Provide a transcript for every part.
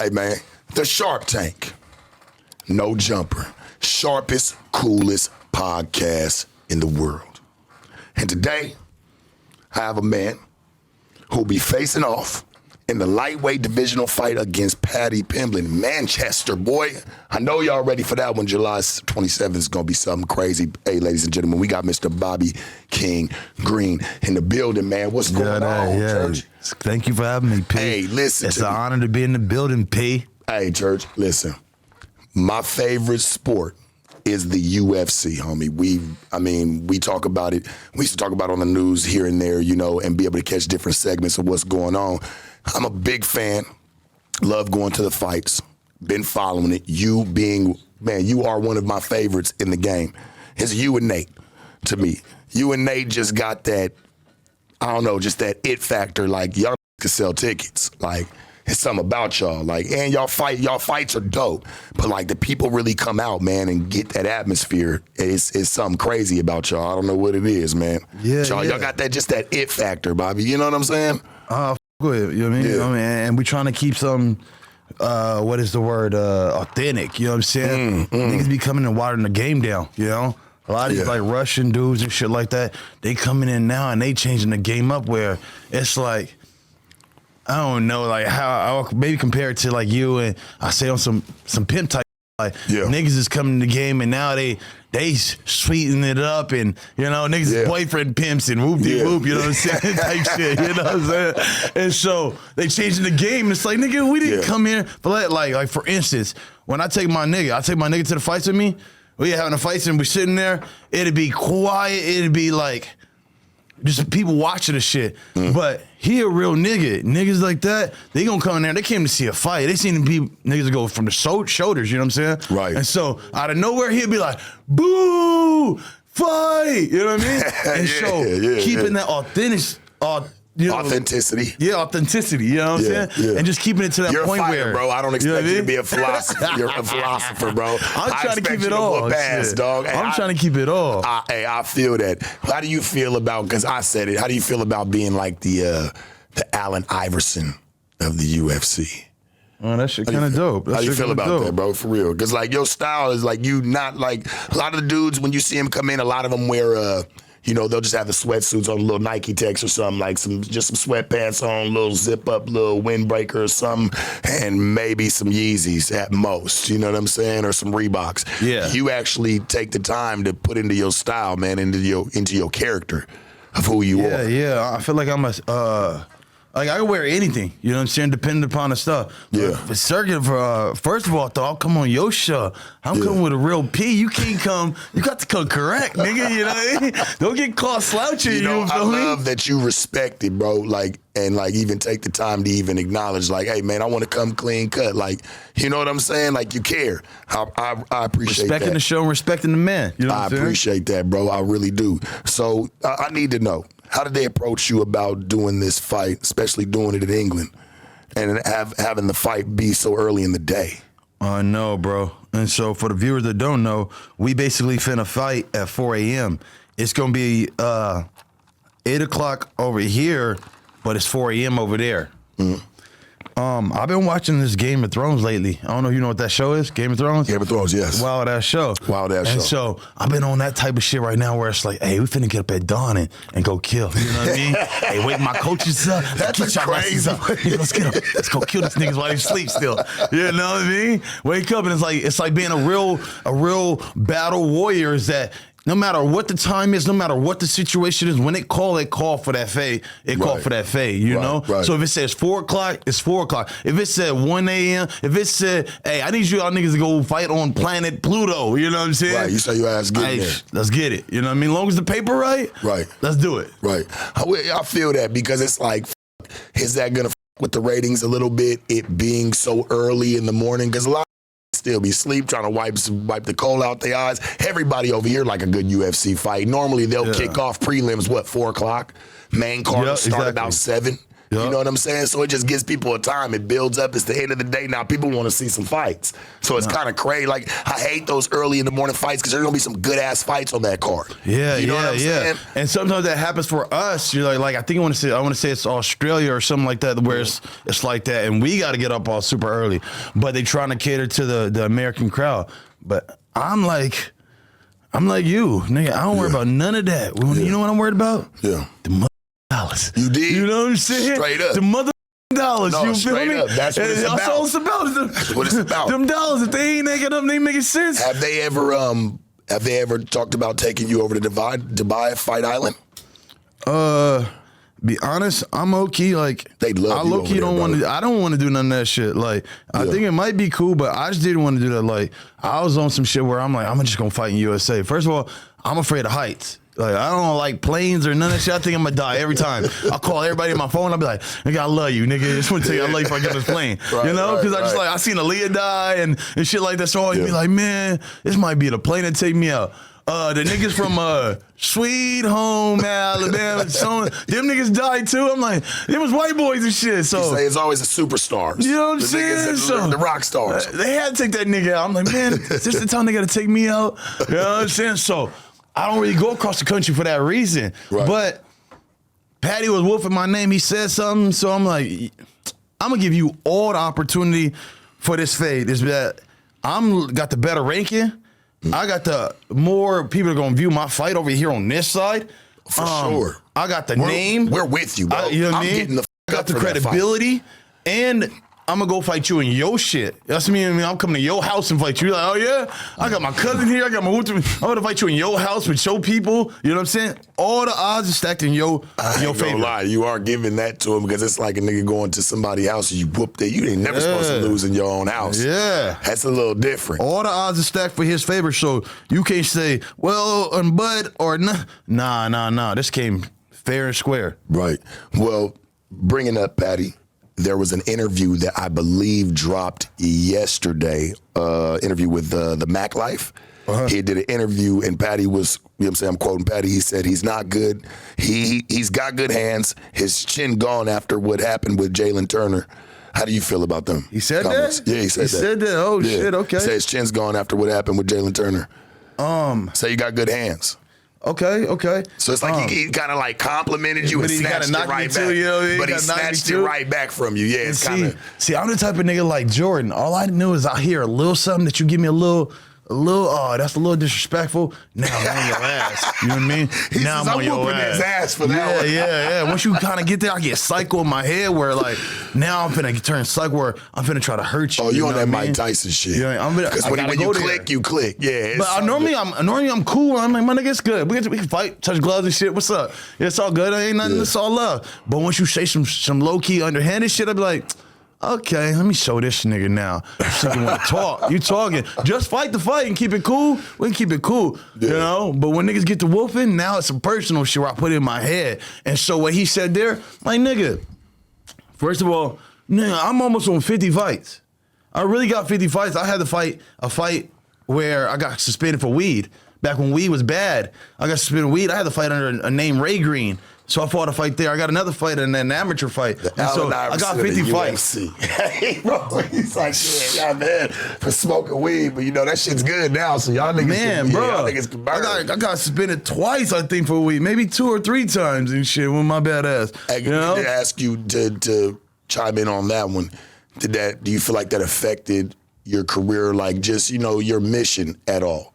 Hey, man, the Shark Tank. No jumper. Sharpest, coolest podcast in the world. And today, I have a man who'll be facing off in the lightweight divisional fight against Paddy Pimblett, Manchester, boy. I know y'all ready for that one. July 27th is going to be something crazy. Hey, ladies and gentlemen, we got Mr. Bobby King Green in the building, man. What's going on, Church? Thank you for having me, P. Hey, listen. It's an honor to be in the building, P. Hey, Church, listen. My favorite sport is the UFC, homie. We talk about it. We used to talk about it on the news here and there, you know, and be able to catch different segments of what's going on. I'm a big fan. Love going to the fights. Been following it. You are one of my favorites in the game. It's you and Nate, to me. You and Nate just got that, I don't know, just that it factor. Like, y'all can sell tickets. Like, it's something about y'all. Like, and y'all fights are dope. But, like, the people really come out, man, and get that atmosphere. It's something crazy about y'all. I don't know what it is, man. Yeah, y'all got that it factor, Bobby. You know what I'm saying? Good. You know what I mean? Yeah. You know what I mean? And we trying to keep some, what is the word, authentic. You know what I'm saying? Niggas be coming and watering the game down, you know? A lot of these, like, Russian dudes and shit like that, they coming in now and they changing the game up where it's like, I don't know, like, how I'll maybe compare it to, like, you and I say on some pimp type, like, niggas is coming in the game and now they sweeten it up and, you know, niggas' boyfriend pimps and whoop-de-whoop, you know what I'm saying, type shit, you know what I'm saying? And so they changing the game. It's like, nigga, we didn't come here for that. Like, for instance, when I take my nigga to the fights with me, we having a fight and we sitting there, it'd be quiet, it'd be like, just people watching the shit. But he a real nigga. Niggas like that, they gonna come in there. They came to see a fight. They seen the niggas go from the shoulders, you know what I'm saying? Right. And so out of nowhere, he'd be like, boo, fight. You know what I mean? And keeping that authenticity. Yeah, authenticity. You know what I'm saying? Yeah. And just keeping it to that point fighter, where, bro. I don't expect you to be a philosopher. You're a philosopher, bro. I'm trying to keep it all. Dog. Hey, I'm trying to keep it all. I feel that. How do you feel about? Because I said it. How do you feel about being like the Allen Iverson of the UFC? Oh, that shit kind of dope. How you feel about that, bro? For real? Because like your style is like you not like a lot of the dudes when you see them come in. A lot of them wear you know, they'll just have the sweatsuits on, a little Nike Techs or something, like some sweatpants on, a little zip up, little windbreaker or something, and maybe some Yeezys at most. You know what I'm saying? Or some Reeboks. Yeah. You actually take the time to put into your style, man, into your character of who you are. Yeah. I feel like I'm like I can wear anything, you know what I'm saying, depending upon the stuff. Yeah. For circuit, first of all, I thought I'll come on your show. I'm coming with a real P. You can't come. You got to come correct, nigga. You know what I mean? Don't get caught slouching. You know, I feel me? love that you respect it, bro. Like, and like even take the time to even acknowledge, like, hey, man, I want to come clean cut. Like, you know what I'm saying? Like, you care. I appreciate respecting that. the show and respecting the man. You know what I'm saying? Appreciate that, bro. I really do. So I need to know. How did they approach you about doing this fight, especially doing it in England, and having the fight be so early in the day? I know, bro. And so for the viewers that don't know, we basically finna fight at 4 a.m. It's going to be 8 o'clock over here, but it's 4 a.m. over there. I've been watching this Game of Thrones lately. I don't know if you know what that show is, Game of Thrones? Game of Thrones, yes. Wild ass show. And so I've been on that type of shit right now where it's like, hey, we finna get up at dawn and go kill. You know what I mean? Hey, wake my coaches up. That's crazy. Yeah, let's get up. Let's go kill these niggas while they sleep still. You know what I mean? Wake up and it's like being a real battle warrior is that no matter what the time is, no matter what the situation is, when it call for that fade. Call for that fade, you know? Right. So if it says 4 o'clock, it's 4 o'clock. If it said 1 a.m., if it said, hey, I need you all niggas to go fight on planet Pluto, you know what I'm saying? Right, you say your ass get there. Let's get it. You know what I mean? As long as the paper right, let's do it. Right. I feel that because it's like, is that going to with the ratings a little bit, it being so early in the morning? Because a lot still be asleep, trying to wipe the coal out their eyes. Everybody over here like a good UFC fight. Normally they'll kick off prelims, 4 o'clock? Main card start about 7. You know what I'm saying? So it just gives people a time. It builds up. It's the end of the day now. People want to see some fights. So it's kind of crazy. Like, I hate those early in the morning fights because there's going to be some good-ass fights on that card. Yeah, you know what I'm saying? And sometimes that happens for us. You're like I think I want to say it's Australia or something like that where it's like that. And we got to get up all super early. But they trying to cater to the American crowd. But I'm like you, nigga. I don't worry about none of that. You know what I'm worried about? Yeah. The dollars. You did? You know what I'm saying? Straight up. The dollars. No, you feel straight me? up. That's what it's about. That's all it's about. That's what it's about. Them dollars. If they ain't making up, they ain't making sense. Have they ever talked about taking you over to Dubai Fight Island? Be honest, I'm okay. Like, They'd love I you low key over there, don't want to. brother. I don't want to do none of that shit. Like, I think it might be cool, but I just didn't want to do that. Like, I was on some shit where I'm like, I'm just gonna fight in USA. First of all, I'm afraid of heights. Like, I don't like planes or none of that shit. I think I'm gonna die every time. I call everybody on my phone. I'll be like, nigga, I love you, nigga. I just want to tell you I love you if I get on this plane. You know? Because I just like, I seen Aaliyah die and shit like that. So I always be like, man, this might be the plane that take me out. The niggas from Sweet Home Alabama, them niggas died too. I'm like, them was white boys and shit. So You say it's always the superstars. you know what I'm The saying? niggas, the rock stars. They had to take that nigga out. I'm like, man, is this the time they got to take me out? You know what I'm saying? So I don't really go across the country for that reason. Right. But Paddy was wolfing my name. He said something. So I'm like, I'm going to give you all the opportunity for this fade. Is that I'm got the better ranking. I got the more people are going to view my fight over here on this side. For sure. I got the name. We're with you, bro. You know what I mean? Getting the I got the credibility, and I'm gonna go fight you in your shit. That's me. I mean, I'm coming to your house and fight you. You're like, oh yeah, I got my cousin here. I got my. I'm gonna fight you in your house with your people. You know what I'm saying? All the odds are stacked in your ain't favor. gonna lie, you are giving that to him because it's like a nigga going to somebody's house and you whoop that. You ain't never supposed to lose in your own house. Yeah. That's a little different. All the odds are stacked for his favor, so you can't say, well, Bud or nah. This came fair and square. Right. Well, bringing up Paddy, there was an interview that I believe dropped yesterday, interview with the Mac Life. He did an interview and Paddy was, you know what I'm saying, I'm quoting Paddy, he said he's not good. He's got good hands. His chin gone after what happened with Jalen Turner. How do you feel about them? He said comments? that? Yeah, he said that. He said that? Oh, Yeah. shit, okay. He said his chin's gone after what happened with Jalen Turner. Say you got good hands. Okay. So it's like he kind of like complimented you and But he snatched it knocked me right too, back. you know, But he kinda knocked me snatched it too. right back from you. Yeah, it's kind of. See, I'm the type of nigga like Jordan. All I knew is I hear a little something that you give me a little, oh, that's a little disrespectful. Now I'm on your ass. You know what I mean? Now says, I'm on I'm your whooping ass. his ass for that one. Yeah. Once you kind of get there, I get psycho in my head where like, now I'm finna turn psycho where I'm finna try to hurt you. Oh, you on know that what I mean? Mike Tyson shit? Yeah, Because when you click, you click. Yeah. it's But something. normally I'm cool. I'm like, my nigga, it's good. We can fight, touch gloves and shit. What's up? Yeah, it's all good. Ain't nothing. It's all love. But once you say some low key underhanded shit, I be like, okay, let me show this nigga now. So you want to talk? You talking? Just fight the fight and keep it cool. We can keep it cool, you know. But when niggas get to whooping, now it's some personal shit where I put it in my head. And so what he said there, like nigga, first of all, nigga, I'm almost on 50 fights. I really got 50 fights. I had to fight a fight where I got suspended for weed. Back when weed was bad, I got suspended for weed. I had to fight under a name Ray Green. So I fought a fight there. I got another fight and an amateur fight. And so I got 50 fights. Hey, bro, he's like, yeah, man, for smoking weed, but you know that shit's good now. So y'all niggas, y'all niggas can burn. I got suspended twice, I think, for weed, maybe 2 or 3 times and shit with my bad ass. I You know? to ask you to chime in on that one. Do you feel like that affected your career, like just your mission at all?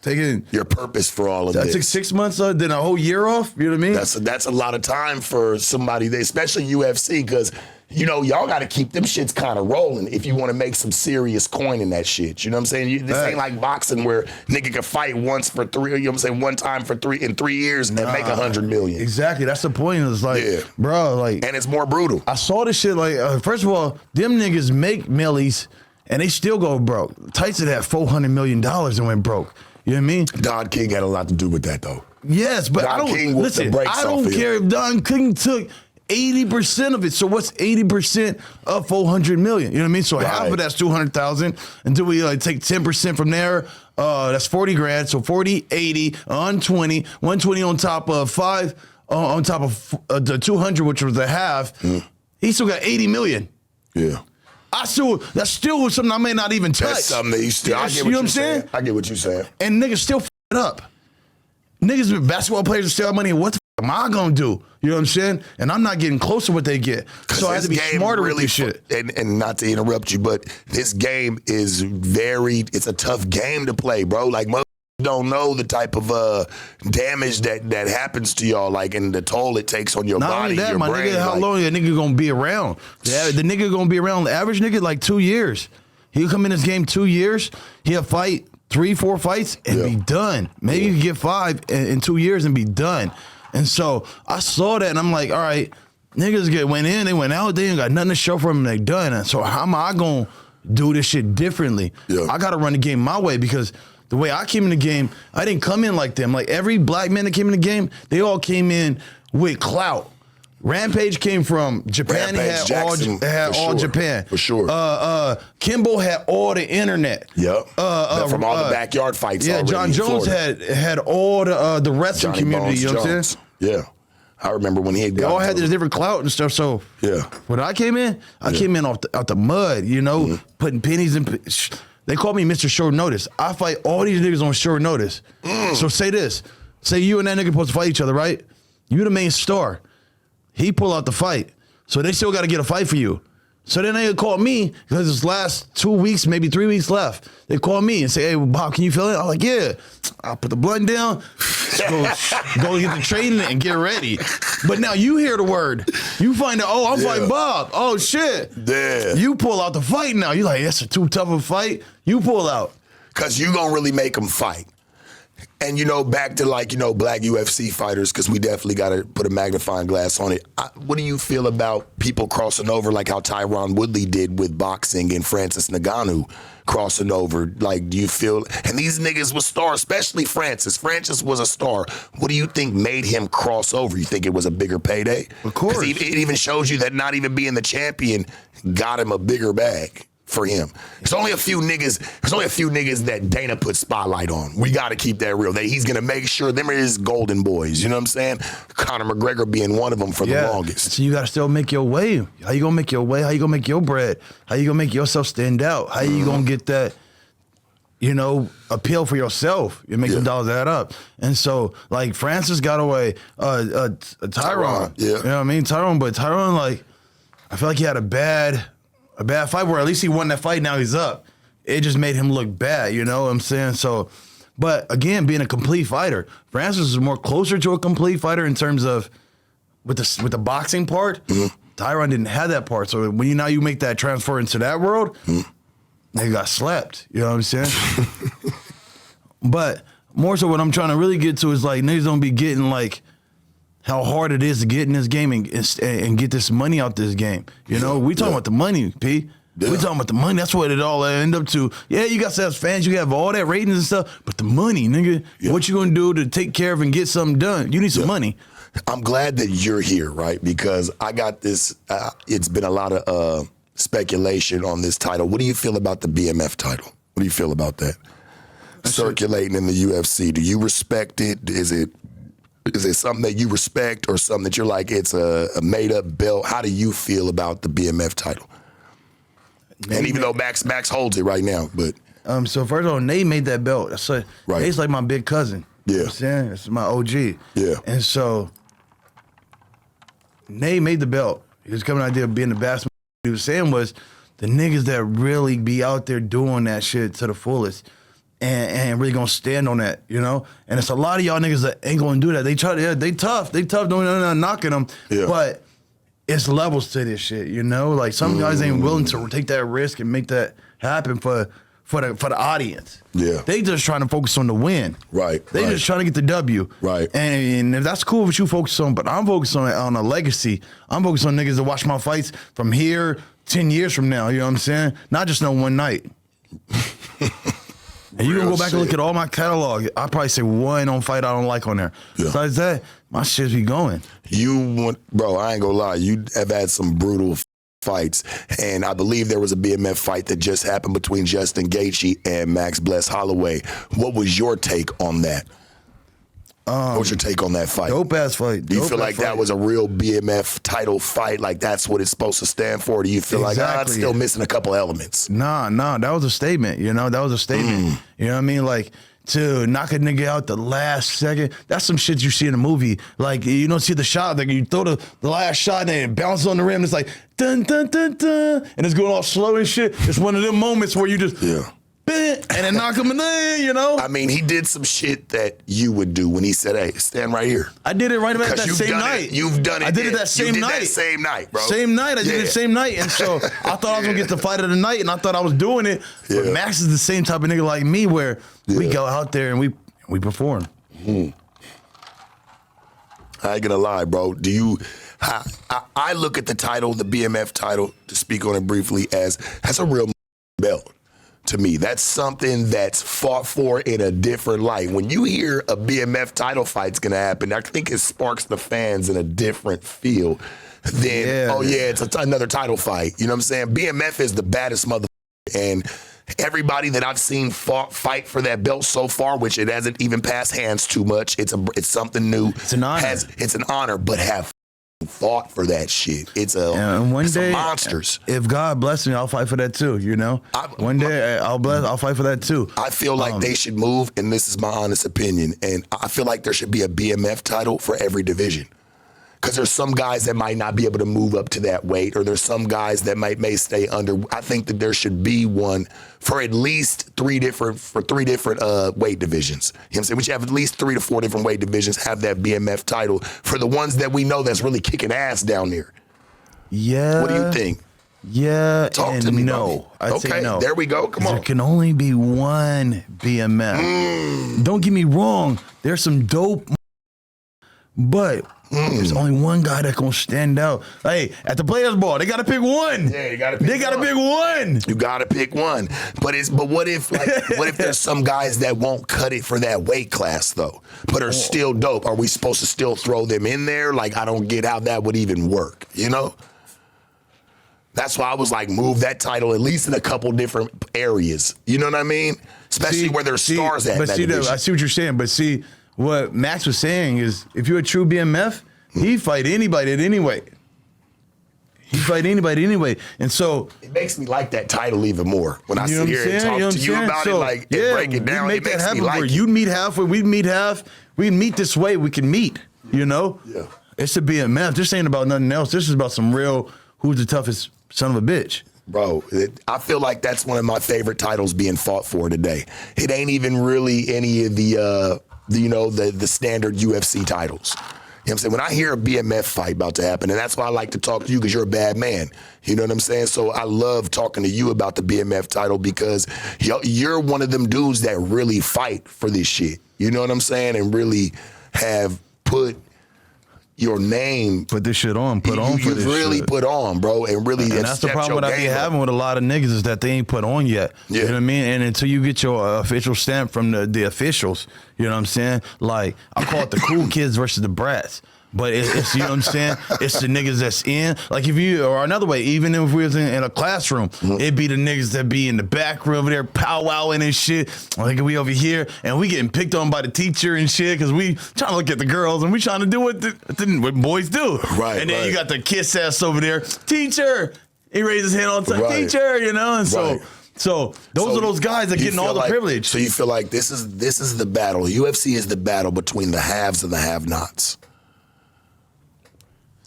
Taking Your purpose for all of I this. took 6 months, then a whole year off. You know what I mean? That's a lot of time for somebody, especially UFC, because y'all got to keep them shits kind of rolling if you want to make some serious coin in that shit. You know what I'm saying? This ain't like boxing where nigga can fight once for 3. You know what I'm saying? One time for 3 in 3 years and make $100 million. Exactly. That's the point. It's like, bro, like, And it's more brutal. I saw this shit. Like, first of all, them niggas make millies and they still go broke. Tyson had $400 million and went broke. You know what I mean? Don King had a lot to do with that, though. Yes, but Don King whooped the brakes I don't off of care if Don King took 80% of it. So what's 80% of 400 million? You know what I mean? So half of that's 200,000. Until we take 10% from there, that's 40 grand. So 40, 80, 120 on top of 5, on top of the 200, which was a half. He still got 80 million. Yeah. That's still something I may not even touch. That's something that you still, I get you know what you're saying. I get what you're saying. And niggas still f it up. Niggas, basketball players that still have money. What the f am I gonna do? You know what I'm saying? And I'm not getting close to what they get. So I have to be smarter with this shit. And not to interrupt you, but this game is it's a tough game to play, bro. Like, don't know the type of damage that happens to y'all, like, and the toll it takes on your body, not only that, your my brain. Nigga, how long that nigga gonna be around? The nigga gonna be around, the average nigga, like 2 years. He'll come in this game 2 years, he'll fight 3-4 fights and be done. Maybe you can get 5 in 2 years and be done. And so I saw that and I'm like, all right, niggas went in, they went out, they ain't got nothing to show for them, they done. And so how am I gonna do this shit differently? I gotta run the game my way, because the way I came in the game, I didn't come in like them. Like every black man that came in the game, they all came in with clout. Rampage came from Japan. Rampage, he had all Japan. For sure. Kimbo had all the internet. Yep. From all the backyard fights. Yeah, John Jones had all the wrestling community. You know what I'm saying? Yeah. I remember when he they all had this different clout and stuff. So when I came in, I came in out the mud, you know, putting pennies in. They call me Mr. Short Notice. I fight all these niggas on short notice. So say this. Say you and that nigga supposed to fight each other, right? You the main star. He pull out the fight. So they still got to get a fight for you. So then they call me, because it's last 2 weeks, maybe 3 weeks left. They call me and say, hey, Bob, can you feel it? I'm like, yeah. I'll put the blunt down, go get the training and get ready. But now you hear the word. You find out, I'm fighting Bob. Oh, shit. Yeah. You pull out the fight now. You're like, that's too tough a fight. You pull out. Because you going to really make them fight. And, back to, black UFC fighters, because we definitely got to put a magnifying glass on it. What do you feel about people crossing over, like how Tyron Woodley did with boxing and Francis Ngannou crossing over? Like, do you feel, and these niggas were stars, especially Francis. Francis was a star. What do you think made him cross over? You think it was a bigger payday? Of course. Because it even shows you that not even being the champion got him a bigger bag. For him, there's only a few niggas. There's only a few niggas that Dana put spotlight on. We got to keep that real. That he's gonna make sure them are his golden boys. You know what I'm saying? Conor McGregor being one of them for the longest. So you got to still make your way. How you gonna make your way? How you gonna make your bread? How you gonna make yourself stand out? How you gonna get that, appeal for yourself? You make the dollars add up. And so, like, Francis got away. Tyron. Yeah. You know what I mean? But Tyron, like, I feel like he had a bad fight, where at least he won that fight. Now he's up. It just made him look bad, you know what I'm saying? So, but again, being a complete fighter, Francis is more closer to a complete fighter in terms of with the boxing part. Tyron didn't have that part. So when you make that transfer into that world, they got slapped. You know what I'm saying? But more so, what I'm trying to really get to is, like, niggas don't be getting, like, how hard it is to get in this game and get this money out this game. We talking about the money, P. We talking about the money. That's what it all end up to. Yeah, you got to have fans. You have all that ratings and stuff. But the money, nigga, what you going to do to take care of and get something done? You need some money. I'm glad that you're here, right? Because I got this. It's been a lot of speculation on this title. What do you feel about the BMF title? What do you feel about that? Circulating in the UFC. Do you respect it? Is it something that you respect, or something that you're like, it's a made-up belt? How do you feel about the BMF title? And even though Max holds it right now, but so first of all, Nate made that belt. Nate's like my big cousin. Yeah, you know what I'm saying, it's my OG. Yeah, and so Nate made the belt. He was coming out there being the best. What he was saying was the niggas that really be out there doing that shit to the fullest. And really gonna stand on that, And it's a lot of y'all niggas that ain't gonna do that. They tough, don't knocking them. Yeah. But it's levels to this shit, Like, some guys ain't willing to take that risk and make that happen for the audience. Yeah. They just trying to focus on the win. Right. They just trying to get the W. Right. And if that's cool what you focus on, but I'm focused on a legacy. I'm focused on niggas that watch my fights from here 10 years from now. You know what I'm saying? Not just no one night. And you can go back and look at all my catalog. I probably say one on fight I don't like on there. Yeah. Besides that, my shit be going. Bro, I ain't gonna lie. You have had some brutal fights. And I believe there was a BMF fight that just happened between Justin Gaethje and Max Bless Holloway. What was your take on that? What's your take on that fight? Dope ass fight. Do you feel like that was a real BMF title fight? Like that's what it's supposed to stand for? Do you feel like it's still missing a couple elements? Nah, that was a statement. That was a statement. You know what I mean? Like to knock a nigga out the last second. That's some shit you see in a movie. Like you don't see the shot. Like you throw the last shot and it bounces on the rim. It's like dun dun dun dun, and it's going all slow and shit. It's one of them moments where you just and then knock him in. I mean, he did some shit that you would do when he said, "Hey, stand right here." I did it right about that same night. You've done it. I did it that same night. That same night, bro. Same night. I did it the same night, and so I thought I was gonna get the fight of the night, and I thought I was doing it. But Max is the same type of nigga like me, where we go out there and we perform. I ain't gonna lie, bro. Do you? I look at the title, the BMF title, to speak on it briefly, as a real belt. To me, that's something that's fought for in a different light. When you hear a BMF title fight's gonna happen, I think it sparks the fans in a different feel than, it's another title fight. You know what I'm saying? BMF is the baddest motherfucker, and everybody that I've seen fight for that belt so far, which it hasn't even passed hands too much. It's something new. It's an honor. It's an honor, but have fought for that shit. It's monsters. If God bless me, I'll fight for that too. One day I'll fight for that too. I feel like they should move, and this is my honest opinion, and I feel like there should be a BMF title for every division. Because there's some guys that might not be able to move up to that weight, or there's some guys that may stay under. I think that there should be one for at least three different weight divisions. You know what I'm saying? We should have at least 3 to 4 different weight divisions have that BMF title for the ones that we know that's really kicking ass down there. Yeah. What do you think? Yeah. Talk to me. No. I'd say no. There we go. Come on. There can only be one BMF. Don't get me wrong. There's some dope, but there's only one guy that gonna stand out. Hey, at the Players Ball, they gotta pick one. Yeah, you gotta pick They gotta pick one. You gotta pick one. But what if there's some guys that won't cut it for that weight class though, but are still dope? Are we supposed to still throw them in there? Like, I don't get how that would even work, That's why I was like, move that title at least in a couple different areas. You know what I mean? Especially where there's stars at. But I see what you're saying. But see, what Max was saying is, if you're a true BMF, he'd fight anybody at any weight. And so it makes me like that title even more when I sit here and talk to you about it, like, and break it down. It makes me like it. You'd meet halfway, we'd meet half. We'd meet this way, we can meet, Yeah. It's a BMF. This ain't about nothing else. This is about some real, who's the toughest son of a bitch. Bro, I feel like that's one of my favorite titles being fought for today. It ain't even really any of the standard UFC titles. You know what I'm saying? When I hear a BMF fight about to happen, and that's why I like to talk to you, because you're a bad man. You know what I'm saying? So I love talking to you about the BMF title, because you're one of them dudes that really fight for this shit. You know what I'm saying? And really have put your name. Put this shit on. Put on for this shit. You really put on, bro, and really. And that's the problem I be having with a lot of niggas, is that they ain't put on yet. Yeah. You know what I mean? And until you get your official stamp from the officials, you know what I'm saying? Like, I call it the cool kids versus the brats. But it's you know what I'm saying? It's the niggas that's in. Like, or another way, even if we was in a classroom, it'd be the niggas that be in the back room over there powwowing and shit. Like, we over here, and we getting picked on by the teacher and shit, because we trying to look at the girls, and we trying to do what boys do. Right. And then you got the kiss ass over there, teacher. He raises his hand all the time, teacher, and so. So those are those guys that getting all the privilege. So you feel like this is the battle. UFC is the battle between the haves and the have-nots.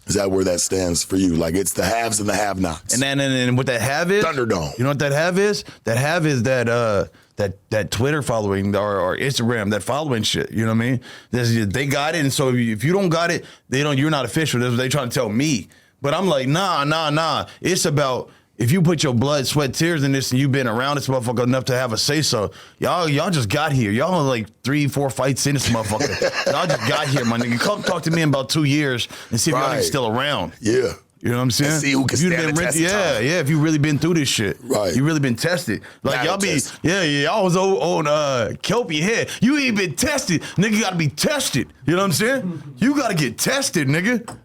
Is that where that stands for you? Like, it's the haves and the have-nots. And what that have is? Thunderdome. You know what that have is? That have is that Twitter following or Instagram, that following shit. You know what I mean? They got it, and so if you don't got it, you're not official. That's what they trying to tell me. But I'm like, nah. It's about, if you put your blood, sweat, tears in this, and you've been around this motherfucker enough to have a say so, y'all just got here. Y'all are like 3-4 fights in this motherfucker. Y'all just got here, my nigga. Come talk to me in about 2 years and see if y'all niggas still around. Yeah. You know what I'm saying? And see who can stand the test of time. Yeah. If you really been through this shit, right? You really been tested. Like, y'all be, y'all was on Kelpie head. You ain't been tested, nigga. You gotta be tested. You know what I'm saying? You gotta get tested, nigga.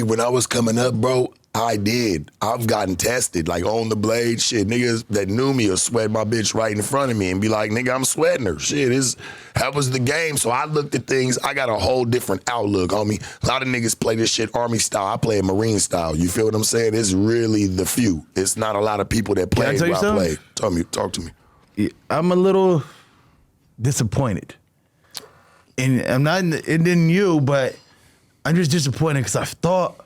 When I was coming up, bro, I did. I've gotten tested, like on the blade. Shit, niggas that knew me will sweat my bitch right in front of me and be like, nigga, I'm sweating her. Shit, that was the game. So I looked at things. I got a whole different outlook, homie. A lot of niggas play this shit Army style. I play it Marine style. You feel what I'm saying? It's really the few. It's not a lot of people that play what I play. Talk to me. I'm a little disappointed. And I'm not in you, but I'm just disappointed because I thought,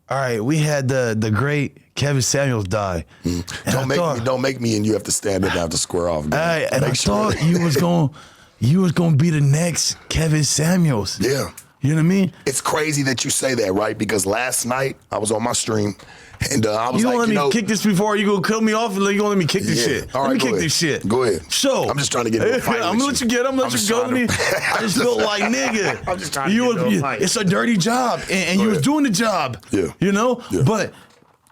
all right, we had the great Kevin Samuels die. Don't make me and you have to stand up and have to square off. And I thought you was gonna be the next Kevin Samuels. Yeah. You know what I mean? It's crazy that you say that, right? Because last night I was on my stream and I was you like, gonna let me kick this before you gonna cut me off, and you gonna let me kick this shit? All right, let me kick this shit. Go ahead. So I'm just trying to get into a fight. I'm gonna let you get. I'm gonna let you go. I just feel like, nigga, I'm just trying to get into a fight. It's a dirty job, and you was doing the job. Yeah. You know, Yeah. but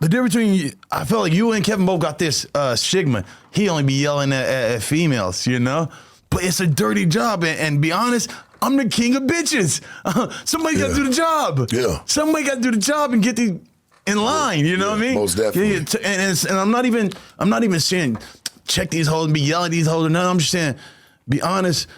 the difference between you, I felt like you and Kevin both got this stigma. He only be yelling at females, you know, but it's a dirty job, and be honest, I'm the king of bitches. Somebody got to do the job. Yeah. Somebody got to do the job and get the in line. You know what I mean? Most definitely. And I'm not even saying check these hoes and be yelling at these hoes. No, I'm just saying, be honest.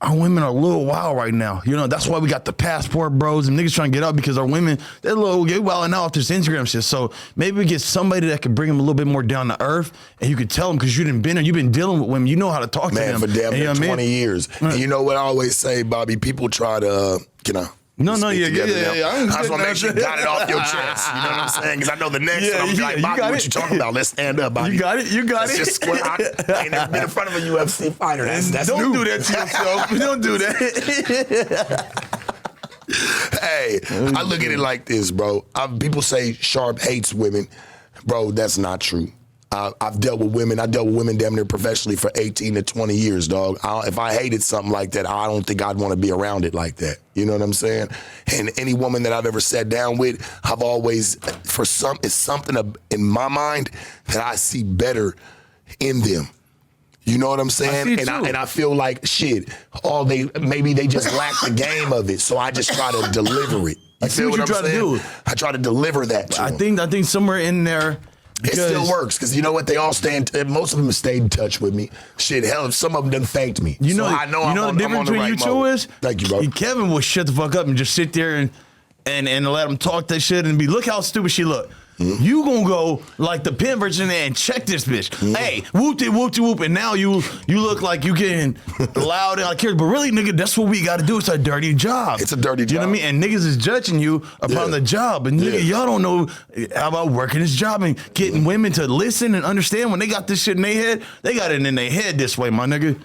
Our women are a little wild right now. You know, that's why we got the passport bros and niggas trying to get up, because our women, they're wilding out off this Instagram shit. So maybe we get somebody that could bring them a little bit more down to earth, and you could tell them, because you've been dealing with women. You know how to talk to them. Man, for damn near 20 I mean? years. And you know what I always say, Bobby? People try to, No, yeah. I just want to make sure you got it off your chest. You know what I'm saying? Because I know the next one, I'm gonna be like, Bobby, what you talking about? Let's stand up, Bobby. You got it. Let's just square. I ain't never been in front of a UFC fighter. That's Don't new. do that to yourself. Don't do that. Hey, I look at it like this, bro. People say Sharp hates women. Bro, that's not true. I've dealt with women. I dealt with women damn near professionally for 18 to 20 years, dog. If I hated something like that, I don't think I'd want to be around it like that. You know what I'm saying? And any woman that I've ever sat down with, I've always, it's something in my mind that I see better in them. You know what I'm saying? And I feel like shit. Maybe they just lack the game of it. So I just try to deliver it. I see what you try to do. I try to deliver that to them. I think somewhere in there. It still works, because you know what? They all most of them have stayed in touch with me. Shit, hell, some of them done thanked me. You know, so I know the difference between you two is? Thank you, bro. Kevin will shut the fuck up and just sit there and let him talk that shit and look how stupid she look. Mm-hmm. You gonna go like the pimp version and check this bitch. Mm-hmm. Hey, whoop, and now you look like you getting loud and like here. But really, nigga, that's what we gotta do. It's a dirty job. It's a dirty job. You know what I mean? And niggas is judging you upon the job. And nigga, y'all don't know how about working this job and getting women to listen and understand when they got this shit in their head. They got it in their head this way, my nigga.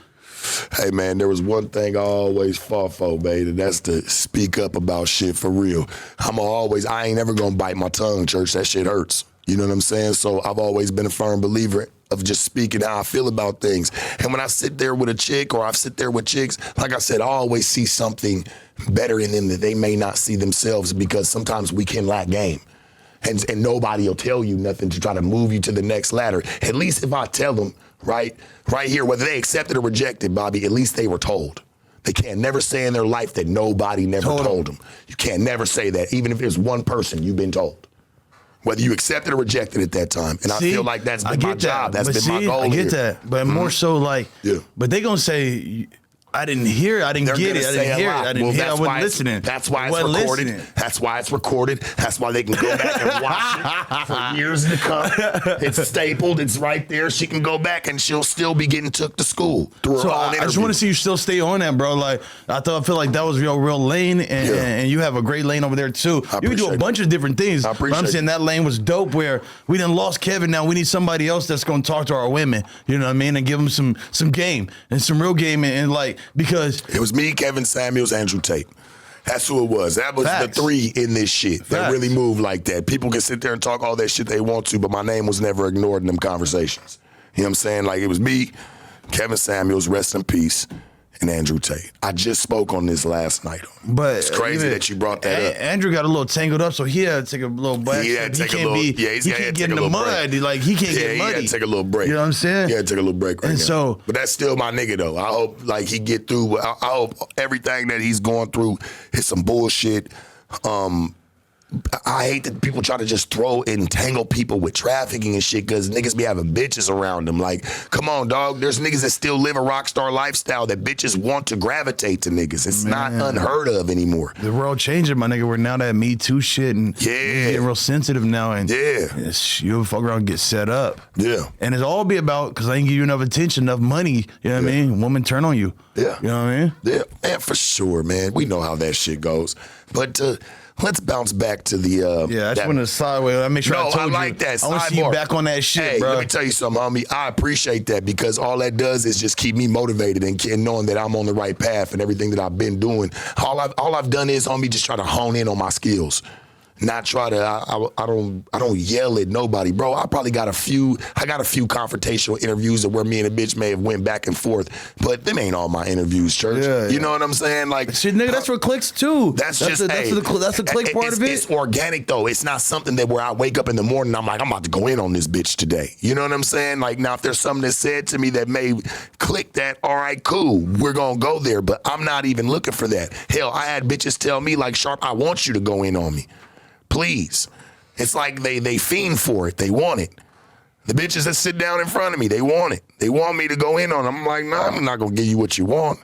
Hey, man, there was one thing I always fought for, baby, and that's to speak up about shit for real. I ain't ever gonna bite my tongue, church. That shit hurts. You know what I'm saying? So I've always been a firm believer of just speaking how I feel about things. And when I sit there with a chick, or I sit there with chicks, like I said, I always see something better in them that they may not see themselves, because sometimes we can lack game. And nobody will tell you nothing to try to move you to the next ladder. At least if I tell them, right here, whether they accept it or reject it, Bobby, at least they were told. They can't never say in their life that nobody never told them. You can't never say that, even if there's one person you've been told. Whether you accept it or reject it at that time. And I feel like that's been my job. That's been my goal. I get that. But more so like, but they gonna say, I didn't hear it. I didn't get it. I didn't hear it. I didn't hear it. I wasn't listening. That's why it's recorded. That's why it's recorded. That's why they can go back and watch it for years to come. It's stapled. It's right there. She can go back and she'll still be getting took to school through her own interview. I just want to see you still stay on that, bro. Like, I feel like that was your real lane, and you have a great lane over there too. You can do a bunch of different things. But I'm saying that lane was dope, where we done lost Kevin. Now we need somebody else that's going to talk to our women. You know what I mean? And give them some game and some real game, and like, because it was me, Kevin Samuels, Andrew Tate. That's who it was. That was the three in this shit that really moved like that. People can sit there and talk all that shit they want to, but my name was never ignored in them conversations. You know what I'm saying? Like, it was me, Kevin Samuels, rest in peace, and Andrew Tate. I just spoke on this last night. But it's crazy that you brought that up. Andrew got a little tangled up, so he had to take a little break. He had to take a little break. He can't get in the mud. Like, he can't get muddy. He had to take a little break. You know what I'm saying? He had to take a little break right now. So, but that's still my nigga, though. I hope, like, he get through. I hope everything that he's going through is some bullshit. I hate that people try to just entangle people with trafficking and shit because niggas be having bitches around them. Like, come on, dog. There's niggas that still live a rock star lifestyle that bitches want to gravitate to niggas. It's not unheard of anymore. The world changing, my nigga. We're now that Me Too shit and getting real sensitive now. And you'll fuck around and get set up. Yeah. And it's all be about, because I ain't give you enough attention, enough money. You know what I mean? Woman turn on you. Yeah. You know what I mean? Yeah, man, for sure, man. We know how that shit goes. But let's bounce back to the. I just want to sideways. I make sure I told like that. I want to see you back on that shit, hey, bro. Let me tell you something, homie. I appreciate that because all that does is just keep me motivated and knowing that I'm on the right path and everything that I've been doing. All I've done is, homie, just try to hone in on my skills. Not try to. I don't yell at nobody, bro. I got a few confrontational interviews where me and a bitch may have went back and forth, but them ain't all my interviews, church. Yeah, you know what I'm saying? Like, shit, nigga, that's for clicks too. That's the click part of it. It's organic though. It's not something that where I wake up in the morning, I'm like, I'm about to go in on this bitch today. You know what I'm saying? Like, now if there's something that's said to me that may click that, all right, cool, we're gonna go there. But I'm not even looking for that. Hell, I had bitches tell me like, Sharp, I want you to go in on me. Please. It's like they fiend for it. They want it. The bitches that sit down in front of me, they want it. They want me to go in on them. I'm like, nah, I'm not going to give you what you want.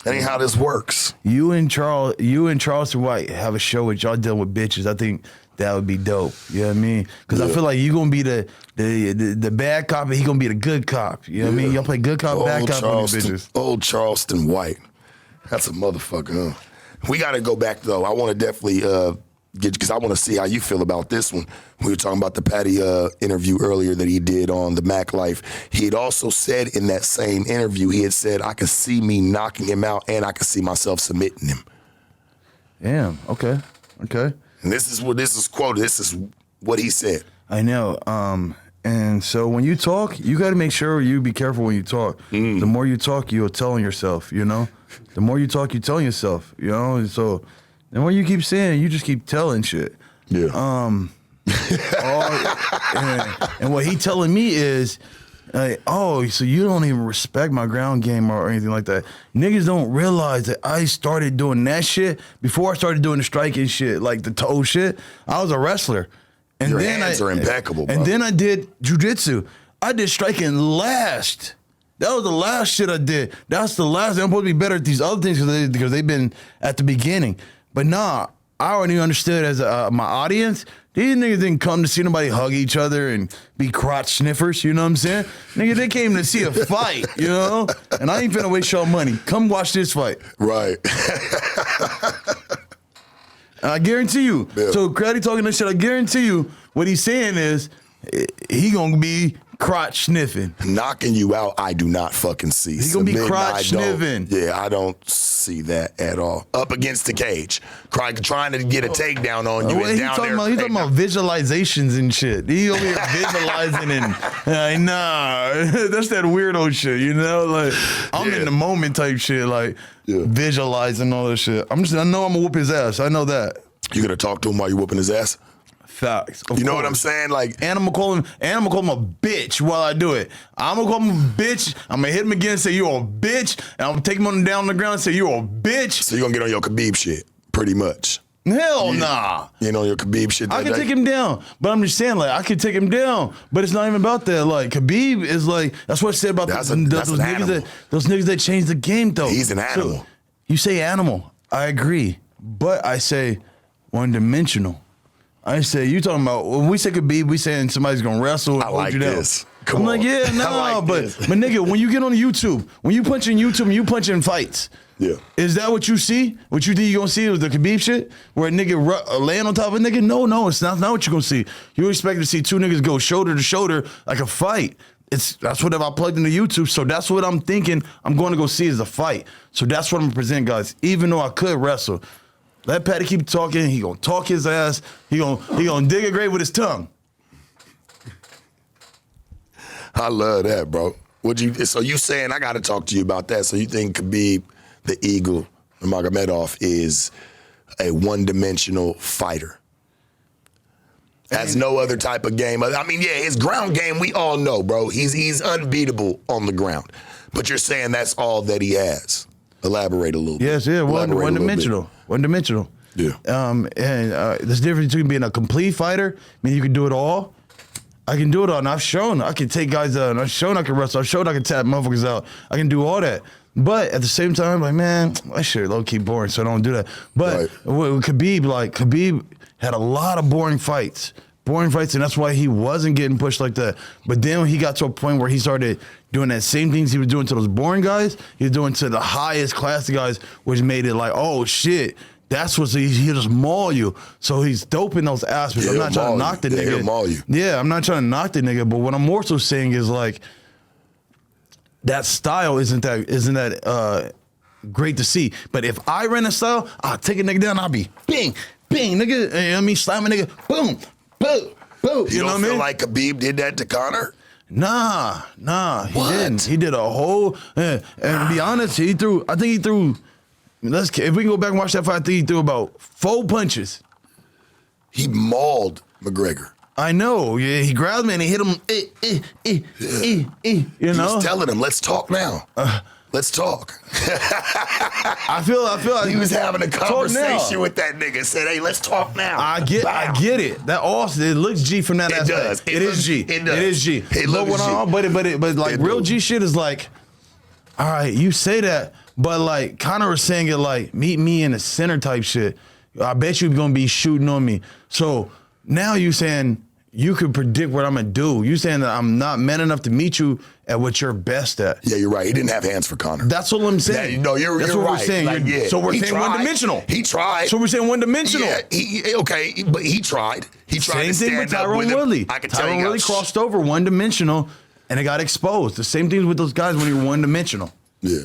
That ain't how this works. You and Charleston White have a show with y'all dealing with bitches. I think that would be dope. You know what I mean? Because I feel like you going to be the bad cop and he going to be the good cop. You know what I mean? Y'all play good cop, bad cop on these bitches. Old Charleston White. That's a motherfucker, huh? We got to go back, though. I want to definitely... because I want to see how you feel about this one. We were talking about the Paddy interview earlier that he did on the Mac Life. He had also said in that same interview, he had said, I could see me knocking him out and I could see myself submitting him. Damn, okay. And this is quoted. This is what he said. I know. And so when you talk, you got to make sure you be careful when you talk. The more you talk, you're telling yourself, you know? The more you talk, you're telling yourself, you know? And so... And what you keep saying, you just keep telling shit. Yeah. And what he telling me is, like, oh, so you don't even respect my ground game or anything like that. Niggas don't realize that I started doing that shit before I started doing the striking shit, like the toe shit. I was a wrestler. And your hands are impeccable, bro. And then I did jujitsu. I did striking last. That was the last shit I did. That's the last. I'm supposed to be better at these other things because they've been at the beginning. But nah, I already understood as my audience, these niggas didn't come to see nobody hug each other and be crotch sniffers, you know what I'm saying? Nigga, they came to see a fight, you know? And I ain't finna waste y'all money. Come watch this fight. Right. And I guarantee you, so Crowdy talking that shit, I guarantee you what he's saying is he gonna be crotch sniffing. Knocking you out, I do not fucking see. He gonna be crotch sniffing. Yeah, I don't see that at all. Up against the cage, trying to get a takedown on you. He's talking about visualizations and shit. He over here visualizing and nah, that's that weirdo shit, you know? Like I'm in the moment type shit, like visualizing all this shit. I know I'm gonna whoop his ass. I know that. You gonna talk to him while you whooping his ass? Facts. You know what I'm saying? Like, and I'm gonna call him a bitch while I do it. I'm gonna call him a bitch. I'm gonna hit him again and say, you're a bitch. And I'm gonna take him down on the ground and say, you're a bitch. So you're gonna get on your Khabib shit, pretty much. Hell nah. You know your Khabib shit that I can take him down. But I'm just saying, like, I can take him down. But it's not even about that. Like, Khabib is like, that's what I said about those niggas that changed the game, though. He's an animal. So, you say animal. I agree. But I say one-dimensional. I say, you talking about, when we say Khabib, we saying somebody's going to wrestle and hold you down. Come on. Like, yeah, no, but nigga, when you get on YouTube, when you punch in YouTube and you punch in fights, is that what you see? What you think you're going to see is the Khabib shit? Where a nigga laying on top of a nigga? No, it's not what you're going to see. You expect to see two niggas go shoulder to shoulder like a fight. That's what I plugged into YouTube, so that's what I'm thinking I'm going to go see is a fight. So that's what I'm going to present, guys, even though I could wrestle. Let Paddy keep talking. He gonna talk his ass. He gonna dig a grave with his tongue. I love that, bro. So you saying I got to talk to you about that? So you think Khabib, the Eagle, Nurmagomedov is a one-dimensional fighter? Has no other type of game. I mean, his ground game we all know, bro. He's unbeatable on the ground. But you're saying that's all that he has. Elaborate a little bit. Yes, one-dimensional. One-dimensional. Yeah. And there's a difference between being a complete fighter, meaning you can do it all. I can do it all, and I've shown I can take guys out, and I've shown I can wrestle, I've shown I can tap motherfuckers out. I can do all that. But at the same time, like, man, that shit low-key boring, so I don't do that. But with Khabib had a lot of boring fights, and that's why he wasn't getting pushed like that. But then when he got to a point where he started doing that same things he was doing to those boring guys, he was doing to the highest class guys, which made it like, oh, shit. That's what he'll just maul you. So he's dope in those aspects. I'm not trying to knock the nigga. He'll maul you. Yeah, I'm not trying to knock the nigga. But what I'm more so saying is like that style isn't that great to see. But if I ran a style, I'll take a nigga down. I'll be bing, bing, nigga. You know what I mean? Slam a nigga, boom, boom, boom. You know what I mean? Feel like Khabib did that to Conor? Nah, he didn't. He did a whole. And to be honest, I think he threw. If we can go back and watch that fight, I think he threw about 4 punches. He mauled McGregor. I know. Yeah, he grabbed me and he hit him. You know? He was telling him, let's talk now. Let's talk. I feel like he was having a conversation with that nigga. Said, hey, let's talk now. I get it. That also, it looks G from that aspect. Does. It is G. It is G. But like real G shit is like, all right, you say that. But like Conor was saying it like, meet me in the center type shit. I bet you're gonna be shooting on me. So now you saying you could predict what I'm gonna do. You saying that I'm not man enough to meet you at what you're best at. Yeah, you're right. He didn't have hands for Conor. That's what I'm saying. No, you're what right. We're saying. Like, yeah. So we're he saying tried. one-dimensional. He tried. So we're saying one-dimensional. Yeah, okay, but he tried. He tried to stand up with him. Same thing with Tyrone Woodley. I can tell you. Tyrone Woodley crossed over one-dimensional, and it got exposed. The same thing with those guys when you're one-dimensional. Yeah.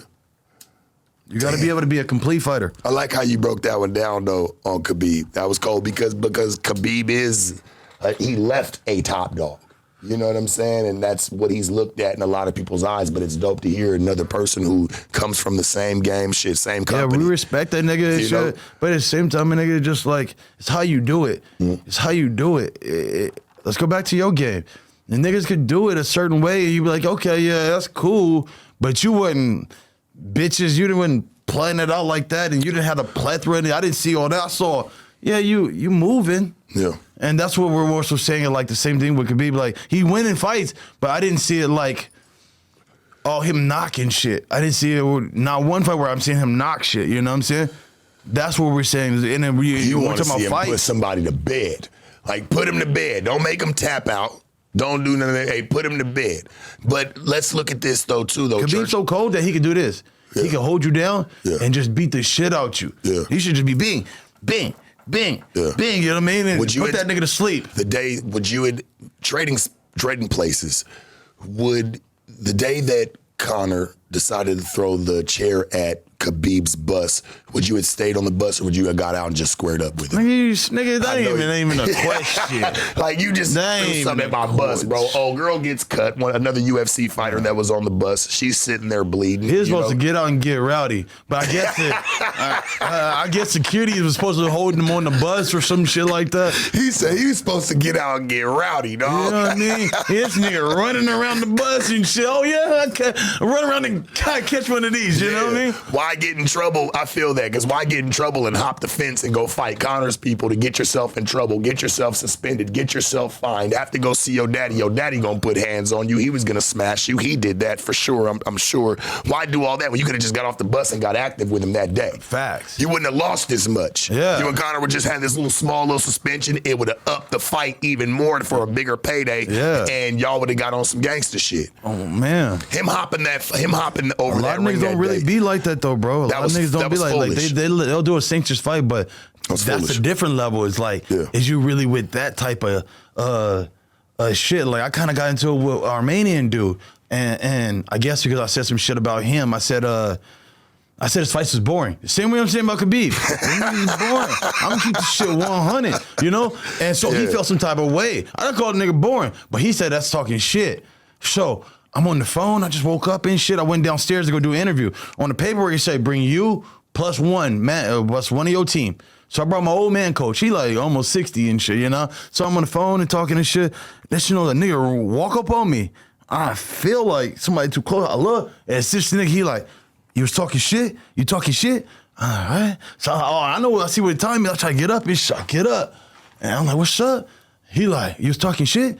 You got to be able to be a complete fighter. I like how you broke that one down, though, on Khabib. That was cold because Khabib is, he left a top dog. You know what I'm saying? And that's what he's looked at in a lot of people's eyes. But it's dope to hear another person who comes from the same game, same company. Yeah, we respect that nigga. Shit, but at the same time, a nigga just like, it's how you do it. Mm-hmm. It's how you do it. Let's go back to your game. The niggas could do it a certain way, and you'd be like, okay, yeah, that's cool. But you wouldn't... Bitches, you didn't plan it out like that, and you didn't have the plethora. I didn't see all that. I saw, yeah, you moving. Yeah. And that's what we're also saying, like the same thing with Khabib. Like, he winning fights, but I didn't see it like, him knocking shit. I didn't see it, not one fight where I'm seeing him knock shit, you know what I'm saying? That's what we're saying. And then you want to see him put somebody to bed. Like, put him to bed. Don't make him tap out. Don't do none of that. Hey, put him to bed. But let's look at this, though, too, though. Khabib's so cold that he could do this. Yeah. He can hold you down and just beat the shit out you. Yeah. He should just be bing, bing, bing, bing, you know what I mean? And put that nigga to sleep. Trading places, would the day that Conor decided to throw the chair at Khabib's bus, would you have stayed on the bus or would you have got out and just squared up with him? Nigga, that ain't even a question. Like, you just threw something at my bus, bro. Oh, girl gets cut. Another UFC fighter that was on the bus. She's sitting there bleeding. He was supposed to get out and get rowdy. But I guess I guess security was supposed to hold him on the bus or some shit like that. He said he was supposed to get out and get rowdy, dog. You know what I mean? This nigga running around the bus and shit. Oh, yeah, run around and catch one of these, you know what I mean? Why get in trouble? I feel that, because why get in trouble and hop the fence and go fight Conor's people to get yourself in trouble, get yourself suspended, get yourself fined, have to go see your daddy gonna put hands on you, he was gonna smash you, he did that for sure, I'm sure. Why do all that when you could have just got off the bus and got active with him that day? Facts. You wouldn't have lost as much. Yeah. You and Conor would just have this small little suspension, it would have upped the fight even more for a bigger payday, and y'all would have got on some gangster shit. Oh, man. Him hopping over that ring that day. A lot of niggas don't really be like that, though, bro. A lot of niggas don't be like they'll do a sanctions fight, but that's a different level. It's like, is you really with that type of shit? Like, I kind of got into it with Armenian dude, and I guess because I said some shit about him, I said his fights is boring. The same way I'm saying about Khabib. He's boring. I'm gonna keep the shit 100, you know? And so he felt some type of way. I done called the nigga boring, but he said that's talking shit. So I'm on the phone. I just woke up and shit. I went downstairs to go do an interview. On the paperwork, it said bring you plus one plus one of your team. So I brought my old man coach. He like almost 60 and shit, you know? So I'm on the phone and talking and shit. Then you know, the nigga walk up on me. I feel like somebody too close. I look, and it's this nigga, he like, you was talking shit? You talking shit? All right. So I know. I see what time is. I try to get up. I get up, and I'm like, "What's up?" He like, "You was talking shit."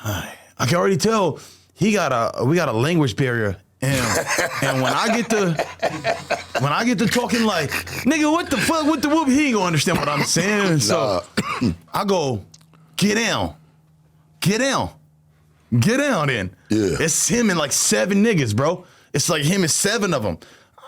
I can already tell we got a language barrier, and when I get to talking like, "Nigga, what the fuck? What the whoop?" He ain't gonna understand what I'm saying. So I go, "Get down, get down, get down." Then it's him and like 7 niggas, bro. It's like him and 7 of them.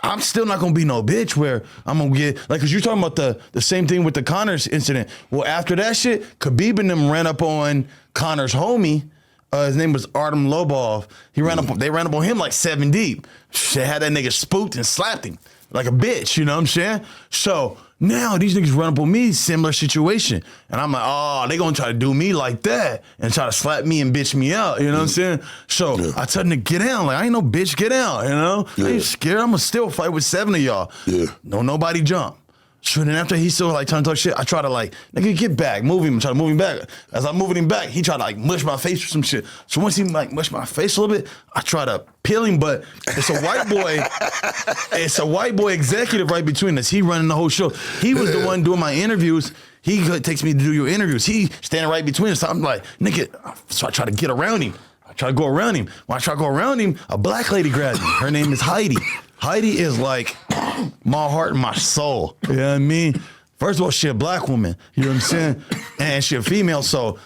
I'm still not gonna be no bitch where I'm gonna get like, cause you're talking about the same thing with the Connor's incident. Well, after that shit, Khabib and them ran up on Connor's homie. His name was Artem Lobov. They ran up on him like 7 deep. Shit, had that nigga spooked and slapped him like a bitch. You know what I'm saying? So now these niggas run up on me, similar situation, and I'm like, oh, they gonna try to do me like that and try to slap me and bitch me out. You know what I'm saying? So I tell them to get down. Like, I ain't no bitch, get out. You know? I ain't scared. I'm gonna still fight with 7 of y'all. No, nobody jump. So then after he's still like trying to talk shit, I try to like, nigga, get back, move him, try to move him back. As I'm moving him back, he tried to like mush my face or some shit. So once he like mushed my face a little bit, I try to peel him, but it's a white boy, it's a white boy executive right between us. He running the whole show. He was the one doing my interviews. He takes me to do your interviews. He standing right between us. So I'm like, nigga, so I try to get around him. I try to go around him. When I try to go around him, a black lady grabs me. Her name is Heidi. Heidi is like my heart and my soul. You know what I mean? First of all, she a black woman. You know what I'm saying? And she a female, so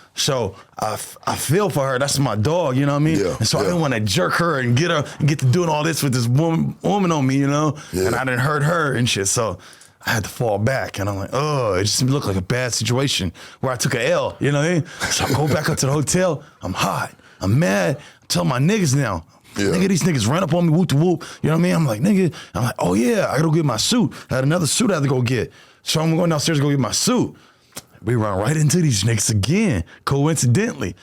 I feel for her. That's my dog. You know what I mean? And so I didn't want to jerk her and get to doing all this with this woman on me. You know? And I didn't hurt her and shit. So I had to fall back, and I'm like, oh, it just looked like a bad situation where I took a L. You know what I mean? So I go back up to the hotel. I'm hot. I'm mad. I tell my niggas now. Nigga, these niggas ran up on me, whoop to whoop. You know what I mean? I'm like, nigga, oh yeah, I gotta go get my suit. I had another suit I had to go get. So I'm going downstairs to go get my suit. We run right into these niggas again, coincidentally.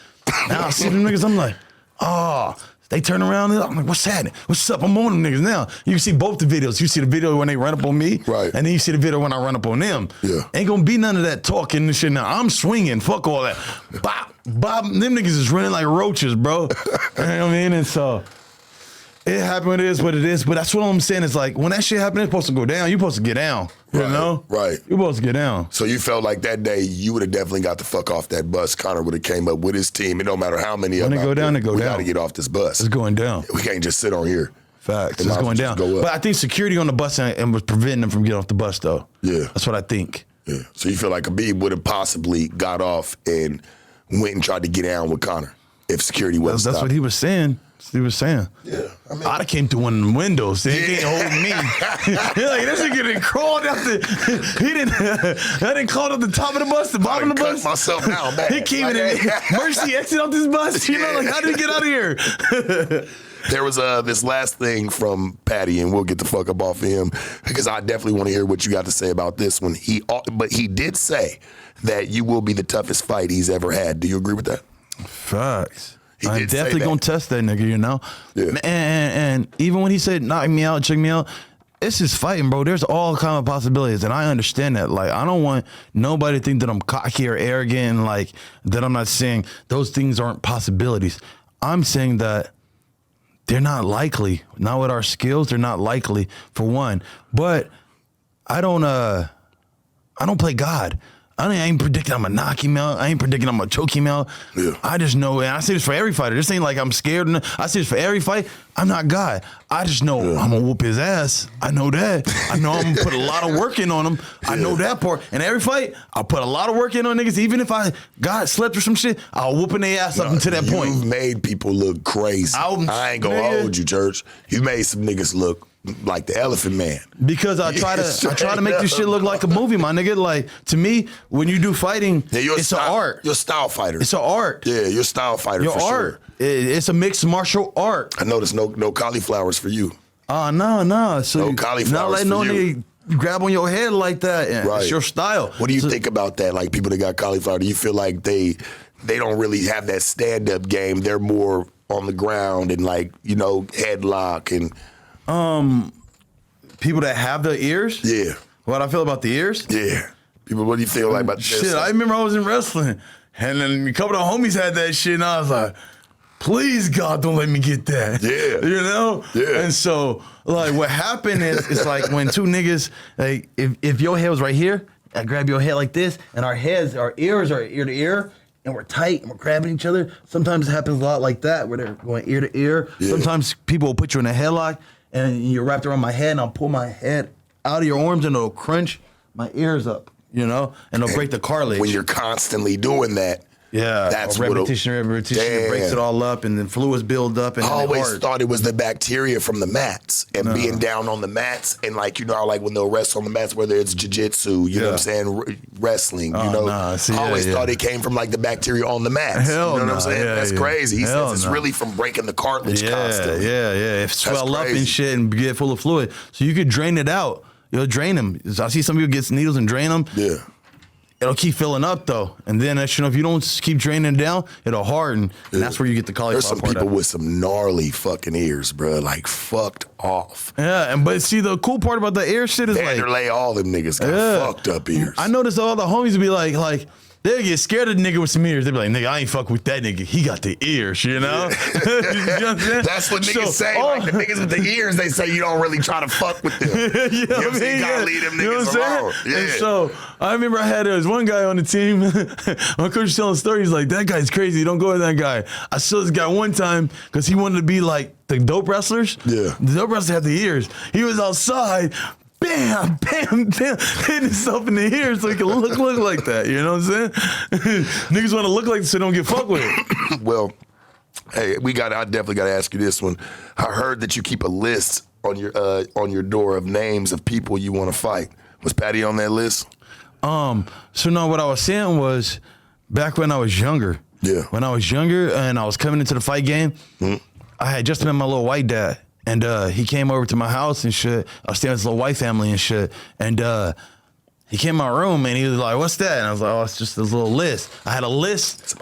Now I see them niggas, I'm like, oh. They turn around and I'm like, what's happening? What's up? I'm on them niggas now. You can see both the videos. You see the video when they run up on me, and then you see the video when I run up on them. Ain't gonna be none of that talking and shit now. I'm swinging. Fuck all that. Bop, bop. Them niggas is running like roaches, bro. You know what I mean? And so it happened. It is what it is. But that's what I'm saying. It's like when that shit happened, it's supposed to go down. You're supposed to get down. You know? You're supposed to get down. So you felt like that day you would have definitely got the fuck off that bus. Connor would have came up with his team. It don't matter how many of them. When they go down, they go down. We got to get off this bus. It's going down. We can't just sit on here. Facts. It's going down. But I think security on the bus and was preventing them from getting off the bus, though. That's what I think. So you feel like Khabib would have possibly got off and went and tried to get down with Connor if security wasn't. That's what he was saying. He was saying. I mean, I'd have came through one of the windows. They can't hold me. Like, this nigga didn't crawl down I didn't crawl up the top of the bus, the bottom of the bus. Myself down, man. He came in and Mercy exit off this bus. You know, like, how did he get out of here? There was this last thing from Paddy, and we'll get the fuck up off of him because I definitely want to hear what you got to say about this one. But he did say that you will be the toughest fight he's ever had. Do you agree with that? Facts. I'm definitely gonna test that nigga, you know? And even when he said knock me out, check me out, it's just fighting, bro. There's all kind of possibilities, and I understand that. Like, I don't want nobody to think that I'm cocky or arrogant and like that I'm not saying those things aren't possibilities. I'm saying that they're not likely. Not with our skills, they're not likely, for one. But I don't play God. I ain't predicting I'm gonna knock him out. I ain't predicting I'm gonna choke him out. I just know, and I say this for every fighter. This ain't like I'm scared. I say this for every fight. I'm not God. I just know I'm gonna whoop his ass. I know that. I know I'm gonna put a lot of work in on him. I know that part. And every fight, I'll put a lot of work in on niggas. Even if I got slept or some shit, I'll whooping their ass up until that point. You've made people look crazy. I ain't gonna hold you, Church. You made some niggas look like the Elephant Man. Because I try to make this shit look like a movie, my nigga. Like, to me, when you do fighting, it's an art. You're a style fighter. It's an art. Yeah, you're a style fighter for art. Sure. It's a mixed martial art. I noticed no cauliflowers for you. No. So no cauliflowers not letting no nigga grab on your head like that. It's your style. What do you think about that? Like, people that got cauliflower, do you feel like they don't really have that stand-up game? They're more on the ground and like, you know, headlock and... People that have the ears? Yeah. What I feel about the ears? Yeah. People, what do you feel like about this? Shit, I remember I was in wrestling, and then a couple of homies had that shit, and I was like, please God, don't let me get that. Yeah. You know? Yeah. And so, like, what happened is, it's like when two niggas, like, if your head was right here, I grab your head like this, and our ears are ear to ear, and we're tight, and we're grabbing each other. Sometimes it happens a lot like that, where they're going ear to ear. Yeah. Sometimes people will put you in a headlock, and you're wrapped around my head, and I'll pull my head out of your arms, and it'll crunch my ears up, you know? And it'll break the cartilage. When you're constantly doing that, yeah, that's repetition, it breaks it all up, and then fluids build up. And I always hard. thought it was the bacteria from the mats and being down on the mats, and like, you know, how, like when they'll wrestle on the mats, whether it's jiu-jitsu, you know what I'm saying, wrestling, you know. I always thought it came from like the bacteria on the mats. Hell, you know what I'm saying? That's crazy. He says it's really from breaking the cartilage constantly. It swell up and shit and get full of fluid, so you could drain it out. You'll drain them. I see some people get needles and drain them. Yeah. It'll keep filling up though, and then you know, if you don't keep draining it down, it'll harden, and that's where you get the cauliflower. There's some people with some gnarly fucking ears, bro, like fucked off. Yeah, but see, the cool part about the ear shit is Vanderlei, all them niggas got fucked up ears. I noticed all the homies would be like. They'll get scared of the nigga with some ears. They'll be like, nigga, I ain't fuck with that nigga. He got the ears, you know? You know what I'm saying? That's what niggas say. Like the niggas with the ears, they say you don't really try to fuck with them. You know what I mean? You gotta leave them niggas alone. Yeah. And so I remember I had one guy on the team. My coach was telling a story. He's like, that guy's crazy. Don't go with that guy. I saw this guy one time because he wanted to be like the dope wrestlers. Yeah. The dope wrestlers have the ears. He was outside. Bam, bam, bam, hitting himself in the ear so he can look like that. You know what I'm saying? Niggas want to look like this so they don't get fucked with. Well, hey, I definitely got to ask you this one. I heard that you keep a list on your door of names of people you want to fight. Was Paddy on that list? So no, what I was saying was, back when I was younger. Yeah. When I was younger and I was coming into the fight game, I had just met my little white dad. And he came over to my house and shit. I was staying with his little white family and shit. And he came in my room and he was like, what's that? And I was like, oh, it's just this little list. I had a list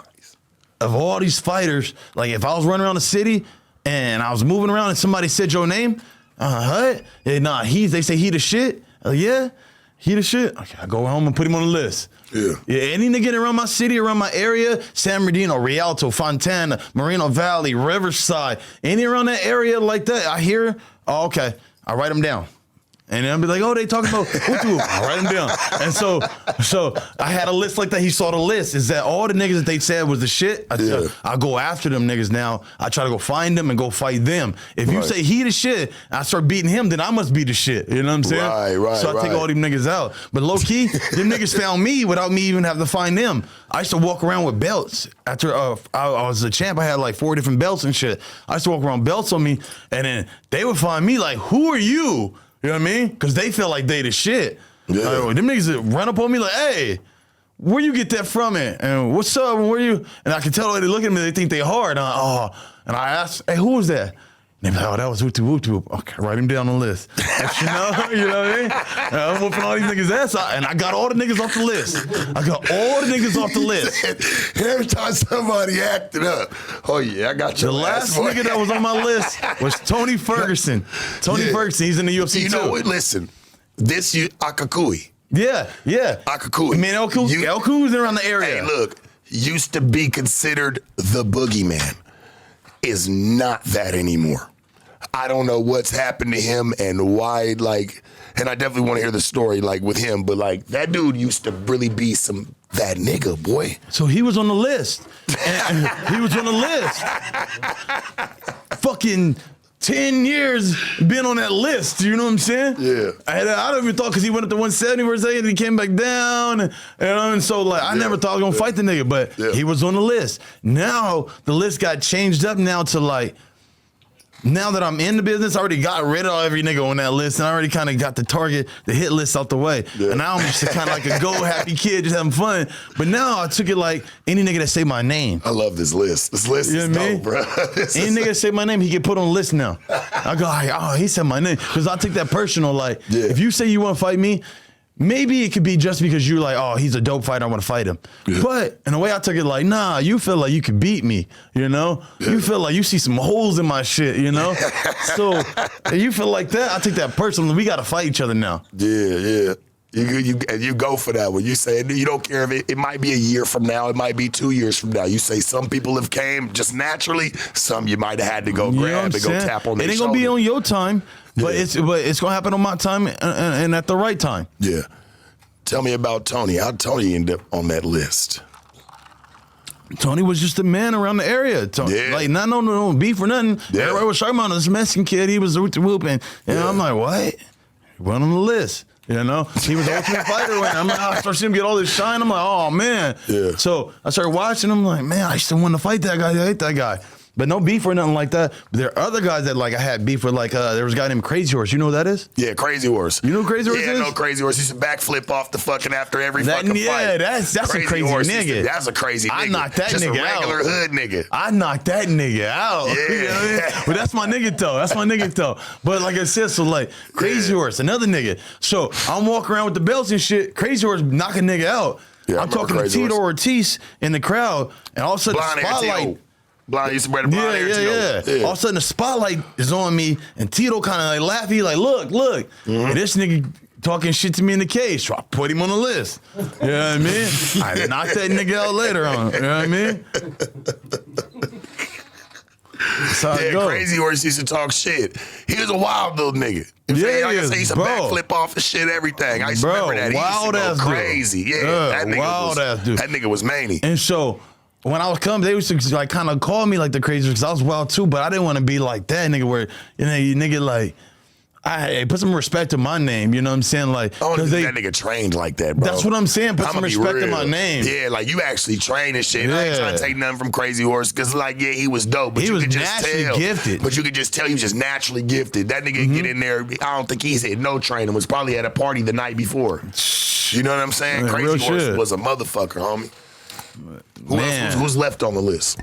of all these fighters. Like if I was running around the city and I was moving around and somebody said your name, what? Nah, they say he the shit. Yeah, he the shit. Okay, I go home and put him on the list. Yeah. Any nigga around my city, around my area, San Bernardino, Rialto, Fontana, Moreno Valley, Riverside, any around that area like that, I hear, oh, okay, I write them down. And then I'll be like, oh, they talking about Utu. I write them down. And so I had a list like that. He saw the list. Is that all the niggas that they said was the shit? I go after them niggas now. I try to go find them and go fight them. If you say he the shit, and I start beating him, then I must be the shit. You know what I'm saying? Right. So I take all them niggas out. But low key, them niggas found me without me even having to find them. I used to walk around with belts. After I was a champ, I had like 4 different belts and shit. I used to walk around belts on me, and then they would find me like, who are you? You know what I mean? Because they feel like they the shit. Yeah. Them niggas that run up on me like, hey, where you get that from it? And what's up? And where you? And I can tell the way they look at me, they think they hard. And I ask, hey, who was that? And they be like, oh, that was Utu. Okay, write him down on the list. you know what I mean? And I'm whooping all these niggas' ass out, and I got all the niggas off the list. I got all the niggas off the list. Every time somebody acted up, oh yeah, I got your The last nigga that was on my list was Tony Ferguson. Tony Ferguson, he's in the UFC too. You know what? Listen, Akakui. Yeah. Akakui. I mean, Elku was around the area. Hey, look, used to be considered the boogeyman. Is not that anymore. I don't know what's happened to him and why, like, and I definitely want to hear the story, like, with him, but, like, that dude used to really be that nigga, boy. So he was on the list. And he was on the list. Fucking 10 years been on that list, you know what I'm saying? Yeah. I don't even thought, because he went up to 170 for a second and he came back down. And so, like, I never thought I was going to fight the nigga, but he was on the list. Now, the list got changed up now to, like, now that I'm in the business, I already got rid of every nigga on that list, and I already kind of got the hit list out the way. Yeah. And now I'm just kind of like a happy kid, just having fun. But now I took it like any nigga that say my name. I love this list. This list is dope, bro. Any nigga that say my name, he get put on the list now. I go, oh, he said my name. Because I take that personal, like, if you say you want to fight me, maybe it could be just because you're like, oh, he's a dope fighter, I want to fight him. Yeah. But in a way I took it like, nah, you feel like you could beat me, you know? Yeah. You feel like you see some holes in my shit, you know? So you feel like that, I take that personally. We got to fight each other now. Yeah. You go for that one. You say you don't care if it might be a year from now, it might be 2 years from now. You say some people have came just naturally, some you might have had to go grab and go tap on their It ain't shoulder. gonna be on your time, but it's gonna happen on my time and at the right time. Yeah. Tell me about Tony. How'd Tony end up on that list? Tony was just a man around the area. Like, not no beef or nothing. Yeah. Everybody was talking about this Mexican kid. He was whooping. And I'm like, what? He went on the list. You know, he was the Ultimate Fighter. When I started seeing him get all this shine, I'm like, oh man. Yeah. So I started watching. I'm like, man, I still want to fight that guy. I hate that guy. But no beef or nothing like that. But there are other guys that like I had beef with. Like there was a guy named Crazy Horse. You know who that is? Yeah, Crazy Horse. You know who Crazy Horse is? Yeah, I know Crazy Horse. He used to backflip off the fucking after every fucking fight. Yeah, that's a crazy nigga. That's a crazy nigga. I knocked that just nigga a regular out. hood nigga. I knocked that nigga out. Yeah. You know what I mean? But that's my nigga though. That's my nigga though. But like I said, so like Crazy Horse, another nigga. So I'm walking around with the belts and shit. Crazy Horse knocking nigga out. Yeah, I'm talking to Tito Ortiz in the crowd, and all of a sudden the spotlight. Blind used to wear the blonde hair. Yeah. All of a sudden the spotlight is on me, and Tito kind of like laughing, like, look. And this nigga talking shit to me in the cage, so I put him on the list. You know what I mean? I knocked that nigga out later on. You know what I mean? That's how it goes. Crazy Horse used to talk shit. He was a wild little nigga. Yeah, like I said, he used to backflip off and shit, everything. I used to remember that. He wild used to ass go crazy. Dude. Yeah, that nigga wild ass dude. That nigga was manny. And so when I was coming, they used to like kind of call me like the crazy because I was wild too, but I didn't want to be like that nigga where you nigga like I put some respect to my name, you know what I'm saying? Like, I don't think that nigga trained like that, bro. That's what I'm saying. Put some respect to my name. Yeah, like you actually train and shit. Yeah. I ain't trying to take nothing from Crazy Horse because, like, yeah, he was dope, but he you was could just tell. gifted. But you could just tell he was just naturally gifted. That nigga get in there. I don't think he's had no training. Was probably at a party the night before. You know what I'm saying? Man, Crazy Horse shit. was a motherfucker, homie. Who's left on the list?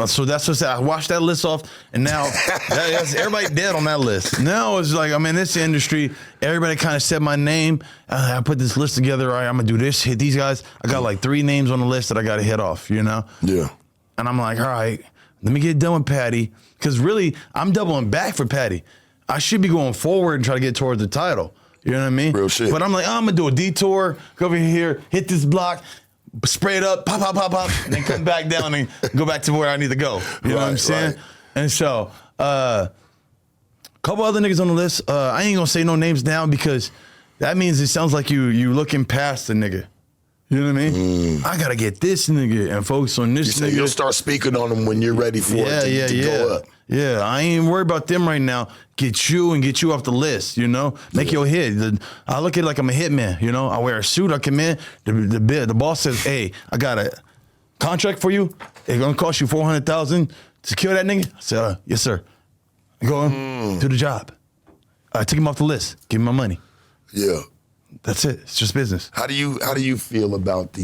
So that's what I watched that list off, and now that's everybody dead on that list. Now it's like I'm in this industry. Everybody kind of said my name. I put this list together. All right, I'm gonna do this. Hit these guys. I got like 3 names on the list that I got to hit off. You know. Yeah. And I'm like, all right, let me get done with Paddy, because really I'm doubling back for Paddy. I should be going forward and try to get towards the title. You know what I mean? Real shit. But I'm like, I'm gonna do a detour, go over here, hit this block, spray it up, pop, and then come back down and go back to where I need to go. You know what I'm saying? Right. And so, a couple other niggas on the list. I ain't gonna say no names now because that means it sounds like you looking past the nigga. You know what I mean? I gotta get this nigga and focus on this nigga. You'll start speaking on them when you're ready for it to go up. Yeah, I ain't worried about them right now. Get you off the list, you know? Make your hit. I look at it like I'm a hitman, you know? I wear a suit, I come in, the boss says, hey, I got a contract for you. It's gonna cost you $400,000 to kill that nigga. I said, yes, sir. Go on, do the job. I take him off the list, give him my money. Yeah. That's it. It's just business. How do you feel about the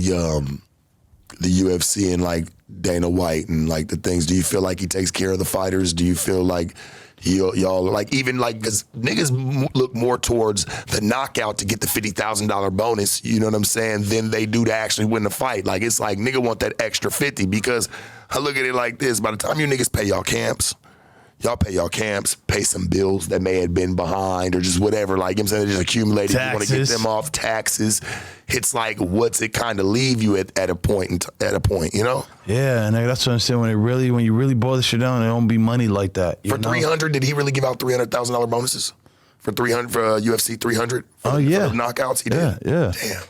UFC and like Dana White and like the things? Do you feel like he takes care of the fighters? Do you feel like y'all like even like because niggas look more towards the knockout to get the $50,000 bonus? You know what I'm saying? Than they do to actually win the fight. Like it's like nigga want that extra 50 because I look at it like this: by the time you niggas pay y'all camps. Y'all pay y'all camps, pay some bills that may have been behind or just whatever. Like, you know what I'm saying? They just accumulated. You want to get them off taxes. It's like, what's it kind of leave you at a point, you know? Yeah, and that's what I'm saying. When you really boil this shit down, it don't be money like that. For 300, did he really give out $300,000 bonuses? For 300 for UFC 300? Oh, yeah. For the knockouts, he did? Yeah. Damn.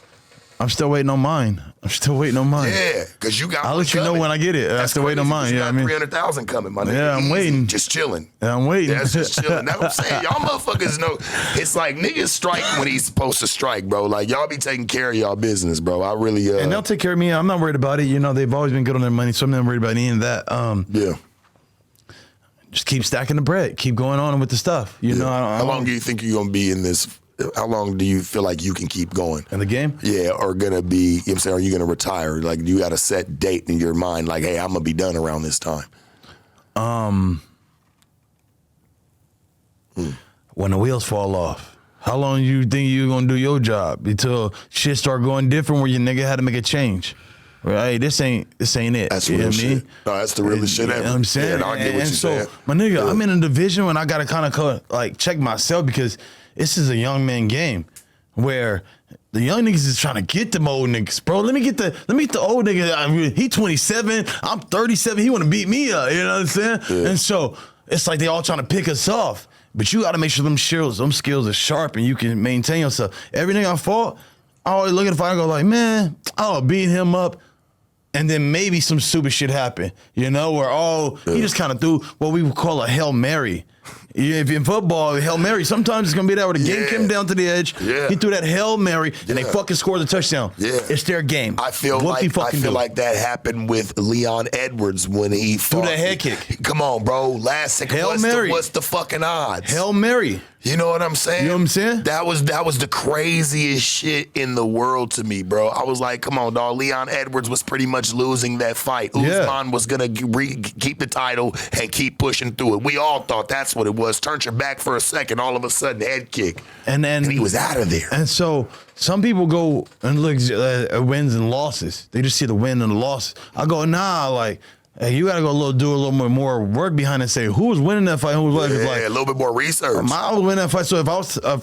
I'm still waiting on mine. Yeah, because you got I'll let you know when I get it. I'm still waiting on mine. You got 300,000 coming, my nigga. Yeah, I'm waiting. Just chilling. Yeah, I'm waiting. That's just chilling. That's what I'm saying. Y'all motherfuckers know. It's like niggas strike when he's supposed to strike, bro. Like y'all be taking care of y'all business, bro. I really. And they'll take care of me. I'm not worried about it. You know, they've always been good on their money, so I'm not worried about any of that. Yeah. Just keep stacking the bread. Keep going on with the stuff. You know. How long do you think you're gonna be in this? How long do you feel like you can keep going? In the game? Yeah, or gonna be, you know what I'm saying, are you gonna retire? Like, you got a set date in your mind, like, hey, I'm gonna be done around this time. When the wheels fall off. How long you think you're gonna do your job until shit start going different where your nigga had to make a change? Right, this ain't it. That's you real know shit. what I mean? No, that's the realest shit ever. You know what I'm saying? Yeah, I get what you're saying. My nigga, I'm in a division when I gotta kind of like check myself because this is a young man game. where the young niggas is trying to get them old niggas, bro. Let me get the old nigga. I mean, he 27, I'm 37. He want to beat me up. You know what I'm saying? Yeah. And so it's like they all trying to pick us off. But you got to make sure them skills are sharp and you can maintain yourself. Every nigga I fought, I always look at the fight and go like, man, I'll beat him up. And then maybe some stupid shit happen, you know, where he just kind of threw what we would call a Hail Mary. If you're in football, Hail Mary, sometimes it's going to be that where the game came down to the edge. Yeah. He threw that Hail Mary, and they fucking scored the touchdown. Yeah. It's their game. I feel like that happened with Leon Edwards when he threw that head kick. Come on, bro. Last second, Hail Mary. What's the fucking odds? Hail Mary. You know what I'm saying? You know what I'm saying? That was the craziest shit in the world to me, bro. I was like, come on, dog. Leon Edwards was pretty much losing that fight. Usman was going to keep the title and keep pushing through it. We all thought that's what it was. Turned your back for a second, all of a sudden, head kick. And he was out of there. And so some people go and look at wins and losses. They just see the win and the loss. I go, nah, like, hey, you gotta go do a little more work behind it and say who was winning that fight, who was like, a little bit more research. I was winning that fight. So if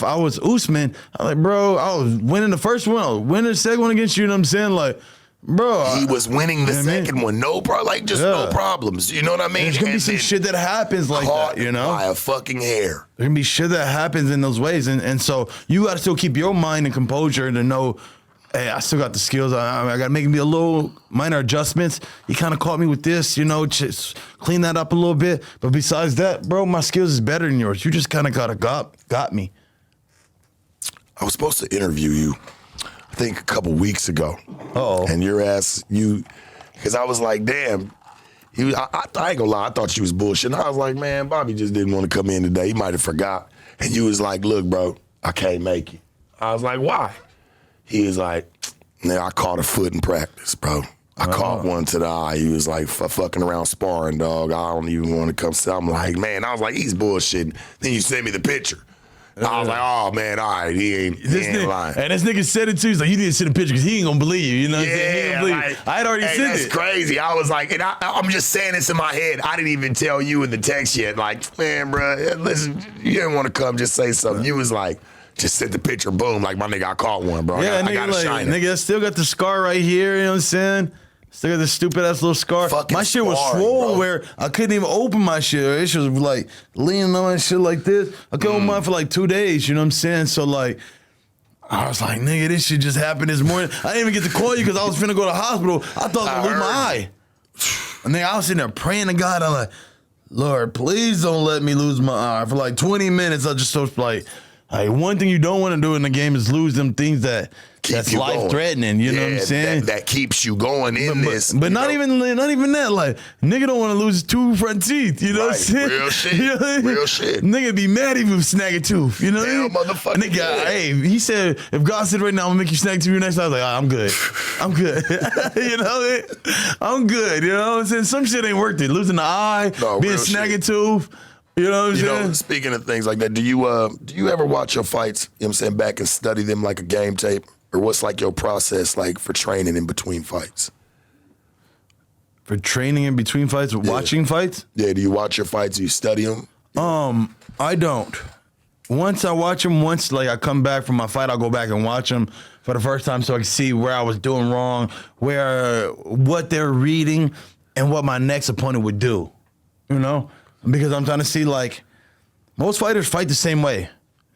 I was Usman, I'm like, bro, I was winning the first one, I was winning the second one against you. You know what I'm saying? Like, bro, he was winning the second one, no problems. You know what I mean? There's gonna be some shit that happens like that, you know, by a fucking hair. There's gonna be shit that happens in those ways, and so you gotta still keep your mind and composure to know. Hey, I still got the skills. I got to make me a little minor adjustments. He kind of caught me with this, you know, just clean that up a little bit. But besides that, bro, my skills is better than yours. You just kind of got me. I was supposed to interview you, I think a couple weeks ago. Uh-oh. And your ass, because I was like, damn. I ain't gonna lie, I thought you was bullshitting. I was like, man, Bobby just didn't want to come in today. He might have forgot. And you was like, look, bro, I can't make it. I was like, why? He was like, man, I caught a foot in practice, bro. I caught one to the eye. He was like, fucking around sparring, dog. I don't even want to come see. I'm like, man, I was like, he's bullshitting. Then you sent me the picture. I was like, oh, man, all right, he ain't lying. And this nigga said it too. He's like, you need to send a picture because he ain't going to believe you. You know what I'm saying? He ain't gonna believe you. I had already sent it. That's crazy. I was like, and I'm just saying this in my head. I didn't even tell you in the text yet. Like, man, bro, listen, you didn't want to come, just say something. You was like, just sent the picture, boom, like my nigga, I caught one, bro. Yeah, I got to shine it. Nigga, I still got the scar right here, you know what I'm saying? Still got this stupid ass little scar. My shit was swollen where I couldn't even open my shit. It was like leaning on my shit like this. I couldn't open mine for like 2 days, you know what I'm saying? So like, I was like, nigga, this shit just happened this morning. I didn't even get to call you because I was finna go to the hospital. I thought I was gonna lose my eye. And then I was sitting there praying to God. I'm like, Lord, please don't let me lose my eye. For like 20 minutes, I just was like, one thing you don't want to do in the game is lose them things that's life threatening. You know what I'm saying? That keeps you going in this. But not even that. Like, nigga don't want to lose 2 front teeth. You know what I'm saying? Real shit. You know what I mean? Real shit. Nigga be mad if you snag a tooth. You know what I mean? Motherfucker. Nigga, hey, he said, if God said right now, I'm going to make you snag a tooth your next time, I was like, I'm good. I'm good. You know what I mean? I'm good. You know what I'm saying? Some shit ain't worth it. Losing the eye, being snagging tooth. You know what I'm saying? Speaking of things like that, do you ever watch your fights, you know what I'm saying, back and study them like a game tape? Or what's like your process like for training in between fights? For training in between fights? Watching fights? Yeah, do you watch your fights? Do you study them? I don't. Once I watch them, like I come back from my fight, I'll go back and watch them for the first time so I can see where I was doing wrong, what they're reading, and what my next opponent would do. You know? Because I'm trying to see, like, most fighters fight the same way.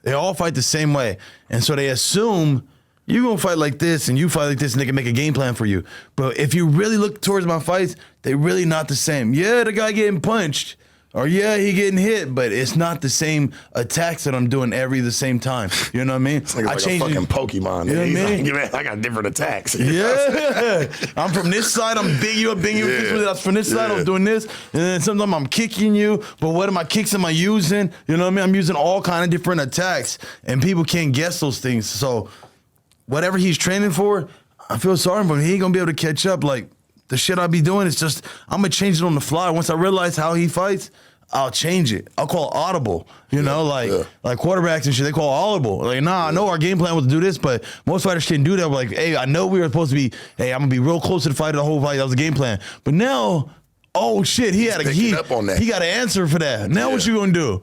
They all fight the same way. And so they assume you're going to fight like this and you fight like this and they can make a game plan for you. But if you really look towards my fights, they're really not the same. Yeah, the guy getting punched. Or yeah, he getting hit, but it's not the same attacks that I'm doing the same time. You know what I mean? It's like a fucking Pokemon. You know what I mean? Like, I got different attacks. Yeah. I'm from this side, I'm big you up, big you up. That's from this side, I'm doing this. And then sometimes I'm kicking you, but what kicks am I using? You know what I mean? I'm using all kind of different attacks, and people can't guess those things. So whatever he's training for, I feel sorry for him. He ain't going to be able to catch up. Like, the shit I be doing is just, I'm going to change it on the fly. Once I realize how he fights, I'll change it. I'll call audible, like quarterbacks and shit, they call audible. Like, nah, I know our game plan was to do this, but most fighters can't do that. We're like, hey, I know we were supposed to be, hey, I'm going to be real close to the fight the whole fight. That was the game plan. But now, oh shit, he got an answer for that. Now what you going to do?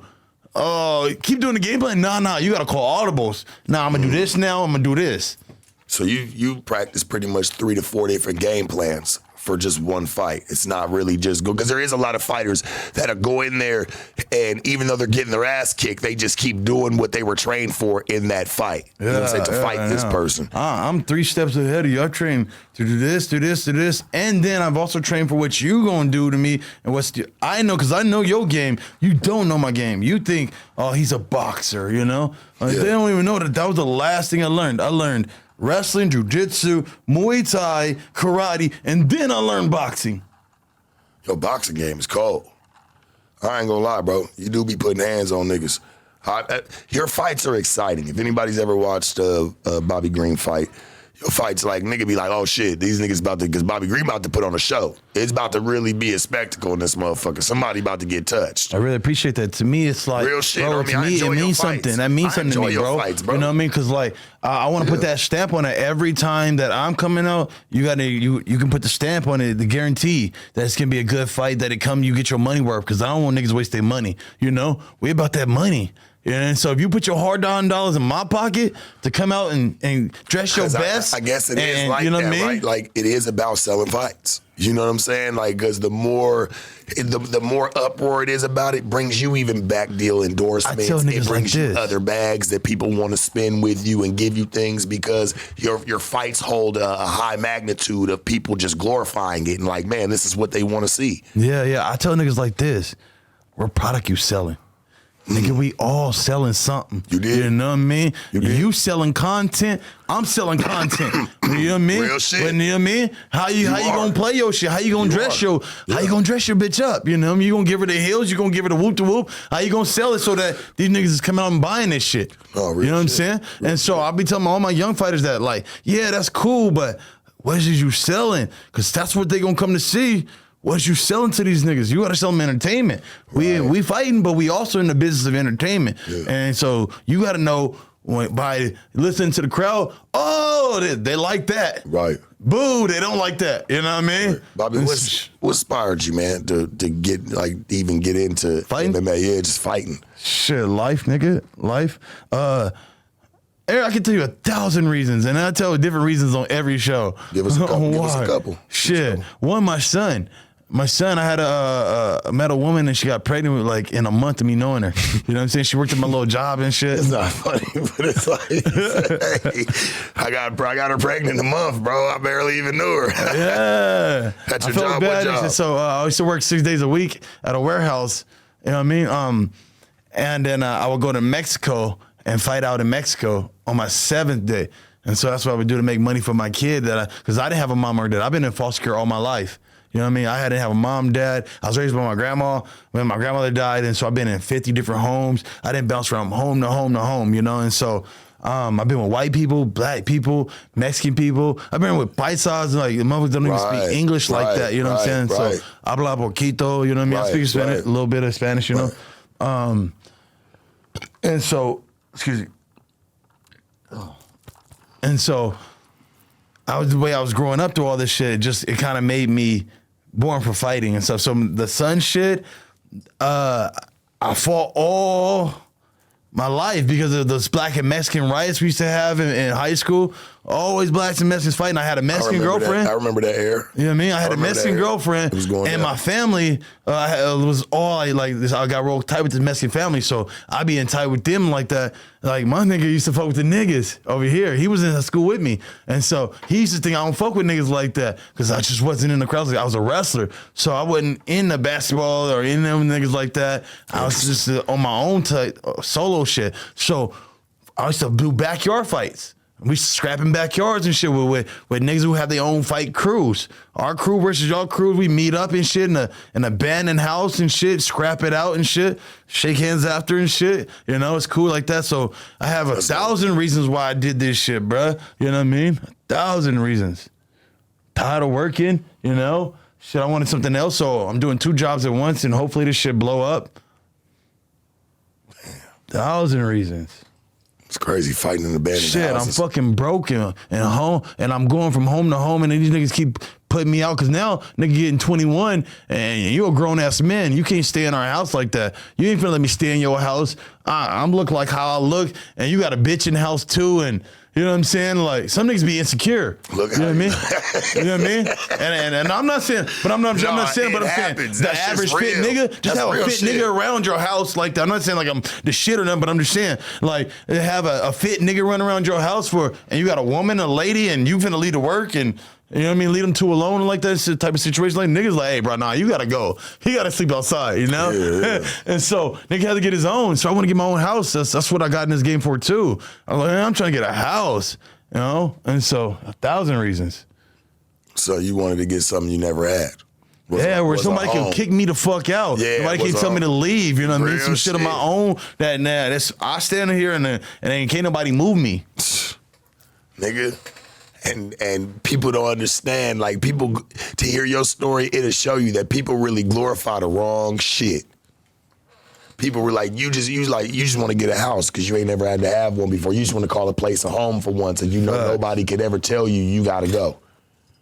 oh, keep doing the game plan. Nah, you got to call audibles. Nah, I'm going to do this now. I'm going to do this. So you practice pretty much 3 to 4 different game plans for just one fight. It's not really just go, because there is a lot of fighters that'll go in there and even though they're getting their ass kicked, they just keep doing what they were trained for in that fight. You know what I'm saying? To fight this person. I'm 3 steps ahead of you. I've trained to do this, and then I've also trained for what you gonna do to me and I know, because I know your game. You don't know my game. You think, oh, he's a boxer, you know? They don't even know that was the last thing I learned. I learned wrestling, jiu-jitsu, Muay Thai, karate, and then I learned boxing. Your boxing game is cold. I ain't gonna lie, bro. You do be putting hands on niggas. Your fights are exciting. If anybody's ever watched a Bobby Green fight, your fights like, nigga be like, oh shit, these niggas about to, because Bobby Green about to put on a show. It's about to really be a spectacle in this motherfucker. Somebody about to get touched. I really appreciate that. To me, it's like, real shit. bro, I mean, to me, it means something. That means something to me, bro. Fights, bro. You know what I mean? Because like, I want to put that stamp on it every time that I'm coming out. You can put the stamp on it, the guarantee that it's gonna be a good fight. That you get your money worth. Because I don't want niggas waste their money. You know, we about that money. And so if you put your hard-earned dollars in my pocket to come out and dress your best, I guess it is like, you know that, what I mean? Right? Like, it is about selling fights. You know what I'm saying? Like, because the more uproar it is about it, brings you even back deal endorsements. It brings you other bags that people want to spend with you and give you things because your fights hold a high magnitude of people just glorifying it and like, man, this is what they want to see. Yeah. I tell niggas like this: we're product you selling. Nigga, we all selling something. You did. You know what I mean? You selling content. I'm selling content. You know what I mean? Real shit. But you know what I mean? How you gonna play your shit? How you gonna dress your bitch up? You know what I mean? You gonna give her the heels? You gonna give her the whoop to whoop? How you gonna sell it so that these niggas is coming out and buying this shit? Oh, real you know what I'm shit. saying? And so I'll be telling all my young fighters that, like, yeah, that's cool, but what is you selling? Because that's what they gonna come to see. What you selling to these niggas? You gotta sell them entertainment. Right. We fighting, but we also in the business of entertainment. Yeah. And so you gotta know by listening to the crowd, oh, they like that. Right. Boo, they don't like that. You know what I mean? Right. Bobby, what inspired you, man, to get even get into fighting? MMA? Yeah, just fighting. Shit, life, nigga. Life. Eric, I can tell you 1,000 reasons, and I tell different reasons on every show. Give us a couple. Shit. One, my son. I had met a woman and she got pregnant with like in a month of me knowing her. You know what I'm saying? She worked at my little job and shit. It's not funny, but it's like, hey, I got her pregnant in a month, bro. I barely even knew her. Yeah. That's your job. What job? So I used to work 6 days a week at a warehouse. You know what I mean? And then I would go to Mexico and fight out in Mexico on my 7th day. And so that's what I would do to make money for my kid because I didn't have a mom or dad. I've been in foster care all my life. You know what I mean? I didn't have a mom, dad. I was raised by my grandma when my grandmother died. And so I've been in 50 different homes. I didn't bounce from home to home to home, you know? And so I've been with white people, black people, Mexican people. I've been with paisas, like the motherfuckers don't even speak English like that, you know what I'm saying? So habla poquito, you know what I mean? I speak Spanish, a little bit of Spanish, you know? And so, excuse me. And so the way I was growing up through all this shit, it kind of made me born for fighting and stuff. So the son shit, I fought all my life because of those black and Mexican riots we used to have in high school. Always blacks and Mexicans fighting. I had a Mexican girlfriend. I remember that era. You know what I mean? I had a Mexican girlfriend, and my family was all like this. I got real tight with the Mexican family, so I be in tight with them like that. Like my nigga used to fuck with the niggas over here. He was in school with me, and so he used to think I don't fuck with niggas like that because I just wasn't in the crowd. I was a wrestler, so I wasn't in the basketball or in them niggas like that. I was just on my own solo shit. So I used to do backyard fights. We scrapping backyards and shit with niggas who have their own fight crews. Our crew versus y'all crew, we meet up and shit in an abandoned house and shit, scrap it out and shit, shake hands after and shit. You know, it's cool like that. So I have 1,000 reasons why I did this shit, bruh. You know what I mean? 1,000 reasons. Tired of working, you know? Shit, I wanted something else, so I'm doing 2 jobs at once and hopefully this shit blow up. 1,000 reasons. It's crazy. Crazy, fighting in abandoned Shit, houses. I'm fucking broken and home, and I'm going from home to home, and then these niggas keep putting me out because now nigga getting 21 and you a grown ass man. You can't stay in our house like that. You ain't finna let me stay in your house. I'm look like how I look, and you got a bitch in the house too, and you know what I'm saying? Like some niggas be insecure. Look, you know what I mean? You know what I mean? And I'm not saying, but I'm not saying, but I'm happens. saying the That's average just fit real. nigga just That's have a real fit shit. nigga around your house like that. I'm not saying like I'm the shit or nothing, but I'm just saying like have a fit nigga run around your house and you got a woman, a lady, and you finna leave to work and. You know what I mean? Lead them to alone like that type of situation. Like niggas like, hey, bro, nah, you gotta go. He gotta sleep outside, you know? Yeah. And so nigga had to get his own. So I want to get my own house. That's what I got in this game for too. I'm like, I'm trying to get a house, you know? And so 1,000 reasons. So you wanted to get something you never had. Where somebody can kick me the fuck out. Yeah, Somebody can tell me to leave. You know what I mean? Real Some shit of my own. That's I stand here and can't nobody move me. Nigga. And people don't understand, like people, to hear your story, it'll show you that people really glorify the wrong shit. People were like, you just want to get a house because you ain't never had to have one before. You just want to call a place a home for once, and you know nobody could ever tell you gotta go.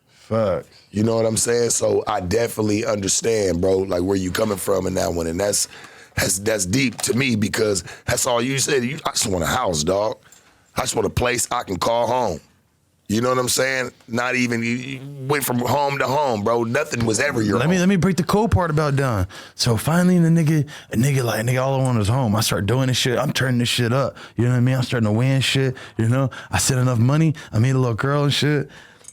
Fuck. You know what I'm saying? So I definitely understand, bro, like where you coming from in that one, and that's deep to me because that's all you said. I just want a house, dog. I just want a place I can call home. You know what I'm saying? Not even, you went from home to home, bro. Nothing was ever your home. Let me break the cold part about done. So finally the nigga, all I want is home. I start doing this shit. I'm turning this shit up. You know what I mean? I'm starting to win shit. You know? I sent enough money. I made a little girl and shit.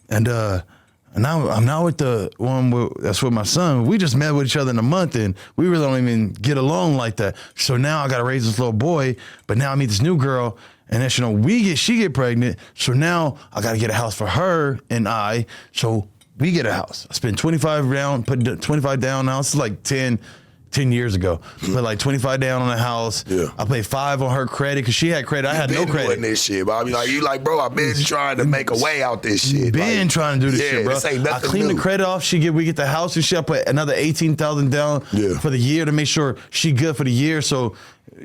And now I'm now with the one that's with my son. We just met with each other in a month and we really don't even get along like that. So now I gotta raise this little boy, but now I meet this new girl. And then, you know, she get pregnant. So now I got to get a house for her and so we get a house. I spent 25 down, put 25 down now. This is like 10 years ago. Put like 25 down on the house. Yeah. I paid 5 on her credit because she had credit. I had no credit. Doing this shit, bro. I be like, you like, bro, I've been trying to make a way out this shit. Been trying to do this shit, bro. This ain't nothing I cleaned new. the credit off. We get the house and shit. I put another 18,000 down for the year to make sure she good for the year. So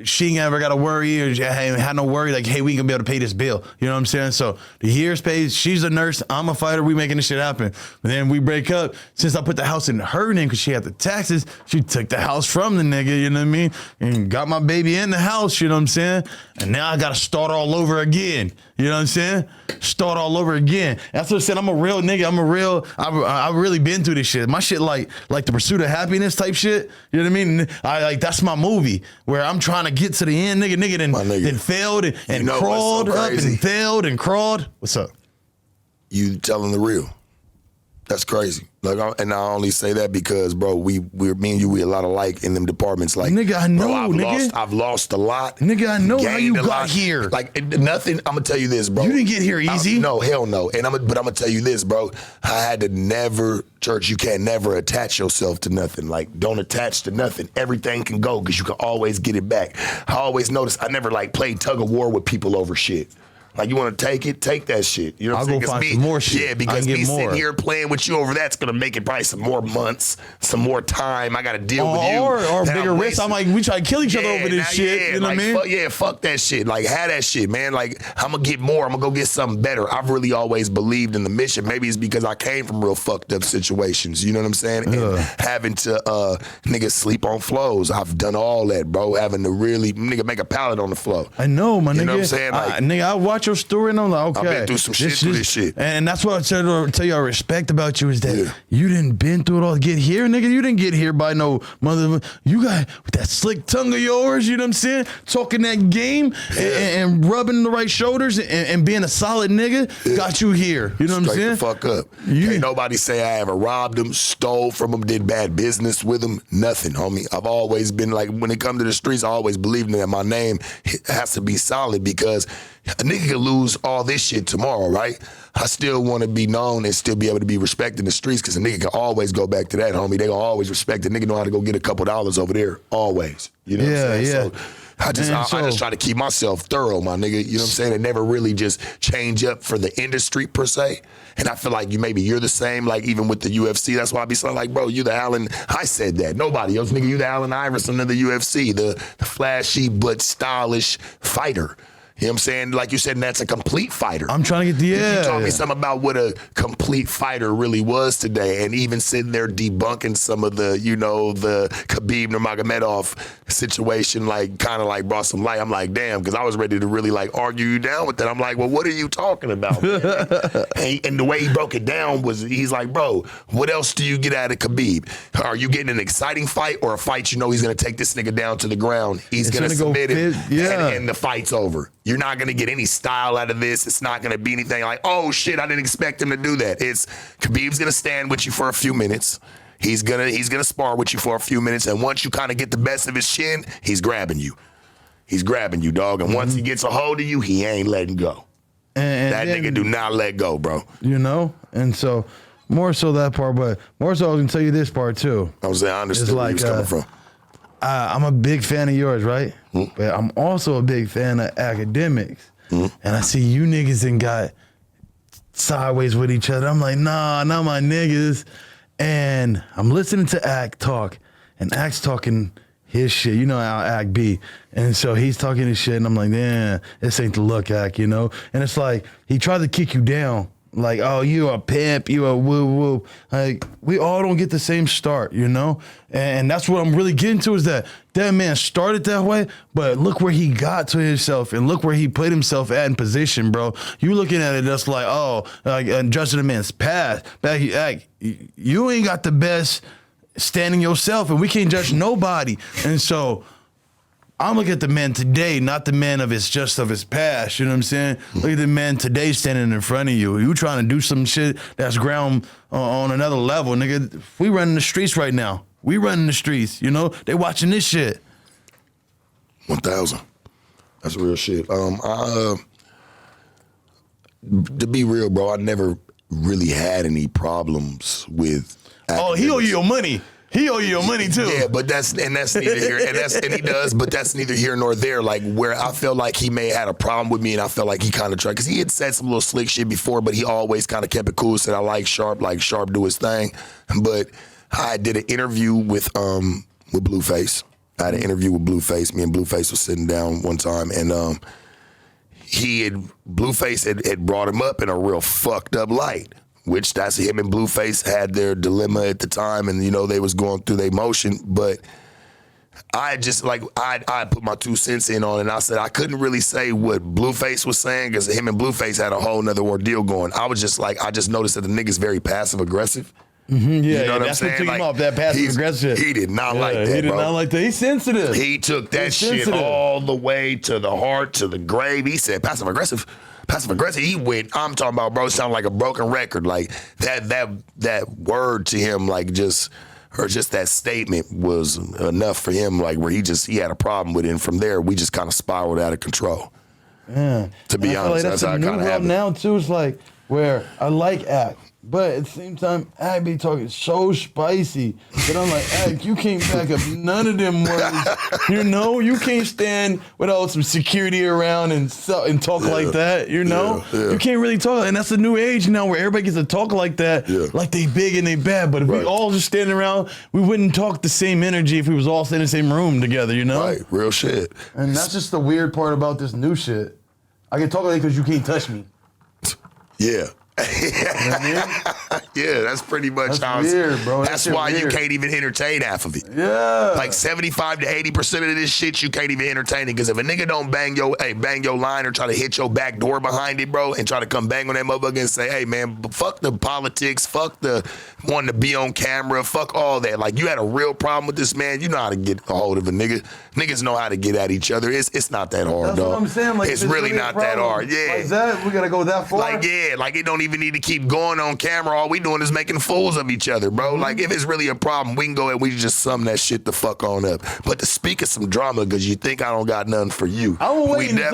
she ain't ever got to worry or had no worry like, hey, we gonna be able to pay this bill. You know what I'm saying? So the year's paid. She's a nurse. I'm a fighter. We making this shit happen. But then we break up. Since I put the house in her name because she had the taxes, she took the house from the nigga, you know what I mean? And got my baby in the house, you know what I'm saying? And now I got to start all over again. You know what I'm saying? Start all over again. That's what I said. I'm a real nigga. I've really been through this shit. My shit like the pursuit of happiness type shit. You know what I mean? That's my movie where I'm trying to get to the end, nigga then failed and You know crawled what's so up crazy? and failed and crawled. What's up? You telling the real. That's crazy. Like, and I only say that because, bro, me and you, we a lot alike in them departments. Like, Nigga, I know, bro, I've lost a lot. Nigga, I know how you gained a got lot. here. Like, nothing. I'm gonna tell you this, bro. You didn't get here easy. No, hell no. But I'm gonna tell you this, bro. I had to never, church. You can't never attach yourself to nothing. Like, don't attach to nothing. Everything can go because you can always get it back. I always notice I never like played tug of war with people over shit. Like, you want to take that shit. You know what I'm saying? I'll go find some more shit. Yeah, because me more. sitting here playing with you over that's going to make it probably some more months, some more time. I got to deal with you. Or bigger risk. I'm like, we try to kill each other over this shit. Yeah, you know like, what I mean? Fuck that shit. Like, have that shit, man. Like, I'm going to get more. I'm going to go get something better. I've really always believed in the mission. Maybe it's because I came from real fucked up situations. You know what I'm saying? And having to, nigga, sleep on flows. I've done all that, bro. Having to really, nigga, make a pallet on the floor. I know, my nigga. You know what I'm saying? Like, nigga, I watch your story and I'm like, okay. I've been through some shit through this shit. And that's what I tell you I respect about you is that you didn't been through it all to get here, nigga. You didn't get here by no mother. You got with that slick tongue of yours, you know what I'm saying? Talking that game and rubbing the right shoulders and being a solid nigga got you here. You know what I'm saying? Straight the fuck up. Can't nobody say I ever robbed them, stole from them, did bad business with them. Nothing, homie. I've always been like, when it comes to the streets, I always believed that my name has to be solid because a nigga could lose all this shit tomorrow, right? I still want to be known and still be able to be respected in the streets because a nigga can always go back to that, homie. They gonna always respect it. Nigga know how to go get a couple dollars over there, always. You know what I'm saying? Yeah. So I just try to keep myself thorough, my nigga. You know what I'm saying? And never really just change up for the industry per se. And I feel like you're the same, like even with the UFC. That's why I be saying like, bro, you the Allen. I said that. Nobody else, nigga. You the Allen Iverson of the UFC, the flashy but stylish fighter. You know what I'm saying? Like you said, and that's a complete fighter. I'm trying to get the You taught me something about what a complete fighter really was today, and even sitting there debunking some of the, the Khabib Nurmagomedov situation, like kind of like brought some light. I'm like, damn, because I was ready to really like argue you down with that. I'm like, well, what are you talking about? and the way he broke it down was, he's like, bro, what else do you get out of Khabib? Are you getting an exciting fight or a fight he's going to take this nigga down to the ground? He's going to submit him, and the fight's over. You're not going to get any style out of this. It's not going to be anything like, oh, shit, I didn't expect him to do that. It's Khabib's going to stand with you for a few minutes. He's gonna spar with you for a few minutes, and once you kind of get the best of his chin, he's grabbing you. He's grabbing you, dog. And once he gets a hold of you, he ain't letting go. And that nigga do not let go, bro. And so more so that part, but more so I was going to tell you this part, too. I was saying, I understood where he was coming from. I'm a big fan of yours, right? But I'm also a big fan of academics. And I see you niggas and got sideways with each other. I'm like, nah, not my niggas. And I'm listening to Ack talk, and Ack's talking his shit. You know how Ack be. And so he's talking his shit, and I'm like, damn, this ain't the look, Ack, And it's like, he tried to kick you down. Like, oh, you a pimp, you a woo-woo. Like, we all don't get the same start, And that's what I'm really getting to, is that man started that way, but look where he got to himself, and look where he put himself at in position, bro. You looking at it just like, oh, like judging a man's past. Like, you ain't got the best standing yourself, and we can't judge nobody. And so I'm looking at the man today, not the man of his past. You know what I'm saying? Look at the man today standing in front of you. You trying to do some shit that's ground on another level, nigga. We running the streets right now. We running the streets. They watching this shit. 1,000. That's real shit. To be real, bro, I never really had any problems with. Oh, he owe you your money. He owe you your money too. Yeah, but that's neither here, and he does, but that's neither here nor there. Like, where I felt like he may have had a problem with me, and I felt like he kind of tried, because he had said some little slick shit before, but he always kind of kept it cool. Said, I like Sharp do his thing. But I did an interview with Blueface. I had an interview with Blueface. Me and Blueface was sitting down one time, and Blueface had brought him up in a real fucked up light. Which that's him and Blueface had their dilemma at the time, and they was going through their motion. But I just I put my 2 cents in on it, and I said I couldn't really say what Blueface was saying, because him and Blueface had a whole nother ordeal going. I was just like, I just noticed that the nigga's very passive aggressive. Mm-hmm, yeah, you know what I'm that's saying? What took him off, that passive aggressive. He did not like that, He did bro. not like that. He's sensitive. He took that shit all the way to the heart, to the grave. He said passive aggressive. He went, I'm talking about, bro, sound like a broken record. Like that word to him, like just that statement was enough for him, like where he had a problem with it. And from there, we just kind of spiraled out of control. Yeah. To be honest, that's how a I new kind of have it. now too. It's like where I like Ack, but at the same time, Ack be talking so spicy that I'm like, Ack, you can't back up none of them words. You can't stand without some security around and talk like that. You can't really talk, and that's the new age now where everybody gets to talk like that, like they big and they bad. But if we all just standing around, we wouldn't talk the same energy if we was all sitting in the same room together. Right, real shit. And that's just the weird part about this new shit. I can talk like it because you can't touch me. Yeah. Yeah, that's pretty much how it's weird, bro. That's why you can't even entertain half of it. Yeah. Like 75 to 80% of this shit you can't even entertain it. Because if a nigga don't bang your line or try to hit your back door behind it, bro, and try to come bang on that motherfucker and say, hey man, fuck the politics, fuck the wanting to be on camera, fuck all that. Like, you had a real problem with this man, you know how to get a hold of a nigga. Niggas know how to get at each other. It's not that hard, That's dog. what I'm saying. Like, it's really not that hard. Yeah. Like that, we gotta go that far. Like, yeah, like it don't even need to keep going on camera. All we doing is making fools of each other, bro. Like, if it's really a problem, we can go and we just sum that shit the fuck on up. But to speak of some drama because you think I don't got nothing for you. I'm waiting. You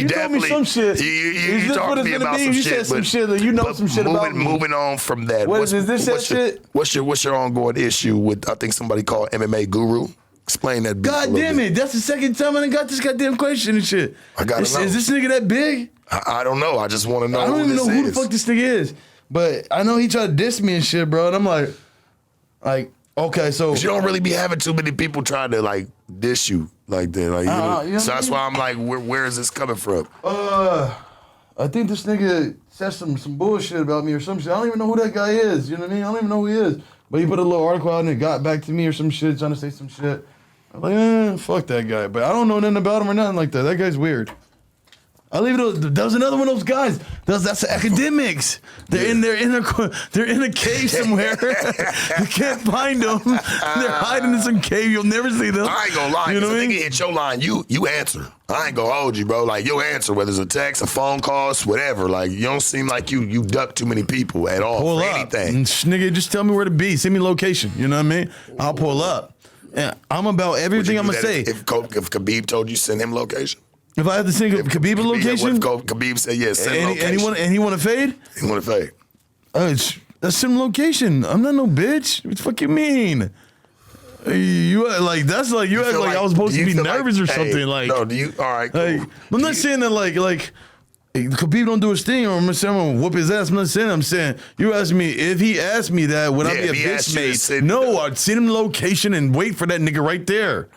told me some shit. You talked to me about some shit. You said some shit that you know some shit about me. Moving on from that. Is this that shit? What's your ongoing issue with, I think somebody called MMA Guru? Explain that. God damn it. That's the second time I done got this goddamn question and shit. I gotta know. Is this nigga that big? I don't know. I just want to know. I don't even know who the fuck this nigga is. But I know he tried to diss me and shit, bro. And I'm like, Okay, so you don't really be having too many people trying to like dish you like that. Like, you know so that's why I'm like, where is this coming from? I think this nigga said some bullshit about me or some shit. I don't even know who that guy is. You know what I mean? I don't even know who he is. But he put a little article out and it got back to me or some shit, trying to say some shit. I'm like, fuck that guy. But I don't know nothing about him or nothing like that. That guy's weird. I leave it. That was another one of those guys. That's academics. They're in a cave somewhere. You can't find them. They're hiding in some cave. You'll never see them. I ain't gonna lie. You know what I nigga mean? hit your line, you answer. I ain't gonna hold you, bro. Like, you'll answer, whether it's a text, a phone call, whatever. Like, you don't seem like you duck too many people at all Pull for up. anything. Nigga, just tell me where to be. Send me location. You know what I mean? I'll pull up. And I'm about everything I'm gonna say. If Khabib told you send him location? If I have to send Khabib a location, What if Khabib said, yeah, send location? and he want to fade? He want to fade. That's some location. I'm not no bitch. What the fuck you mean? You act like that's like you act like I was supposed to be nervous or something. Like, no, do you? All right, cool. Like, I'm not saying that like Khabib don't do his thing or I'm saying I'm gonna whoop his ass. I'm not saying. I'm saying you asked me if he asked me that would I be a bitch mate? No, I'd send him location and wait for that nigga right there.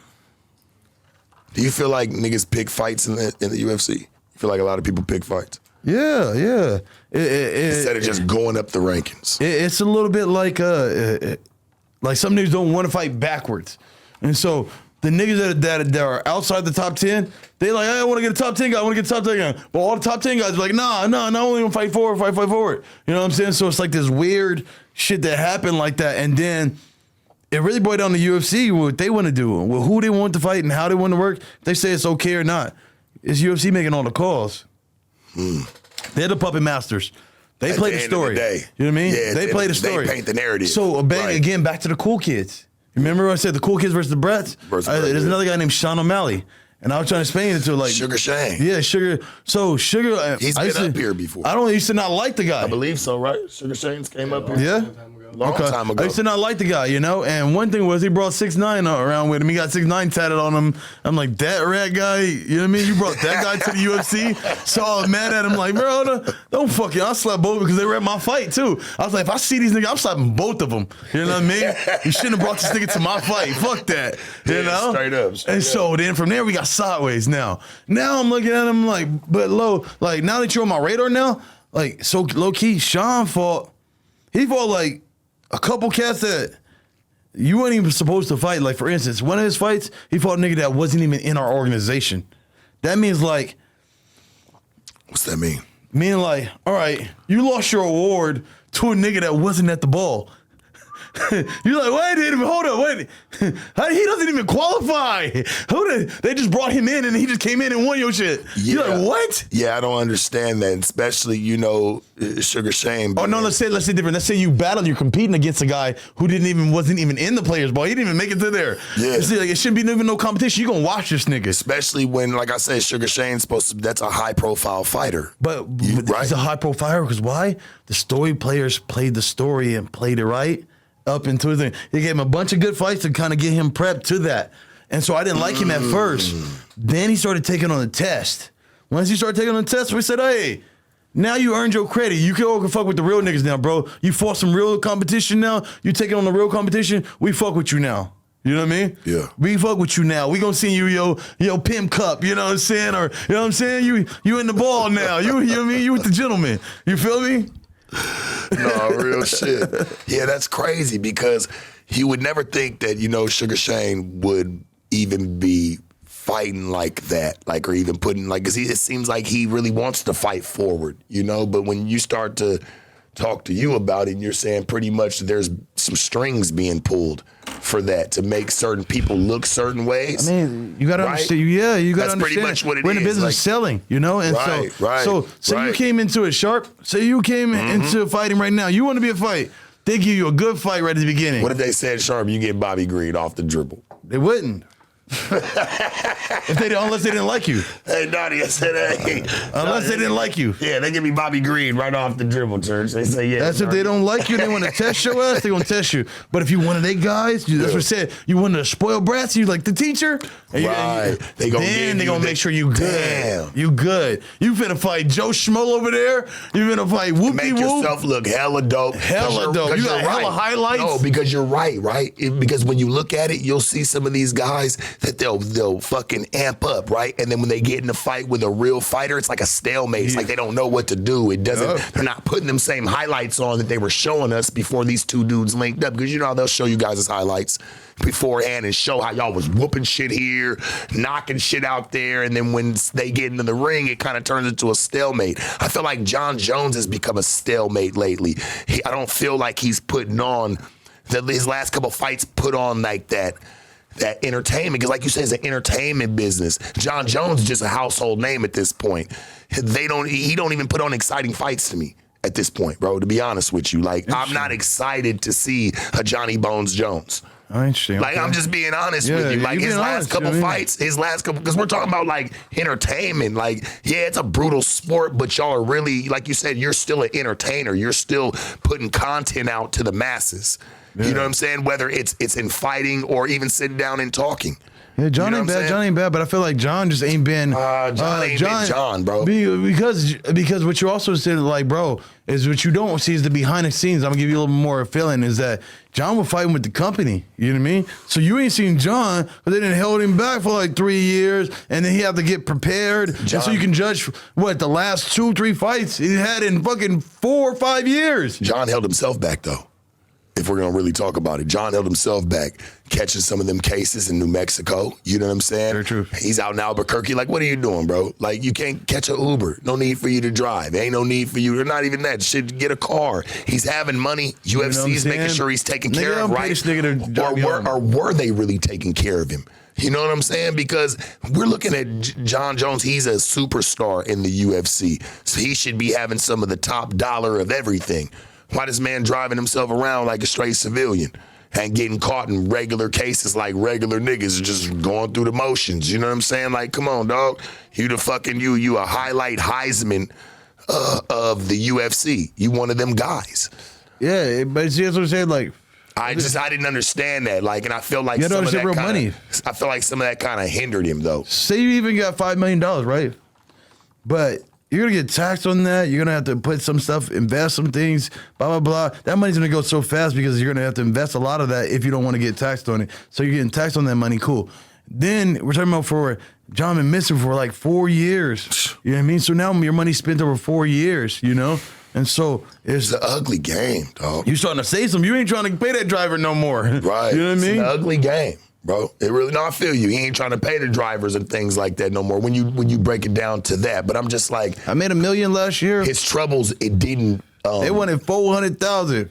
Do you feel like niggas pick fights in the UFC? You feel like a lot of people pick fights? Yeah. Instead of just going up the rankings. It's a little bit like some niggas don't want to fight backwards. And so the niggas that are outside the top 10, they like, I want to get a top 10 guy, I want to get a top 10 guy. But all the top 10 guys are like, nah, I only want to fight forward. You know what I'm saying? So it's like this weird shit that happened like that. And then it really boiled down to UFC, what they want to do, who they want to fight and how they want to work. They say it's okay or not. It's UFC making all the calls. They're the puppet masters. They play the story. You know what I mean? Yeah, they play the story. They paint the narrative. So again, back to the cool kids. Remember I said the cool kids versus the brats? There's another guy named Sean O'Malley. And I was trying to explain it to like Sugar Shane. Yeah, Sugar. So Sugar, he's been up here before. I used to not like the guy. I believe so, right? Sugar Shane's came up here. Yeah. Long time ago. I used to not like the guy, you know? And one thing was he brought 6ix9ine around with him. He got 6ix9ine tatted on him. I'm like, that rat guy, you know what I mean? You brought that guy to the UFC? So I was mad at him like, bro, don't fuck it. I'll slap both because they were at my fight too. I was like, if I see these niggas, I'm slapping both of them. You know what I mean? You shouldn't have brought this nigga to my fight. Fuck that. You know? Straight up. So then from there we got sideways now. Now I'm looking at him like, but like now that you're on my radar now, like so low key, Sean fought like a couple cats that you weren't even supposed to fight. Like, for instance, one of his fights, he fought a nigga that wasn't even in our organization. That means, like... What's that mean? Meaning, like, all right, you lost your award to a nigga that wasn't at the ball. You're like, hold on, wait. He doesn't even qualify. They just brought him in and he just came in and won your shit. Yeah. You're like, what? Yeah, I don't understand that, especially, Sugar Shane. Oh, no, let's say different. Let's say you battled, you're competing against a guy who wasn't even in the players' ball. He didn't even make it to there. Yeah. See, like, it shouldn't be even no competition. You're going to watch this nigga. Especially when, like I said, Sugar Shane's that's a high-profile fighter. But right? He's a high-profile because why? The story players played the story and played it right. Up into his thing. They gave him a bunch of good fights to kind of get him prepped to that. And so I didn't like him at first. Then he started taking on the test. Once he started taking on the test, we said, hey, now you earned your credit. You can fuck with the real niggas now, bro. You fought some real competition now. You taking on the real competition. We fuck with you now. You know what I mean? Yeah. We fuck with you now. We gonna send you yo pimp cup, you know what I'm saying? Or, you know what I'm saying? You in the ball now. You know what I mean? You with the gentleman. You feel me? No, real shit. Yeah, that's crazy because he would never think that, Sugar Shane would even be fighting like that, like, or even putting, like, because it seems like he really wants to fight forward, but when you start to talk to you about it and you're saying pretty much there's some strings being pulled for that to make certain people look certain ways. I mean, you got to understand. Yeah, you got to understand. That's pretty much what it is. We're in the business of selling, and so you came into it sharp. Say you came into fighting right now. You want to be a fight. They give you a good fight right at the beginning. What if they said, Sharp, you get Bobby Green off the dribble? They wouldn't. Unless they didn't like you. Hey, Donnie, I said, hey. Unless they didn't like you. Yeah, they give me Bobby Green right off the dribble, church. They say, yeah. That's if they don't like you, they want to test your ass, they going to test you. But if you one of they guys, that's what I said, you one of the spoiled brats, you like the teacher. Right. They going to make sure you good. Damn. You good. You finna fight Joe Schmo over there. You finna fight Whoopie Make yourself look hella dope. Hella dope. You got hella highlights. No, because you're right? Because when you look at it, you'll see some of these guys that they'll fucking amp up, right? And then when they get in a fight with a real fighter, it's like a stalemate. It's like they don't know what to do. It doesn't. They're not putting them same highlights on that they were showing us before these two dudes linked up. Because you know how they'll show you guys' highlights beforehand and show how y'all was whooping shit here, knocking shit out there, and then when they get into the ring, it kind of turns into a stalemate. I feel like John Jones has become a stalemate lately. I don't feel like he's putting on his last couple fights put on like that entertainment, because like you said, it's an entertainment business. John Jones is just a household name at this point. He don't even put on exciting fights to me at this point, bro, to be honest with you. Like, I'm not excited to see a Johnny Bones Jones. Interesting. Like, I'm just being honest with you. Like, his last couple fights, because we're talking about, like, entertainment. Like, yeah, it's a brutal sport, but y'all are really, like you said, you're still an entertainer. You're still putting content out to the masses. Yeah. You know what I'm saying? Whether it's in fighting or even sitting down and talking. Yeah, John ain't bad. John ain't bad, but I feel like John just ain't been. John ain't been John, bro. Because what you also said, like, bro, is what you don't see is the behind the scenes. I'm gonna give you a little more feeling is that John was fighting with the company. You know what I mean? So you ain't seen John, but they didn't held him back for like 3 years, and then he had to get prepared. John, and so you can judge what the last 2-3 fights he had in fucking 4 or 5 years. John held himself back though. If we're going to really talk about it, John held himself back, catching some of them cases in New Mexico. You know what I'm saying? Very true. He's out in Albuquerque. Like, what are you doing, bro? Like, you can't catch an Uber. No need for you to drive. Ain't no need for you. Or not even that. Shit, get a car. He's having money. UFC's making sure he's taken care of, right? Or were they really taking care of him? You know what I'm saying? Because we're looking at John Jones. He's a superstar in the UFC. So he should be having some of the top dollar of everything. Why this man driving himself around like a straight civilian and getting caught in regular cases like regular niggas just going through the motions? You know what I'm saying? Like, come on, dog. You a highlight Heisman of the UFC. You one of them guys. Yeah, but see, that's what I'm saying. Like, I didn't understand that. Like, and I feel like some of that kind of hindered him though. Say you even got $5 million, right? But you're going to get taxed on that. You're going to have to put some stuff, invest some things, blah, blah, blah. That money's going to go so fast because you're going to have to invest a lot of that if you don't want to get taxed on it. So you're getting taxed on that money, cool. Then we're talking about for John been missing for like 4 years. You know what I mean? So now your money's spent over 4 years, you know? And so it's an ugly game, dog. You starting to say something. You ain't trying to pay that driver no more. Right. You know what I mean? It's an ugly game. Bro, I feel you. He ain't trying to pay the drivers and things like that no more when you break it down to that. But I'm just like, I made $1 million last year. His troubles, it didn't. They wanted $400,000.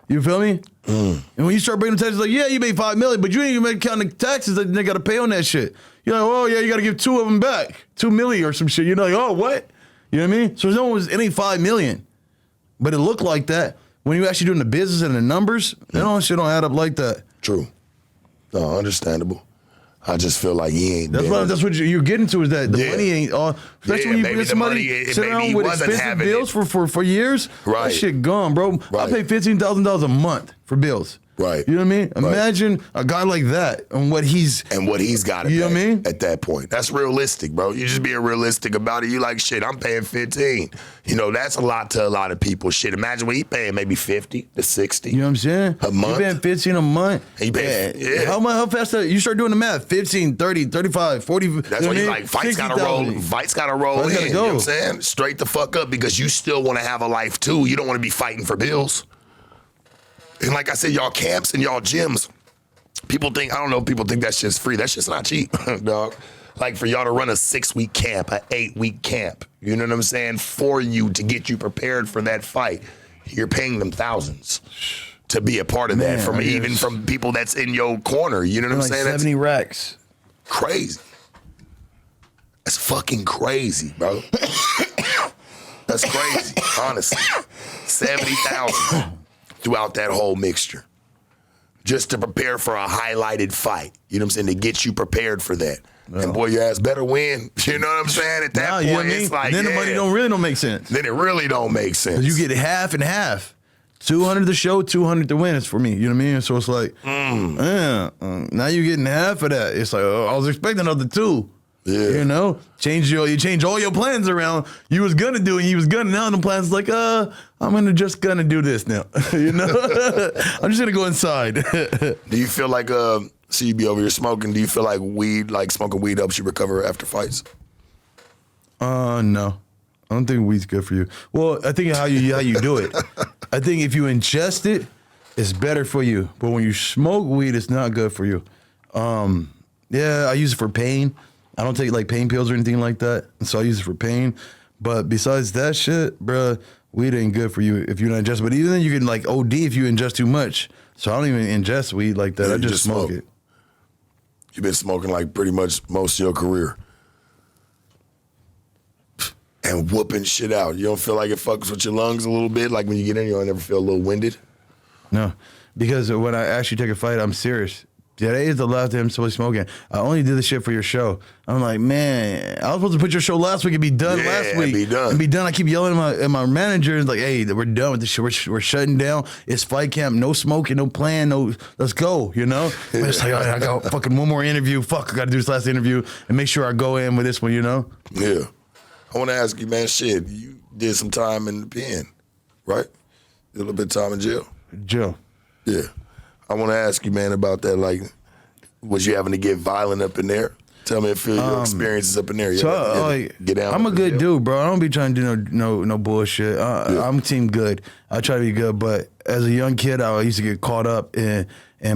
You feel me? And when you start bringing the taxes, like, yeah, you made $5 million, but you ain't even counting the taxes that they got to pay on that shit. You're like, oh yeah, you got to give 2 of them back, $2 million or some shit. You're like, oh what? You know what I mean? So it ain't $5 million, but it looked like that when you actually doing the business and the numbers. That shit don't add up like that. True. No, understandable. I just feel like he ain't. That's what you're getting to is that the money ain't all. Especially when you get somebody sitting around with expensive bills for years. Right. That shit gone, bro. Right. I pay $15,000 a month for bills. Right. You know what I mean? Imagine a guy like that and what he's got to pay, you know what I mean? At that point. That's realistic, bro. You just being realistic about it. You like, shit, I'm paying 15. You know, that's a lot to a lot of people. Shit, imagine what he paying maybe 50 to 60. You know what I'm saying? A month. You paying 15 a month. And you pay, yeah. How fast you start doing the math? 15, 30, 35, 40. That's why you like, fights got to roll. Fights got to roll in. You know what I'm saying? Straight the fuck up because you still want to have a life too. You don't want to be fighting for bills. And like I said, y'all camps and y'all gyms, people think that shit's free. That shit's not cheap, dog. Like for y'all to run a 6-week camp, an 8-week camp, you know what I'm saying? For you to get you prepared for that fight, you're paying them thousands to be a part of that from people that's in your corner. You know what I'm saying? 70 racks. Crazy. That's fucking crazy, bro. That's crazy, honestly. 70,000. Throughout that whole mixture. just to prepare for a highlighted fight. You know what I'm saying? To get you prepared for that. And boy, your ass better win. You know what I'm saying? At that point, you know what I mean? it's like, then the money don't make sense. Then it really don't make sense. You get half and half. 200 to show, 200 to win. It's for me. You know what I mean? So it's like, now you're getting half of that. It's like, I was expecting another 2. Yeah. You know, you change all your plans around. You was gonna do it. You was gonna now. The plans like, I'm gonna do this now. You know, I'm just gonna go inside. Do you feel like see you be over here smoking? Do you feel like smoking weed helps you recover after fights? No, I don't think weed's good for you. Well, I think how you do it. I think if you ingest it, it's better for you. But when you smoke weed, it's not good for you. Yeah, I use it for pain. I don't take like pain pills or anything like that, and so I use it for pain. But besides that shit, bruh, weed ain't good for you if you're not ingest. But even then, you can like OD if you ingest too much. So I don't even ingest weed like that. Yeah, I just smoke it. You've been smoking like pretty much most of your career. And whooping shit out. You don't feel like it fucks with your lungs a little bit? Like when you get in, you don't ever feel a little winded? No, because when I actually take a fight, I'm serious. Today is the last day I'm supposed to be smoking. I only did this shit for your show. I'm like, man, I was supposed to put your show last week and be done last week. Be done. And be done. I keep yelling at my manager, like, hey, we're done with this shit. We're shutting down. It's fight camp. No smoking, no plan, no, let's go, you know? But it's like, I got fucking one more interview. Fuck, I got to do this last interview and make sure I go in with this one, you know? Yeah. I want to ask you, man, shit, you did some time in the pen, right? Did a little bit of time in jail? Jail. Yeah. I want to ask you, man, about that, like, was you having to get violent up in there? Tell me if your experiences up in there. Get down. I'm a good dude, bro. I don't be trying to do no bullshit. I'm team good. I try to be good, but as a young kid, I used to get caught up in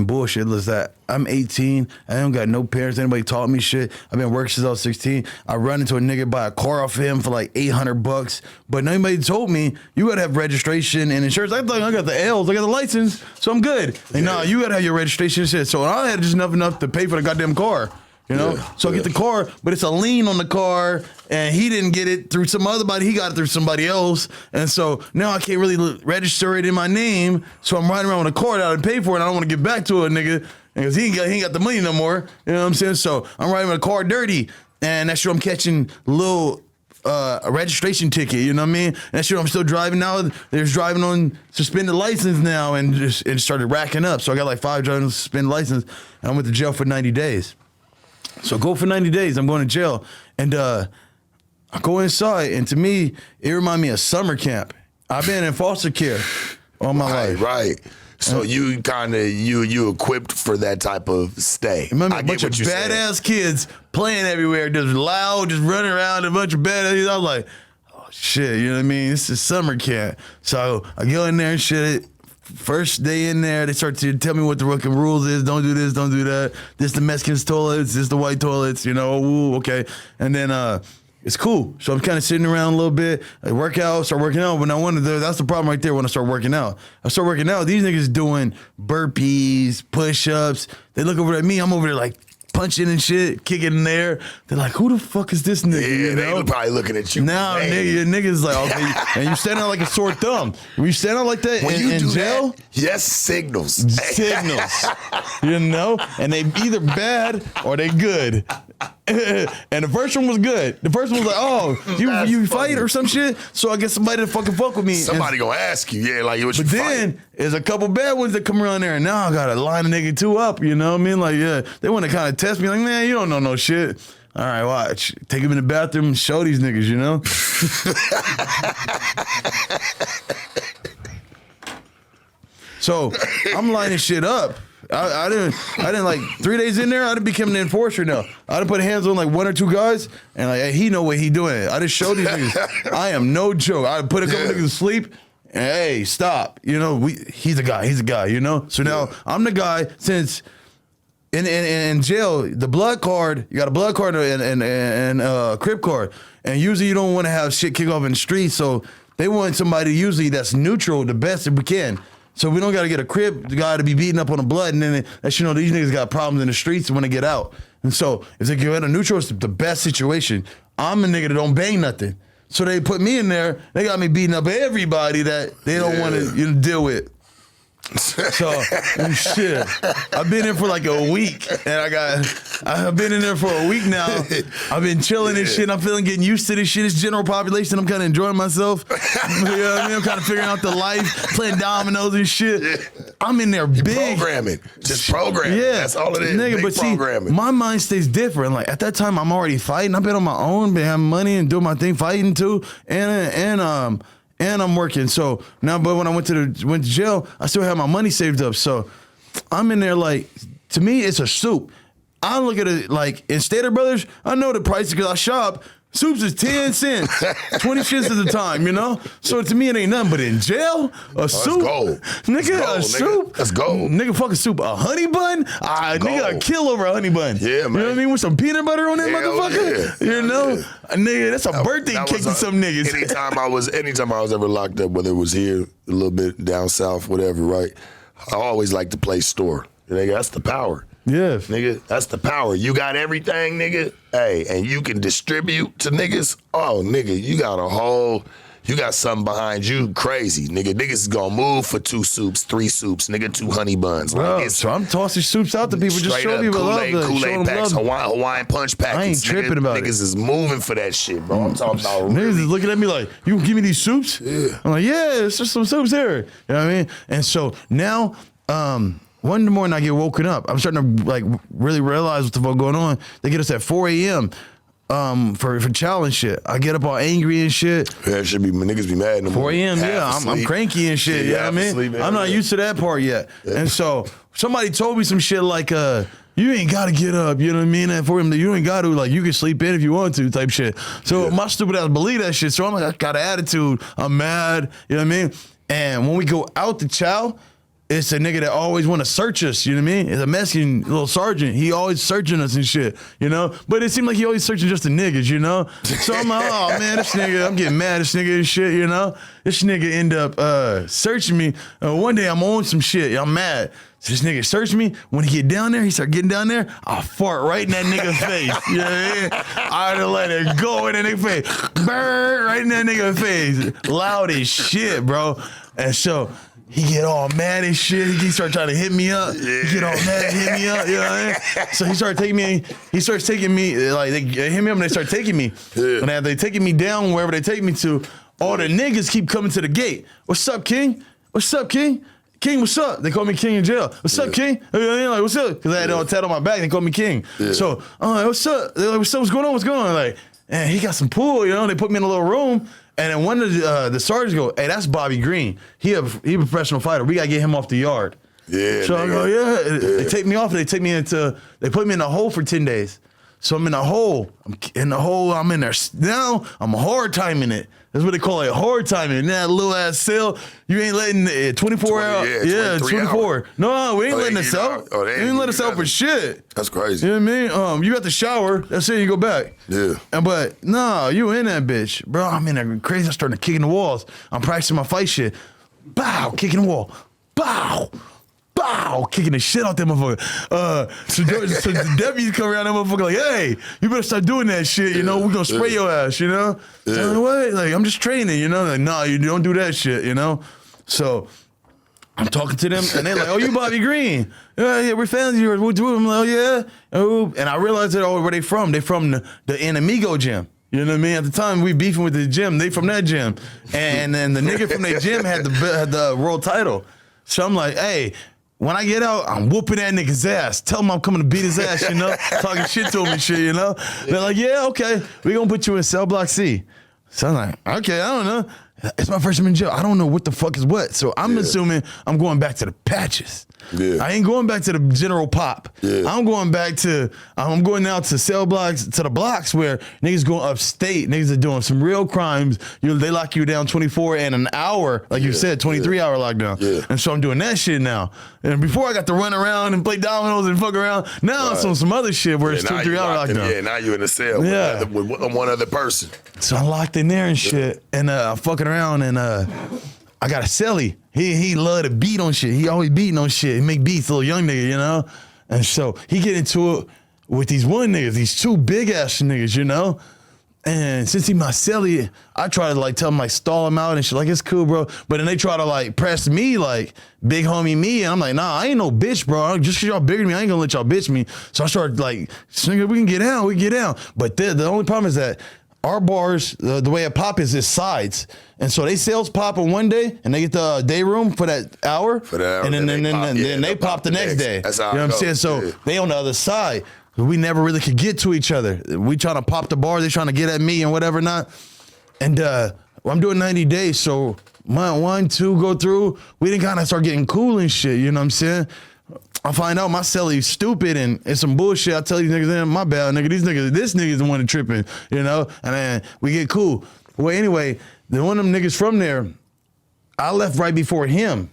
bullshit. Was that I'm 18. I don't got no parents. Anybody taught me shit. I've been working since I was 16. I run into a nigga, buy a car off him for like $800, but nobody told me you gotta have registration and insurance. I thought I got the L's, I got the license, so I'm good. And nah, you gotta have your registration and shit. So I had just enough to pay for the goddamn car. You know, so I get the car, but it's a lien on the car, and he didn't get it through some other body. He got it through somebody else, and so now I can't really register it in my name. So I'm riding around with a car that I didn't pay for, and I don't want to get back to a nigga because he ain't got the money no more. You know what I'm saying? So I'm riding with a car dirty, and that's sure I'm catching little a registration ticket. You know what I mean? And that's sure I'm still driving now. There's driving on suspended license now, and it started racking up. So I got like 5 driving on suspended license, and I went to jail for 90 days. So go for 90 days. I'm going to jail. And I go inside, and to me, it reminded me of summer camp. I've been in foster care all my life. Right. So you kind of, you equipped for that type of stay. Remember, a bunch of badass kids playing everywhere, just loud, just running around, a bunch of badass. I was like, oh, shit, you know what I mean? This is summer camp. So I go in there and shit. First day in there, they start to tell me what the fucking rules is. Don't do this, don't do that. This the Mexicans toilets, this the white toilets, you know, ooh, okay. And then it's cool. So I'm kind of sitting around a little bit. I start working out. But that's the problem right there when I start working out. I start working out, these niggas doing burpees, push-ups. They look over at me, I'm over there like punching and shit, kicking in there. They're like, who the fuck is this nigga? Yeah, you know? they probably looking at you. Now, niggas like, okay, and you stand out like a sore thumb. When you stand out like that in jail, yes, signals. Signals. You know? And they either bad or they good. And the first one was good. The first one was like, oh, you fight or some shit? So I get somebody to fucking fuck with me. Somebody gonna ask you, like, what you But fight? then, there's a couple bad ones that come around there, and now I gotta line a nigga 2 up, you know what I mean? Like, yeah, they wanna kind of test me, like, man, you don't know no shit. All right, watch. Take him in the bathroom and show these niggas, you know? So, I'm lining shit up. I didn't like 3 days in there, I'd become an enforcer now. I'd put hands on like 1 or 2 guys, and like, hey, he know what he doing. I just showed these niggas, I am no joke. I'd put a couple niggas to sleep, and hey, stop. You know, he's a guy, you know? So now I'm the guy since in jail, the blood card, you got a blood card and a crib card. And usually you don't want to have shit kick off in the street, so they want somebody usually that's neutral the best if we can. So we don't got to get a crib guy to be beating up on the blood, and then these niggas got problems in the streets and want to get out. And so if they get a neutral, it's the best situation. I'm a nigga that don't bang nothing. So they put me in there. They got me beating up everybody that they don't want to deal with. So shit, I've been in for like a week, and I've been in there for a week now. I've been chilling and shit. I'm getting used to this shit. It's general population. I'm kind of enjoying myself. You know what I mean? I'm kind of figuring out the life, playing dominoes and shit. I'm in there big programming, just programming. Yeah, that's all it is. Nigga, big but programming. see, my mind stays different. Like at that time, I'm already fighting. I've been on my own, been having money and doing my thing, fighting too, and I'm working. So now, but when I went to jail, I still had my money saved up. So I'm in there like, to me, it's a soup. I look at it like in Stater Brothers, I know the price because I shop. Soups is 10 cents, 20 cents at the time, you know? So to me, it ain't nothing. But in jail, a soup. Gold. Nigga, a soup. That's gold. Nigga, fucking soup. A honey bun? Nigga, I kill over a honey bun. Yeah, man. You know what I mean? With some peanut butter on that Hell motherfucker. yeah. You know? Yeah. Nigga, that's a birthday cake to some niggas. Anytime I was ever locked up, whether it was here, a little bit down south, whatever, right? I always like to play store. Nigga, that's the power. Yeah. Nigga, that's the power. You got everything, nigga. Hey, and you can distribute to niggas. Oh, nigga, you got something behind you crazy. Nigga, niggas is gonna move for 2 soups, 3 soups, nigga, 2 honey buns. Bro, Like, so I'm tossing soups out to people. Just show people love. Kool-Aid packs, Hawaiian punch packets. I ain't tripping about it. Niggas is moving for that shit, bro. I'm talking about Niggas is looking at me like, you gonna give me these soups? Yeah. I'm like, yeah, it's just some soups here. You know what I mean? And so now, one morning I get woken up. I'm starting to like really realize what the fuck going on. They get us at 4 a.m. For challenge shit. I get up all angry and shit. Yeah, it should be niggas be mad in the 4 a.m. morning. Yeah, I'm cranky and shit. You know what I mean? I'm not used to that part yet. Yeah. And so somebody told me some shit like, you ain't got to get up, you know what I mean? And for him, you ain't got to, like, you can sleep in if you want to, type shit. So my stupid ass believe that shit. So I'm like, I got an attitude. I'm mad, you know what I mean? And when we go out to chow, it's a nigga that always want to search us, you know what I mean? It's a Mexican little sergeant. He always searching us and shit, you know? But it seemed like he always searching just the niggas, you know? So I'm like, oh, man, this nigga, I'm getting mad at this nigga and shit, you know? This nigga end up searching me. One day I'm on some shit. I'm mad. So this nigga searched me. When he get down there, he start getting down there, I fart right in that nigga's face. You know what I mean? I'd have let it go in that nigga's face. Burr, right in that nigga's face. Loud as shit, bro. And so he get all mad and shit. He start trying to hit me up. Yeah. He get all mad and hit me up. You know what I mean? So he starts taking me, like they hit me up and they start taking me. Yeah. And after they taking me down wherever they take me to, all the niggas keep coming to the gate. What's up, King? What's up, King? King, what's up? They call me King in jail. What's up, King? Like, what's up? Because I had all tat on my back. They call me King. Yeah. So I'm like, what's up? They're like, what's up? What's going on? What's going on? Like, and he got some pool, you know? They put me in a little room. And then one of the sergeants go, hey, that's Bobby Green. He a professional fighter. We got to get him off the yard. Yeah. So I go, yeah. They take me off. They put me in a hole for 10 days. So I'm in a hole. I'm in there. Now I'm hard timing it. That's what they call it, hard timing. In that little ass cell, you ain't letting 24 hours. Yeah, 24. Hours. No, we ain't letting us out. We ain't letting us out for shit. That's crazy. You know what I mean? You got the shower. That's it. You go back. Yeah. But no, you in that bitch, bro. I'm in there crazy. I'm starting to kick in the walls. I'm practicing my fight shit. Bow, kicking the wall. Bow. Bow, kicking the shit out that motherfucker. So the deputies come around that motherfucker like, hey, you better start doing that shit, you know? We're gonna spray your ass, you know? Yeah. So I'm like, what? Like, I'm just training, you know? Like, nah, you don't do that shit, you know? So I'm talking to them, and they're like, oh, you Bobby Green. Yeah, we're fans of yours. We'll do it. I'm like, oh, yeah. Oh, and I realized that, oh, where they from? They from the Enemigo gym. You know what I mean? At the time, we beefing with the gym. They from that gym. And then the nigga from that gym had the world title. So I'm like, hey, when I get out, I'm whooping that nigga's ass. Tell him I'm coming to beat his ass, you know? Talking shit to him and shit, you know? They're like, yeah, okay. We gonna put you in cell block C. So I'm like, okay, I don't know. It's my first time in jail. I don't know what the fuck is what. So I'm assuming I'm going back to the patches. Yeah. I ain't going back to the general pop. Yeah. I'm going now to cell blocks, to the blocks where niggas going upstate. Niggas are doing some real crimes. They lock you down 24 and an hour, like you said, 23 hour lockdown. Yeah. And so I'm doing that shit now. And before I got to run around and play dominoes and fuck around. Now it's on some other shit where it's 2 3 hour lockdown. Yeah, now you in a cell with one other person. So I'm locked in there and shit. And I'm fucking around and I got a celly. He love to beat on shit. He always beating on shit. He make beats, little young nigga, you know? And so he get into it with these one niggas, these two big ass niggas, you know? And since he my celly, I try to like tell him like stall him out and shit, like it's cool, bro. But then they try to like press me like big homie me, and I'm like, nah, I ain't no bitch, bro. Just cause y'all bigger than me, I ain't gonna let y'all bitch me. So I started like, nigga, we can get down. But the only problem is that our bars, the way it pop is sides. And so they sales pop on one day and they get the day room for that hour. And then they pop the next day. That's how you know what I'm saying? So they on the other side. We never really could get to each other. We trying to pop the bar, they trying to get at me and whatever not. And I'm doing 90 days, so my 1, 2 go through. We didn't kind of start getting cool and shit, you know what I'm saying? I find out my celly's stupid and it's some bullshit. I tell these niggas, my bad, nigga. This nigga's the one that tripping, you know? And then we get cool. Well, anyway, one of them niggas from there, I left right before him.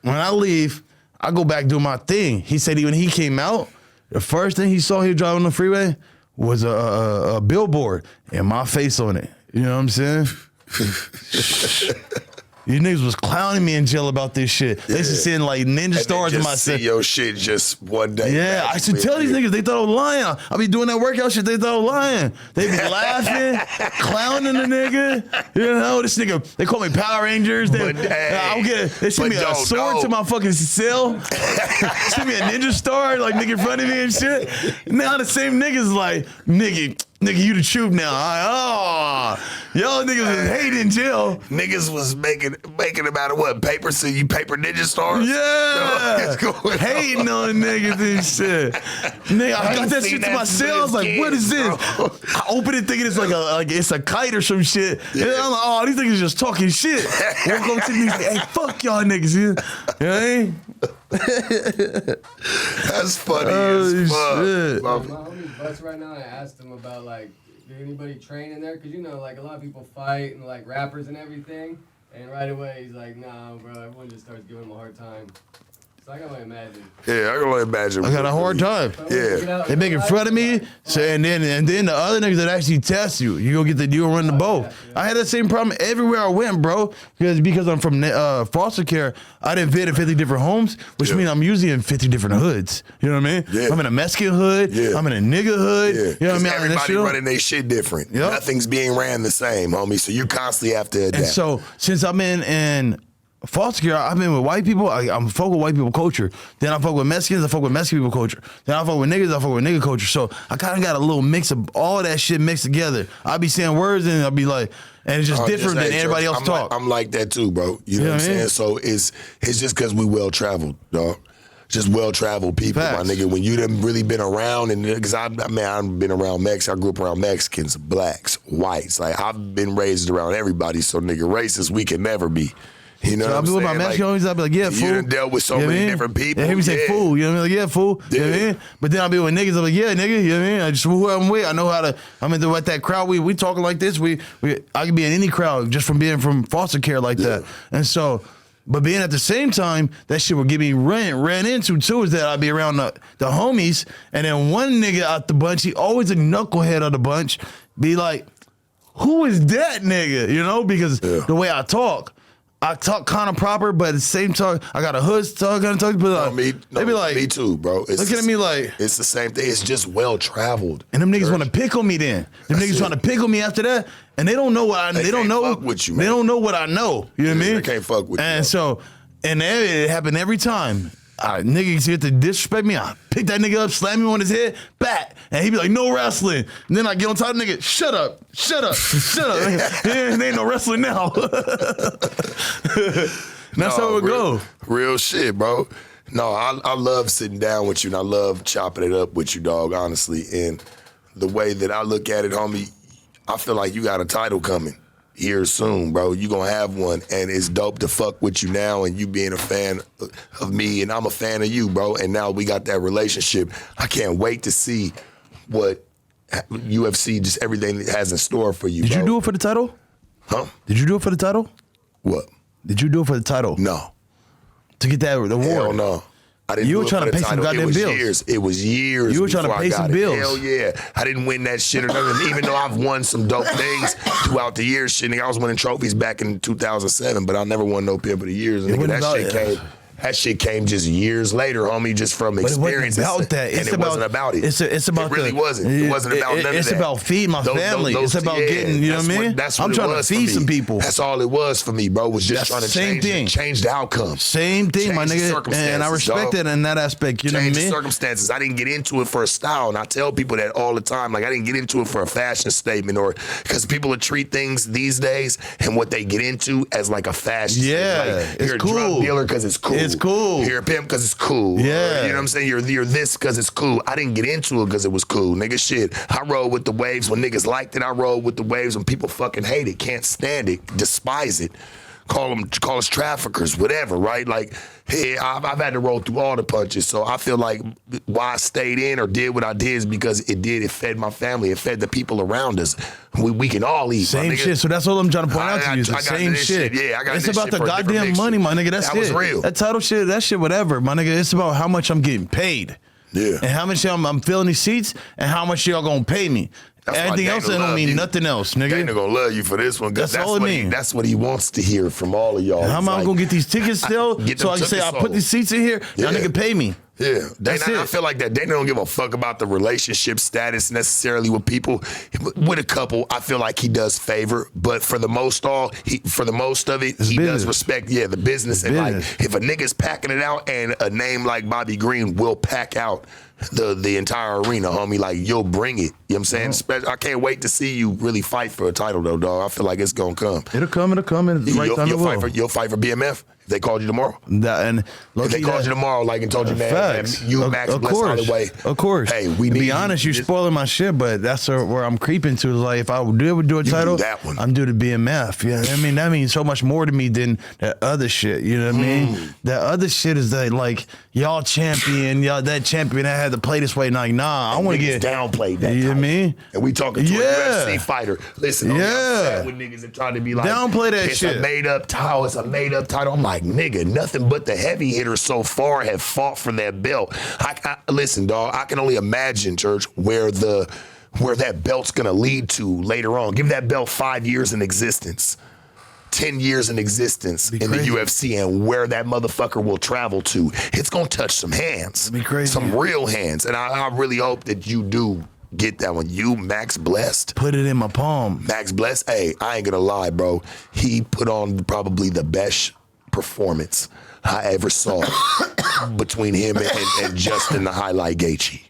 When I leave, I go back do my thing. He said when he came out, the first thing he saw he was driving on the freeway was a billboard and my face on it. You know what I'm saying? You niggas was clowning me in jail about this shit. They used to send like ninja stars in my see your shit just one day. Yeah, I should tell these niggas they thought I was lying. I be doing that workout shit, they thought I was lying. They be laughing, clowning the nigga. You know, this nigga, they call me Power Rangers. They send me a sword to my fucking cell. Send me a ninja star, like nigga in front of me and shit. Now the same niggas like, nigga, you the truth now. Y'all niggas was hating in jail. Niggas was making them out of what? Paper? So you paper ninja stars? Yeah. Hating on niggas and shit. Nigga, I got that shit to myself. I was like, what is this? I open it thinking it's like it's a kite or some shit. Yeah. And I'm like, oh, these niggas just talking shit. Walk up to me and say, hey, fuck y'all niggas. You know what I mean? That's funny as fuck. Shit. My homie Butts right now, I asked him about like, did anybody train in there? Cause you know, like a lot of people fight and like rappers and everything. And right away he's like, nah, bro, everyone just starts giving him a hard time. So I can only imagine. Yeah, I can only imagine. I got a hard time. Yeah. They make in front of me, so, and then the other niggas that actually test you, you go run the boat. Yeah. I had that same problem everywhere I went, bro. Because I'm from foster care, I didn't fit in 50 different homes, which means I'm usually in 50 different hoods. You know what I mean? Yeah. I'm in a Mexican hood. Yeah. I'm in a nigga hood. Yeah. You know what I mean? Everybody running their shit different. Yep. Nothing's being ran the same, homie. So you constantly have to adapt. And so since I'm in foster care, I've been with white people. I'm fuck with white people culture. Then I fuck with Mexicans. I fuck with Mexican people culture. Then I fuck with niggas. I fuck with nigga culture. So I kind of got a little mix of all that shit mixed together. I be saying words and I'll be like, and it's just different than everybody else talk. I'm like that too, bro. You know what I'm saying? So it's just because we well traveled, dog. Just well traveled people, my nigga. When you done really been around, and because I've been around Mexico. I grew up around Mexicans, blacks, whites. Like I've been raised around everybody. So nigga, racist we can never be. You know, so I'll be with my Mexican homies, I'll be like, yeah, fool. You done dealt with so many different people. Yeah, he would say fool, you know what I mean? Like, yeah, fool. You know what I mean? But then I'll be with niggas, I'm like, yeah, nigga, you know what I mean? I just who I'm with, I know how to, I'm in with that crowd, we talking like this, I can be in any crowd just from being from foster care like that. And so, but being at the same time, that shit would get me ran into too, is that I'd be around the homies, and then one nigga out the bunch, he always a knucklehead of the bunch, be like, who is that nigga? You know, because the way I talk kind of proper, but at the same time, I got a hood talk, kind of talk. But they be like, me too, bro. It's looking at me like it's the same thing. It's just well traveled. And them niggas want to pickle me. Then them niggas trying to pickle me after that, and they don't know what they don't know. Fuck with you, man. They don't know what I know. You know what I mean? They can't fuck with you. And so, and it happened every time. Niggas get to disrespect me. I pick that nigga up, slam him on his head, back, and he be like, no wrestling. And then I get on top of the nigga, shut up. There ain't no wrestling now. That's how it go. Real shit, bro. No, I love sitting down with you, and I love chopping it up with you, dog, honestly. And the way that I look at it, homie, I feel like you got a title coming here soon, bro. You gonna have one, and it's dope to fuck with you now, and you being a fan of me, and I'm a fan of you, bro. And now we got that relationship. I can't wait to see what UFC, just everything it has in store for you, Did bro. you do it for the title? Huh? Did you do it for the title? What? Did you do it for the title? No. To get that award? Hell no. I didn't You do were it trying for to the pay some title. goddamn bills. It was years. You were trying to before pay I got some it. bills. Hell yeah. I didn't win that shit or nothing. Even though I've won some dope things throughout the years. Shit, nigga, I was winning trophies back in 2007, but I never won no Pimp of the Years. And nigga, that shit came That shit came just years later, homie, just from experience. But it wasn't about that. It wasn't about it. It's about it really wasn't. It wasn't about none of that. It's about feeding my family. It's about getting, you know what I mean? That's what I'm trying to feed some people. That's all it was for me, bro, was just trying to change the outcome. Same thing, my nigga. And I respect it in that aspect, you know what I mean? Change the circumstances. I didn't get into it for a style, and I tell people that all the time. Like, I didn't get into it for a fashion statement or because people will treat things these days and what they get into as like a fashion statement. Like, it's you're cool. a drug dealer because it's cool. It's cool. You're a pimp because it's cool. Yeah. Or, you know what I'm saying? You're this because it's cool. I didn't get into it because it was cool. Nigga, shit. I rode with the waves when niggas liked it. I rode with the waves when people fucking hate it, can't stand it, despise it. Call us traffickers, whatever, right? Like, hey, I've had to roll through all the punches. So I feel like why I stayed in or did what I did is because it fed my family. It fed the people around us. We can all eat. Same shit. So that's all I'm trying to point out to you. It's the same shit. Yeah, I got It's about the goddamn money, my nigga. That's it. That was real. That title shit, that shit, whatever, my nigga. It's about how much I'm getting paid. Yeah. And how much I'm filling these seats and how much y'all gonna pay me. Anything else, it don't mean nothing else, nigga. Dana gonna love you for this one. That's all it means. That's what he wants to hear from all of y'all. How am I gonna get these tickets still? So I can say I put these seats in here. Y'all nigga pay me. Yeah, Dana, I feel like that. Dana don't give a fuck about the relationship status necessarily with people. With a couple, I feel like he does favor, but for the most of it, he does respect. Yeah, the business. And like, if a nigga's packing it out, and a name like Bobby Green will pack out the entire arena, homie, like you'll bring it. You know what I'm saying? Especially, I can't wait to see you really fight for a title, though, dog. I feel like it's gonna come. It'll come. And the right time You'll fight for BMF. If they called you tomorrow. If they called you tomorrow, like, and told you, man, you and Max Bless Holloway. Of course. Hey, we to need be honest, you're spoiling my shit, but that's where I'm creeping to. Like, if I would do a title, that one. I'm due to BMF. Yeah, I mean, that means so much more to me than that other shit. You know what I mean? That other shit is that, like, y'all champion, that champion that had to play this way. Like, nah, I want to get downplayed that. You know what I mean? And we talking to a UFC fighter. Listen, I'm upset with niggas that try to be like, downplay that it's shit. A made up title. It's a made up title. I'm like, nigga, nothing but the heavy hitters so far have fought for that belt. Listen, dog, I can only imagine, Church, where that belt's gonna lead to later on. Give that belt 5 years in existence. 10 years in existence in the UFC, and where that motherfucker will travel to. It's gonna touch some hands. Be crazy. Some real hands. And I really hope that you do get that one. You, Max Blessed. Put it in my palm. Max Blessed, hey, I ain't gonna lie, bro. He put on probably the best performance I ever saw between him and Justin the Highlight Gaethje.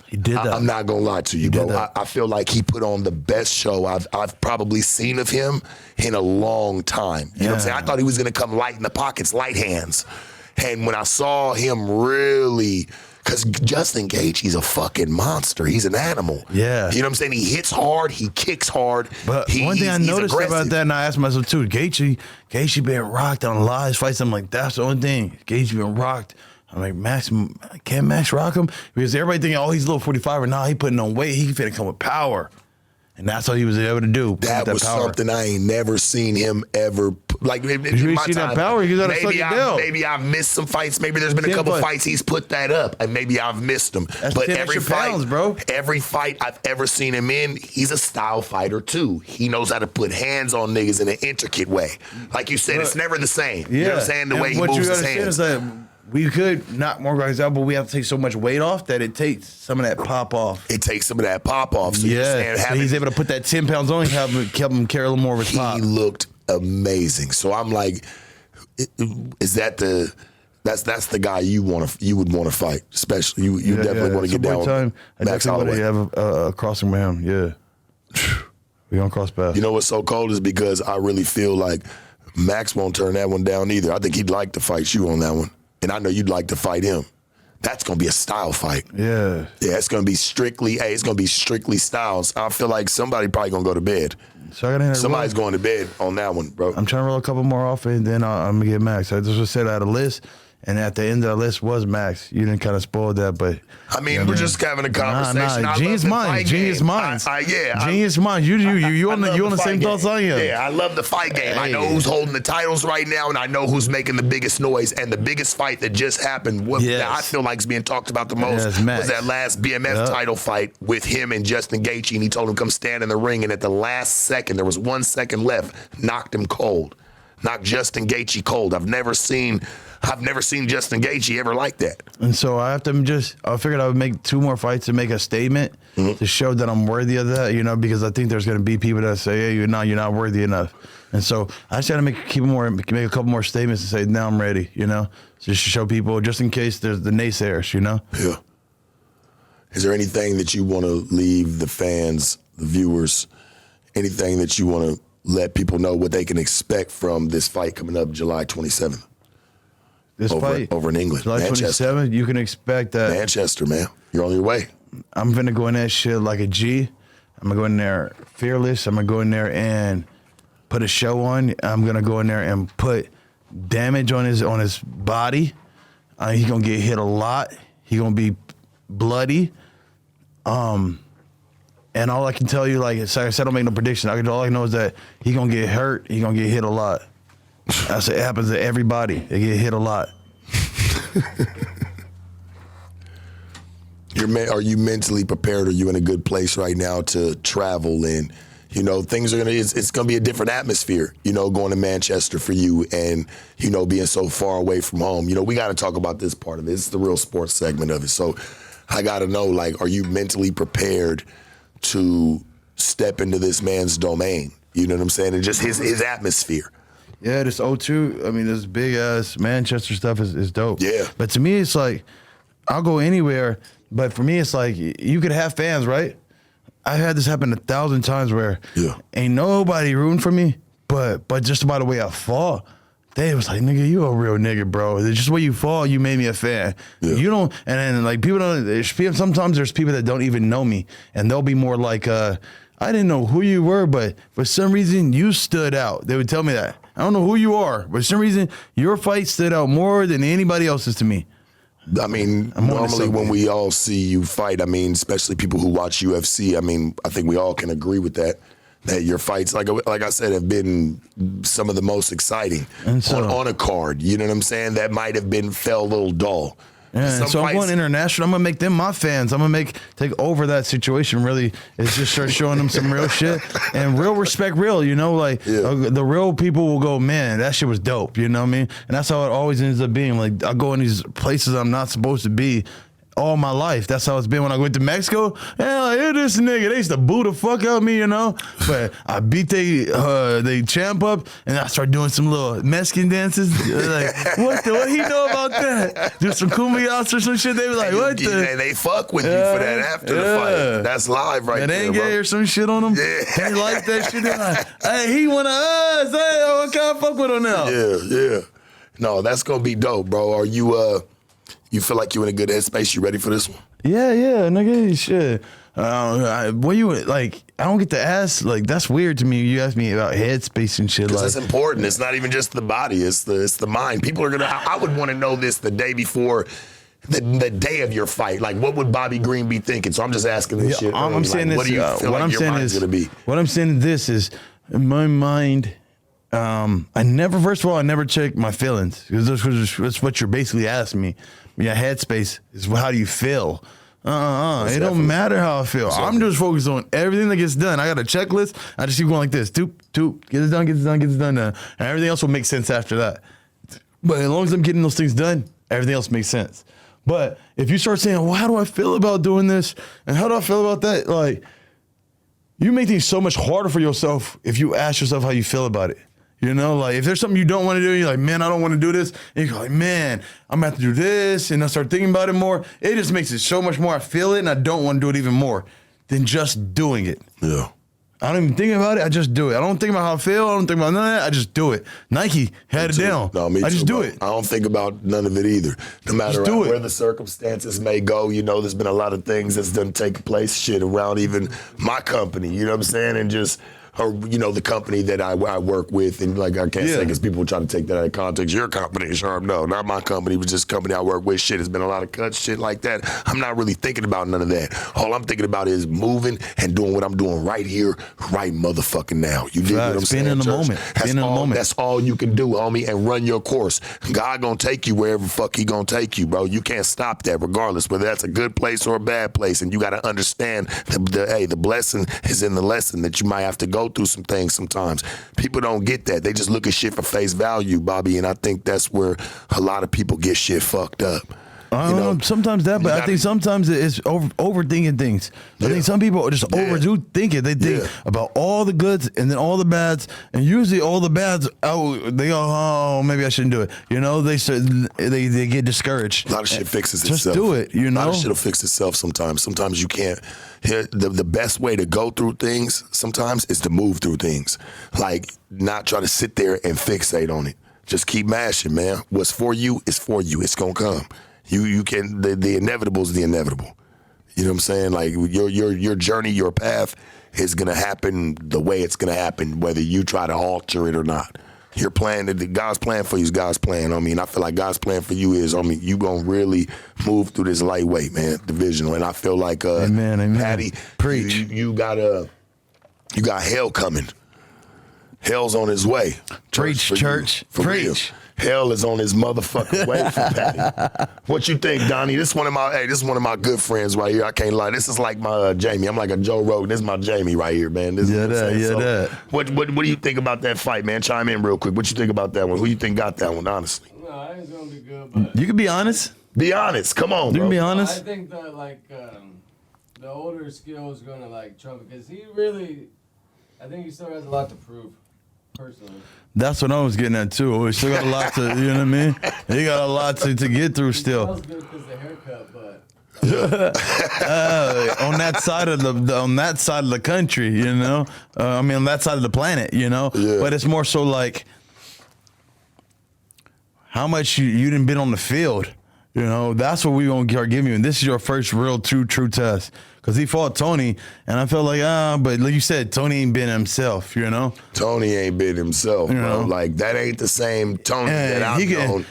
He did that. I'm not gonna lie to you, bro. I feel like he put on the best show I've probably seen of him in a long time. You know what I'm saying? I thought he was gonna come light in the pockets, light hands. And when I saw him really, because Justin Gaethje's a fucking monster. He's an animal. Yeah. You know what I'm saying? He hits hard. He kicks hard. But one thing I noticed about that, and I asked myself too, Gaethje been rocked on a lot of his fights. I'm like, that's the only thing. Gaethje been rocked. I'm like, Max, can't Max rock him? Because everybody thinking, oh, he's a little 45, or now he putting on weight. He finna come with power. And that's all he was able to do. That was power. something I ain't never seen him ever. Like, in you my see time, that power, you gotta suck it down. Maybe I've missed some fights. Maybe there's been a couple fights he's put that up, and maybe I've missed them. That's but 10 every extra fight, pounds, bro. Every fight I've ever seen him in, he's a style fighter too. He knows how to put hands on niggas in an intricate way. Like you said, it's never the same. Yeah. You know what I'm saying? The way he what moves you his understand hands. is that we could knock more guys out, but we have to take so much weight off that it takes some of that pop off. It takes some of that pop off. So so he's able to put that 10 pounds on, help him carry a little more of his pop. He looked amazing. So I'm like, is that that's the guy you would want to fight? Especially you definitely want to get down with Max Holloway. I have a crossing with him. Yeah, we gonna cross paths. You know what's so cold is because I really feel like Max won't turn that one down either. I think he'd like to fight you on that one, and I know you'd like to fight him. That's gonna be a style fight. Yeah, it's gonna be strictly. It's gonna be strictly styles. I feel like somebody probably gonna go to bed. So Somebody's going to bed on that one, bro. I'm trying to roll a couple more off, and then I'm gonna get Max. I just said I had a list, and at the end of the list was Max. You didn't kind of spoil that, but I mean, we're just having a conversation. Nah. Genius minds. Genius minds. You on the same thoughts I am. Yeah, I love the fight game. I know who's holding the titles right now, and I know who's making the biggest noise. And the biggest fight that just happened, that I feel like is being talked about the most, was that last BMF title fight with him and Justin Gaethje. And he told him come stand in the ring, and at the last second, there was 1 second left, knocked him cold. Knocked Justin Gaethje cold. I've never seen I've never seen Justin Gaethje ever like that. And so I figured I would make 2 more fights to make a statement to show that I'm worthy of that, because I think there's going to be people that say, hey, you're not worthy enough. And so I just got to make a couple more statements and say, now I'm ready, just to show people, just in case there's the naysayers, Yeah. Is there anything that you want to leave the fans, the viewers, anything that you want to let people know what they can expect from this fight coming up July 27th? This fight over in England, July 27th, you can expect that. Manchester, man. You're on your way. I'm going to go in that shit like a G. I'm going to go in there fearless. I'm going to go in there and put a show on. I'm going to go in there and put damage on his body. He's going to get hit a lot. He's going to be bloody. And all I can tell you, like I said, I don't make no prediction. All I know is that he's going to get hurt. He's going to get hit a lot. That's it happens to everybody. They get hit a lot. Are you mentally prepared? Are you in a good place right now to travel? And, things are it's going to be a different atmosphere, going to Manchester for you and, being so far away from home. We got to talk about this part of it. It's the real sports segment of it. So I got to know, are you mentally prepared to step into this man's domain? You know what I'm saying? And just his atmosphere. Yeah, this O2, this big-ass Manchester stuff is dope. Yeah. But to me, it's like, I'll go anywhere, but for me, it's like, you could have fans, right? I've had this happen 1,000 times where ain't nobody rooting for me, but just about the way I fall, they was like, nigga, you a real nigga, bro. It's just the way you fall, you made me a fan. Yeah. You don't, and then, people don't, sometimes there's people that don't even know me, and they'll be more like, I didn't know who you were, but for some reason, you stood out. They would tell me that. I don't know who you are, but for some reason, your fight stood out more than anybody else's to me. Normally when we all see you fight, especially people who watch UFC, I think we all can agree with that your fights, like I said, have been some of the most exciting on a card. You know what I'm saying? That might have felt a little dull. Yeah, so I'm going international. I'm gonna make them my fans. I'm gonna take over that situation. Really, is just start showing them some real shit and real respect. The real people will go, man, that shit was dope. You know what I mean? And that's how it always ends up being. Like, I go in these places I'm not supposed to be all my life. That's how it's been when I went to Mexico. Yeah, this nigga, they used to boo the fuck out of me, But I beat they champ up, and I started doing some little Mexican dances. Like, what he know about that? Do some cumbias or some shit. They be like, what the? They fuck with you for that after the fight. That's live right there, they ain't gay or some shit on them. Yeah. They like that shit. They're like, hey, he one of us. Hey, I can't fuck with him now. Yeah. No, that's going to be dope, bro. Are you, you feel like you in a good headspace? You ready for this one? Yeah, nigga, shit. What you like? I don't get to ask. Like, that's weird to me. You ask me about headspace and shit. Because that's important. It's not even just the body. It's the mind. People are gonna. I would want to know this the day before, the day of your fight. Like, what would Bobby Green be thinking? So I'm just asking this shit. I'm saying this. What do you feel like your mind's gonna be? What I'm saying this is, in my mind. First of all, I never check my feelings because that's what you're basically asking me. Yeah, headspace is how do you feel? It don't matter how I feel. I'm just focused on everything that gets done. I got a checklist. I just keep going like this. Doop, get it done. And everything else will make sense after that. But as long as I'm getting those things done, everything else makes sense. But if you start saying, well, how do I feel about doing this? And how do I feel about that? Like, you make things so much harder for yourself if you ask yourself how you feel about it. Like, if there's something you don't want to do, you're like, man, I don't want to do this. And you go like, man, I'm going to have to do this. And I start thinking about it more. It just makes it so much more. I feel it, and I don't want to do it even more than just doing it. Yeah. I don't even think about it. I just do it. I don't think about how I feel. I don't think about none of that. I just do it. Nike had it down. No, me too, I just do it. I don't think about none of it either. No matter where the circumstances may go, there's been a lot of things that's done take place, around even my company, you know what I'm saying? And just... or, the company that I work with, and I can't say because people try to take that out of context. Your company, sure, no, not my company, but just company I work with. It's been a lot of cuts, shit like that. I'm not really thinking about none of that. All I'm thinking about is moving and doing what I'm doing right here, right motherfucking now. You dig what I'm saying? In the moment. That's all you can do, homie, and run your course. God gonna take you wherever the fuck he gonna take you, bro. You can't stop that regardless, whether that's a good place or a bad place, and you gotta understand the blessing is in the lesson that you might have to go go through some things sometimes. People don't get that. They just look at shit for face value, Bobby, and I think that's where a lot of people get shit fucked up. I don't know, sometimes that, but I think sometimes it's overthinking things. I think some people just overdo thinking. They think about all the goods and then all the bads, and usually all the bads, they go, oh, maybe I shouldn't do it. You know, they get discouraged. A lot of shit fixes itself. Just do it, you know? A lot of shit will fix itself sometimes. Sometimes you can't. The best way to go through things sometimes is to move through things. Like, not try to sit there and fixate on it. Just keep mashing, man. What's for you is for you. It's going to come. You can, the inevitable is the inevitable. You know what I'm saying? Like, your journey, your path is going to happen the way it's going to happen, whether you try to alter it or not. Your plan, God's plan for you is God's plan. I mean, I feel like God's plan for you is, you going to really move through this lightweight, man, divisional. And I feel like, amen. Paddy, preach. You got hell coming. Hell's on his way. Preach, church. Preach. Real. Hell is on his motherfucking way for Paddy. What you think, Donnie? This is one of my good friends right here. I can't lie. This is like my Jamie. I'm like a Joe Rogan. This is my Jamie right here, man. This is What do you think about that fight, man? Chime in real quick. What you think about that one? Who you think got that one, honestly? No, I think it's gonna be good, but You can be honest. Be honest. Come on, bro. You can be honest. I think that the older skill is gonna trump because I think he still has a lot to prove. Personally. That's what I was getting at too. We still got a lot to, you know what I mean? He got a lot to get through still. That was good because the haircut, but on that side of the country, you know. On that side of the planet, you know. Yeah. But it's more so like how much you didn't been on the field. You know, that's what we gonna give you. And this is your first real true test. Because he fought Tony, and I felt like, but like you said, Tony ain't been himself, you know? Tony ain't been himself, bro. Like, that ain't the same Tony that I've known.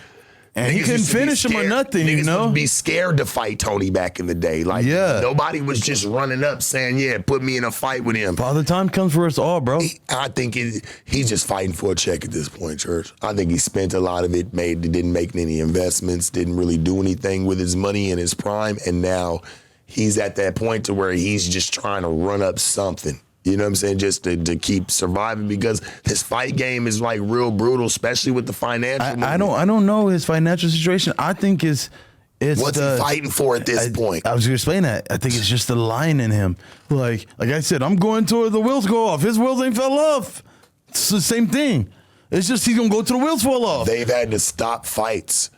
And he couldn't finish him or nothing, you know? Niggas would be scared to fight Tony back in the day. Like, nobody was just running up saying, put me in a fight with him. Father time comes for us all, bro. I think he's just fighting for a check at this point, Church. I think he spent a lot of it, didn't make any investments, didn't really do anything with his money in his prime, and now he's at that point to where he's just trying to run up something. You know what I'm saying? Just to keep surviving, because his fight game is like real brutal, especially with the financial. I don't know his financial situation. I think it's what's he fighting for at this point. I was gonna explain that. I think it's just the line in him. Like I said, I'm going to the wheels go off. His wheels ain't fell off. It's the same thing. It's just he's gonna go to the wheels fall off. They've had to stop fights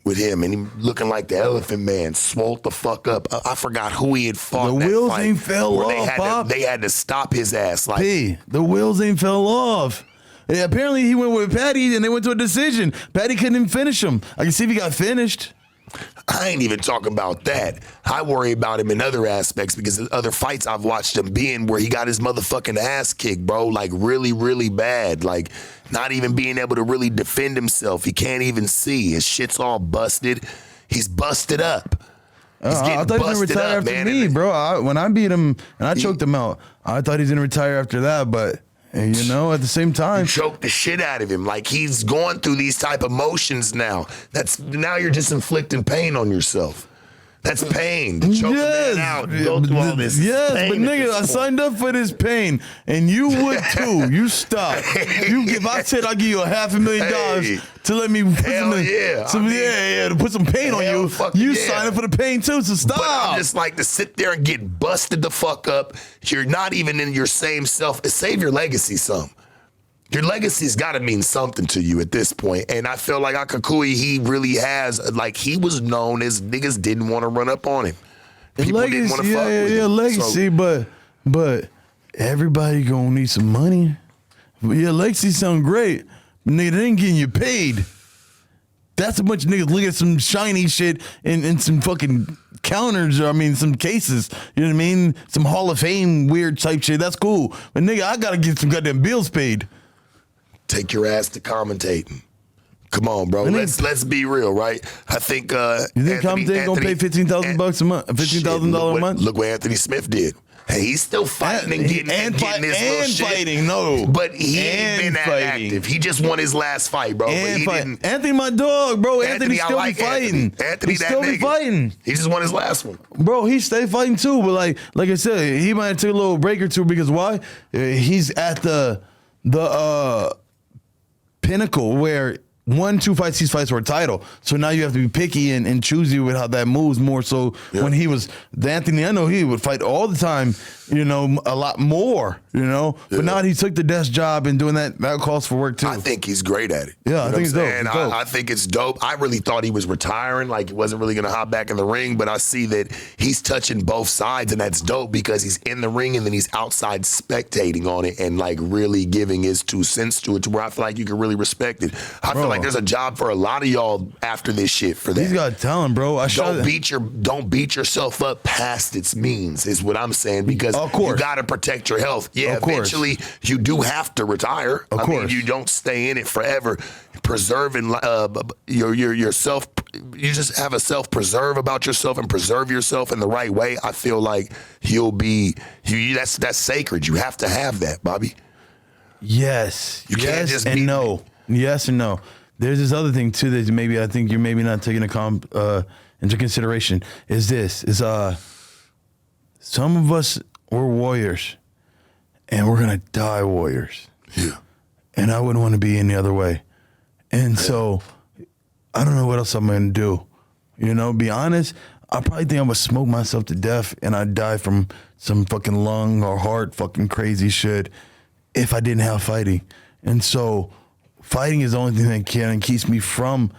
with him, and he looking like the Elephant Man, swole the fuck up. I forgot who he had fought. The wheels ain't fell off, they had to stop his ass. Like, the wheels ain't fell off. Yeah, apparently he went with Paddy, and they went to a decision. Paddy couldn't even finish him. I can see if he got finished. I ain't even talking about that. I worry about him in other aspects, because in other fights I've watched him be in where he got his motherfucking ass kicked, bro. Like, really, really bad. Like, not even being able to really defend himself. He can't even see. His shit's all busted. He's busted up. He's getting I thought he was going to retire after me, bro. When I beat him and I choked him out, I thought he was going to retire after that, but... And you know, at the same time, you choke the shit out of him. Like, he's going through these type of motions now. Now you're just inflicting pain on yourself. That's pain. To choke a man out, go through all this. Yes, pain but nigga, I signed up for this pain, and you would too. You stop. If I said I'll give you $500,000 to let me put to put some pain on you, you sign up for the pain too. So stop. But I'm just like, to sit there and get busted the fuck up. You're not even in your same self. Save your legacy some. Your legacy's got to mean something to you at this point. And I feel like Akakui, he really has, like, he was known as niggas didn't want to run up on him. People didn't want to fuck with him. Legacy, but everybody gonna need some money. Yeah, legacy sound great, but nigga, they ain't getting you paid. That's a bunch of niggas look at some shiny shit and some fucking counters, some cases, you know what I mean? Some Hall of Fame weird type shit, that's cool. But nigga, I gotta get some goddamn bills paid. Take your ass to commentating. Come on, bro. Let's be real, right? I think you think commentating gonna pay $15,000 a month, $15,000 a month? Look what Anthony Smith did. Hey, he's still fighting and getting his little shit. Fighting, no. But he ain't been that active. He just won his last fight, bro. But he didn't. Anthony, my dog, bro. Anthony still be fighting. Anthony, he still be fighting. He just won his last one. Bro, he stay fighting too. But like I said, he might have took a little break or two because why? He's at the pinnacle where 1-2 fights, these fights were a title. So now you have to be picky and choosy with how that moves more. So when he was the Anthony, I know he would fight all the time, a lot more, But now he took the desk job and doing that calls for work too. I think he's great at it. Yeah, I think it's dope. I think it's dope. I really thought he was retiring, like he wasn't really going to hop back in the ring, but I see that he's touching both sides, and that's dope because he's in the ring and then he's outside spectating on it and like really giving his 2 cents to it to where I feel like you can really respect it. I feel like there's a job for a lot of y'all after this shit for that. He's got talent, bro. Don't beat yourself up past its means is what I'm saying because you got to protect your health. Yeah, eventually you do have to retire. Of course. You don't stay in it forever. Preserving your self, you just have a self-preserve about yourself and preserve yourself in the right way. I feel like that's sacred. You have to have that, Bobby. Yes. You can't just and no. Yes and no. There's this other thing too that maybe I think you're maybe not taking into consideration is some of us we're warriors and we're gonna die warriors. Yeah. And I wouldn't want to be any other way. And so I don't know what else I'm gonna do. Be honest, I probably think I'm gonna smoke myself to death and I'd die from some fucking lung or heart fucking crazy shit if I didn't have fighting. And so fighting is the only thing that can and keeps me from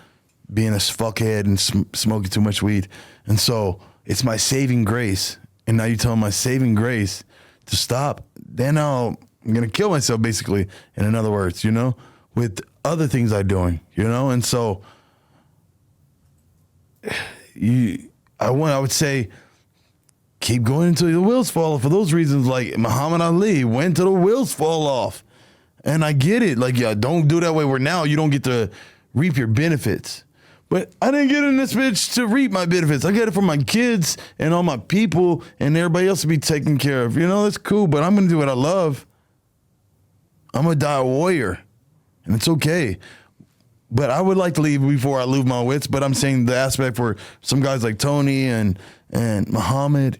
being a fuckhead and smoking too much weed. And so it's my saving grace. And now you tell my saving grace to stop. Then I'm going to kill myself, basically, in other words, with other things I'm doing, And so I would say keep going until the wheels fall off for those reasons. Like Muhammad Ali went till the wheels fall off. And I get it. Like, don't do that way where now you don't get to reap your benefits. But I didn't get in this bitch to reap my benefits. I get it for my kids and all my people and everybody else to be taken care of. That's cool, but I'm going to do what I love. I'm going to die a warrior, and it's okay. But I would like to leave before I lose my wits, but I'm saying the aspect for some guys like Tony and Muhammad,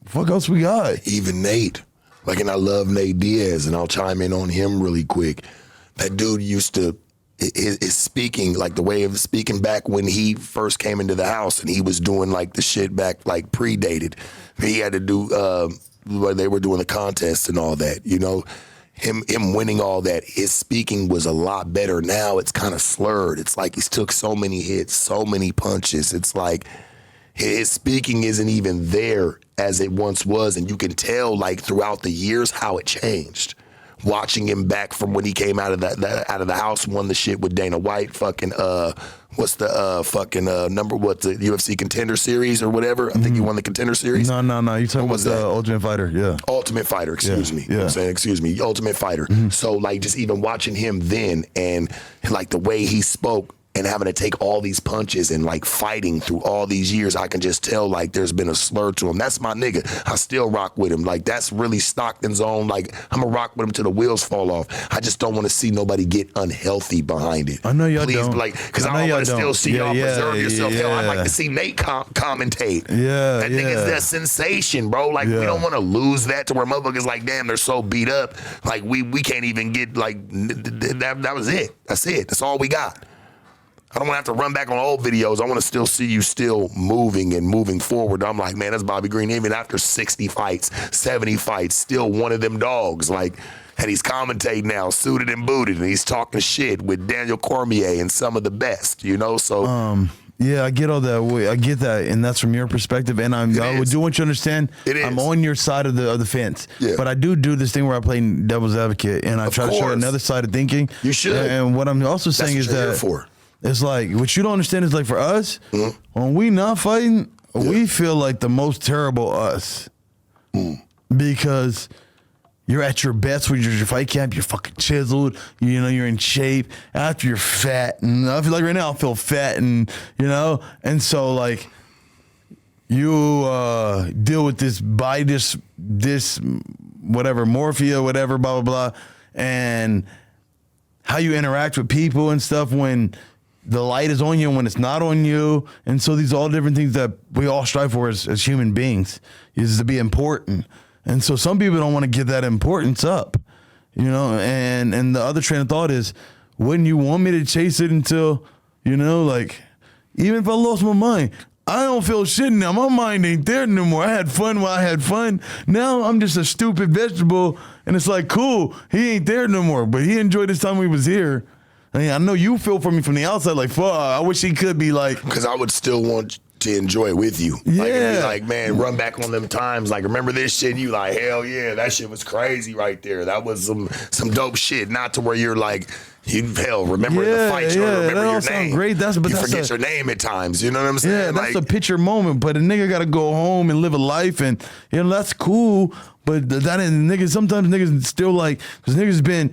fuck else we got? Even Nate. And I love Nate Diaz, and I'll chime in on him really quick. That dude used to, is speaking, like the way of speaking back when he first came into the house and he was doing like the shit back, like predated. He had to do, where they were doing the contest and all that, Him winning all that, his speaking was a lot better. Now it's kind of slurred. It's like he's took so many hits, so many punches. It's like his speaking isn't even there as it once was, and you can tell like throughout the years how it changed. Watching him back from when he came out of the house, won the shit with Dana White, fucking what's the the UFC Contender Series or whatever? I think he won the Contender Series. No. You talking about the Ultimate Fighter? Yeah. Ultimate Fighter. Excuse me. Yeah. I'm saying excuse me. Ultimate Fighter. So like just even watching him then and like the way he spoke. And having to take all these punches and like fighting through all these years, I can just tell like there's been a slur to him. That's my nigga. I still rock with him. Like that's really Stockton's own. Like I'm gonna rock with him till the wheels fall off. I just don't want to see nobody get unhealthy behind it. I know y'all Please, don't. Because I don't want to still see y'all preserve yourself. Hell, I'd like to see Nate commentate. Yeah, that nigga's that sensation, bro. Like we don't want to lose that to where motherfuckers like, damn, they're so beat up. Like we can't even get like that was it. That's it. That's all we got. I don't want to have to run back on old videos. I want to still see you still moving and moving forward. I'm like, man, that's Bobby Green. Even after 60 fights, 70 fights, still one of them dogs. Like, and he's commentating now, suited and booted, and he's talking shit with Daniel Cormier and some of the best, So, yeah, I get all that. I get that, and that's from your perspective. And I do want you to understand. I'm on your side of the fence. Yeah. But I do this thing where I play devil's advocate, and I try to show another side of thinking. You should. And what I'm also saying is that. It's like, what you don't understand is like for us, when we not fighting, we feel like the most terrible us. Because you're at your best when you're at your fight camp, you're fucking chiseled, you're in shape. After you're fat, and I feel like right now I feel fat and so like you deal with this body morphia, whatever, blah, blah, blah. And how you interact with people and stuff when the light is on you and when it's not on you. And so these are all different things that we all strive for as human beings, is to be important. And so some people don't want to give that importance up, you know, and the other train of thought is, wouldn't you want me to chase it until, you know, like, even if I lost my mind, I don't feel shit now. My mind ain't there no more. I had fun while I had fun. Now I'm just a stupid vegetable, and it's like, cool, he ain't there no more, but he enjoyed his time when he was here. I mean, I know you feel for me from the outside, like, fuck, I wish he could be like. Because I would still want to enjoy it with you. Yeah. Like, it'd be like, man, run back on them times. Like, remember this shit? You like, hell yeah, that shit was crazy right there. That was some dope shit. Not to where you're like, remember the fight, you remember your name. Great. You forget your name at times. You know what I'm saying? Yeah, that's a picture moment. But a nigga got to go home and live a life, and you know that's cool. But that ain't niggas. Sometimes niggas still like, because niggas been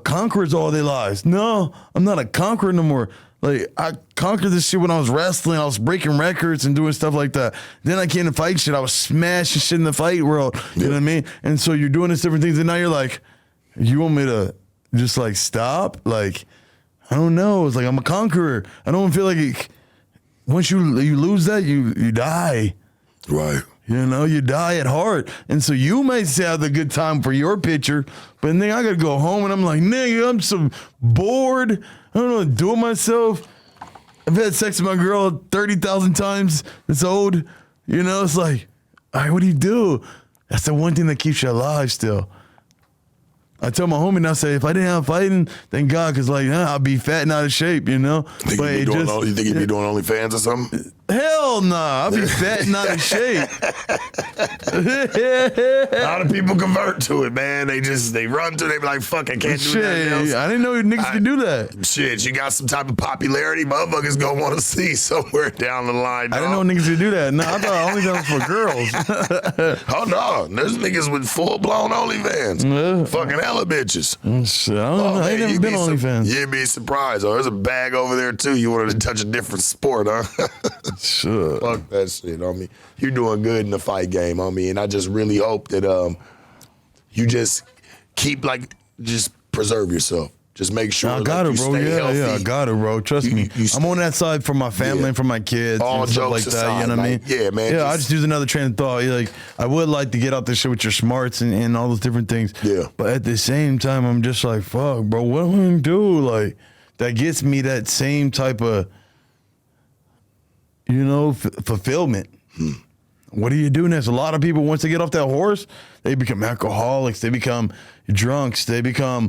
conquerors all their lives. No, I'm not a conqueror no more. Like, I conquered this shit when I was wrestling. I was breaking records and doing stuff like that. Then I came to fight shit. I was smashing shit in the fight world. You know what I mean? And so you're doing these different things, and now you're like, you want me to just like stop? Like, I don't know. It's like, I'm a conqueror. I don't feel like once you lose that, you die. Right. You know, you die at heart. And so you might say have a good time for your picture, but then I got to go home and I'm like, nigga, I'm so bored. I don't know what to do with myself. I've had sex with my girl 30,000 times. It's old. You know, it's like, all right, what do you do? That's the one thing that keeps you alive still. I tell my homie now, say, if I didn't have fighting, thank God, because like, I'll be fat and out of shape, you know? You think you'd be doing OnlyFans or something? Hell nah, I'll be fat and out of shape. A lot of people convert to it, man. They run to it, they be like, fuck, I can't do that else. I didn't know niggas could do that. Shit, you got some type of popularity, motherfuckers gonna want to see somewhere down the line, dog. I didn't know niggas could do that. No, I thought OnlyFans was for girls. Oh no, there's niggas with full-blown OnlyFans. Yeah. Fucking hella bitches. Shit, I don't know. I ain't never been on OnlyFans. You'd be surprised. Oh, there's a bag over there too. You wanted to touch a different sport, huh? Sure. Fuck that shit, homie. You're doing good in the fight game, homie, and I just really hope that you just keep just preserve yourself. Just make sure I got you it, bro. stay healthy. Yeah, I got it, bro. Trust me. I'm on that side for my family and for my kids. All and stuff jokes like aside, that. You know what I mean? Yeah, man. Yeah, I just use another train of thought. Like, I would like to get out this shit with your smarts and all those different things. Yeah. But at the same time, I'm just like, fuck, bro. What am I gonna do? Like, that gets me that same type of, you know, fulfillment. What do you do next? A lot of people, once they get off that horse, they become alcoholics. They become drunks. They become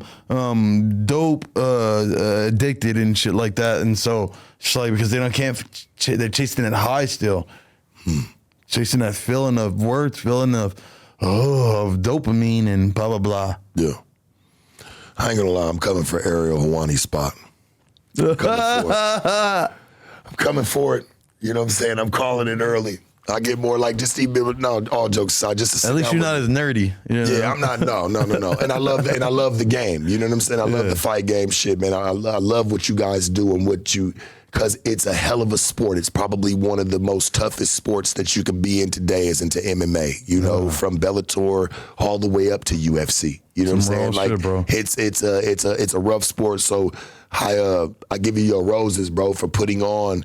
dope addicted and shit like that. And so it's like, because they're chasing that high still, chasing that feeling of worth, feeling of dopamine and blah blah blah. Yeah, I ain't gonna lie. I'm coming for Ariel Hawani's spot. I'm coming for it. You know what I'm saying? I'm calling it early. I get more like just even all jokes aside, just to at least you're not as nerdy. You know? Yeah, I'm not. No. And I love the game. You know what I'm saying? I love the fight game shit, man. I love what you guys do and because it's a hell of a sport. It's probably one of the most toughest sports that you can be in today is into MMA. You know, from Bellator all the way up to UFC. You know what I'm saying? Like, shit, bro. It's a rough sport. So I give you your roses, bro, for putting on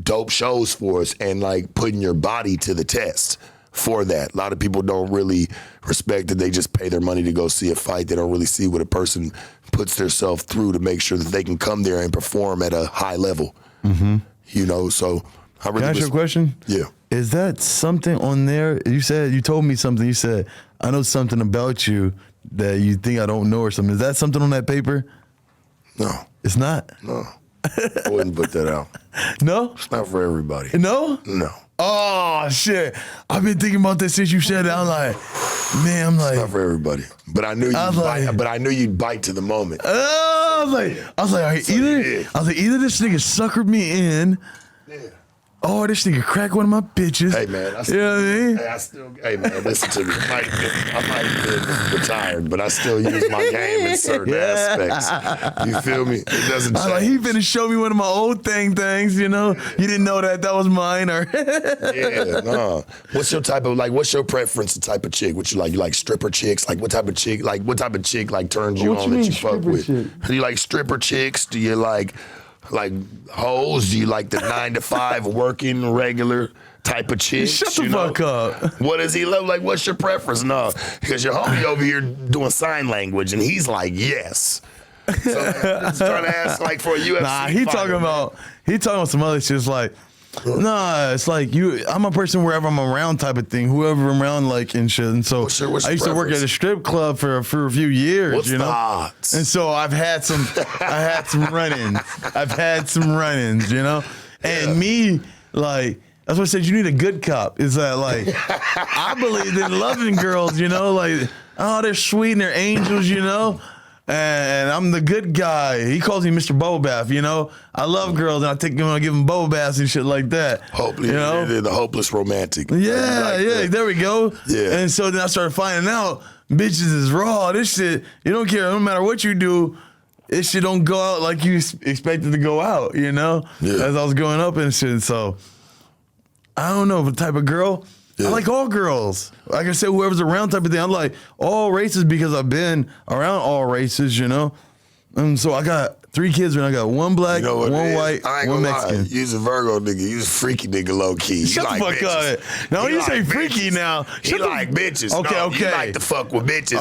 dope shows for us and like putting your body to the test for that. A lot of people don't really respect it. They just pay their money to go see a fight. They don't really see what a person puts themselves through to make sure that they can come there and perform at a high level. Mm-hmm. You know, so I really Can I ask you a question? Yeah. Is that something on there? You told me something. You said, I know something about you that you think I don't know or something. Is that something on that paper? No. It's not? No. I wouldn't put that out. No? It's not for everybody. No? No. Oh, shit. I've been thinking about this since you said it. I'm like, man, It's not for everybody. But I knew you'd bite to the moment. I was like, all right, either this nigga suckered me in, oh, this nigga crack one of my bitches. Hey man, you know what I mean? Hey man, listen to me. I might have been retired, but I still use my game in certain aspects. You feel me? It doesn't change. Like, he finna show me one of my old things, you know? You didn't know that was mine, or yeah, no. What's your preference, the type of chick? What you like? You like stripper chicks? Like what type of chick like turns you What on you that mean, you fuck stripper with? chick? Do you like stripper chicks? Do you like hoes? Do you like the 9 to 5 working regular type of chick? Shut the fuck up. What does he love? Like, what's your preference? No, because your homie over here doing sign language, and he's like, yes. So I'm just trying to ask, like, for a UFC. Nah, he talking about some other shit. It's like, nah, it's like I'm a person wherever I'm around type of thing. Whoever I'm around, like, and shit. And so What's your I used to work at a strip club for a few years. What's you know? the odds? And so I've had some run-ins. You know, and me, like, that's what I said. You need a good cop. Is that like I believe in loving girls. You know, like, oh, they're sweet and they're angels. You know. And I'm the good guy. He calls me Mr. Bubble Bath, you know? I love girls, and I take them and give them bubble baths and shit like that. You know? The hopeless romantic. Yeah, there we go. Yeah. And so then I started finding out bitches is raw. This shit, you don't care. No matter what you do, this shit don't go out like you expected to go out, you know? Yeah. As I was growing up and shit. So, I don't know, the type of girl. Yeah. I like all girls. Like I said, whoever's around type of thing. I like all races because I've been around all races, you know? And so I got 3 kids and I got 1 black, 1 white, 1 Mexican. You's a Virgo nigga. You's a freaky nigga low key. Shut the fuck up. Now when you say freaky now. He like bitches. Okay, no, okay. You like to fuck with bitches.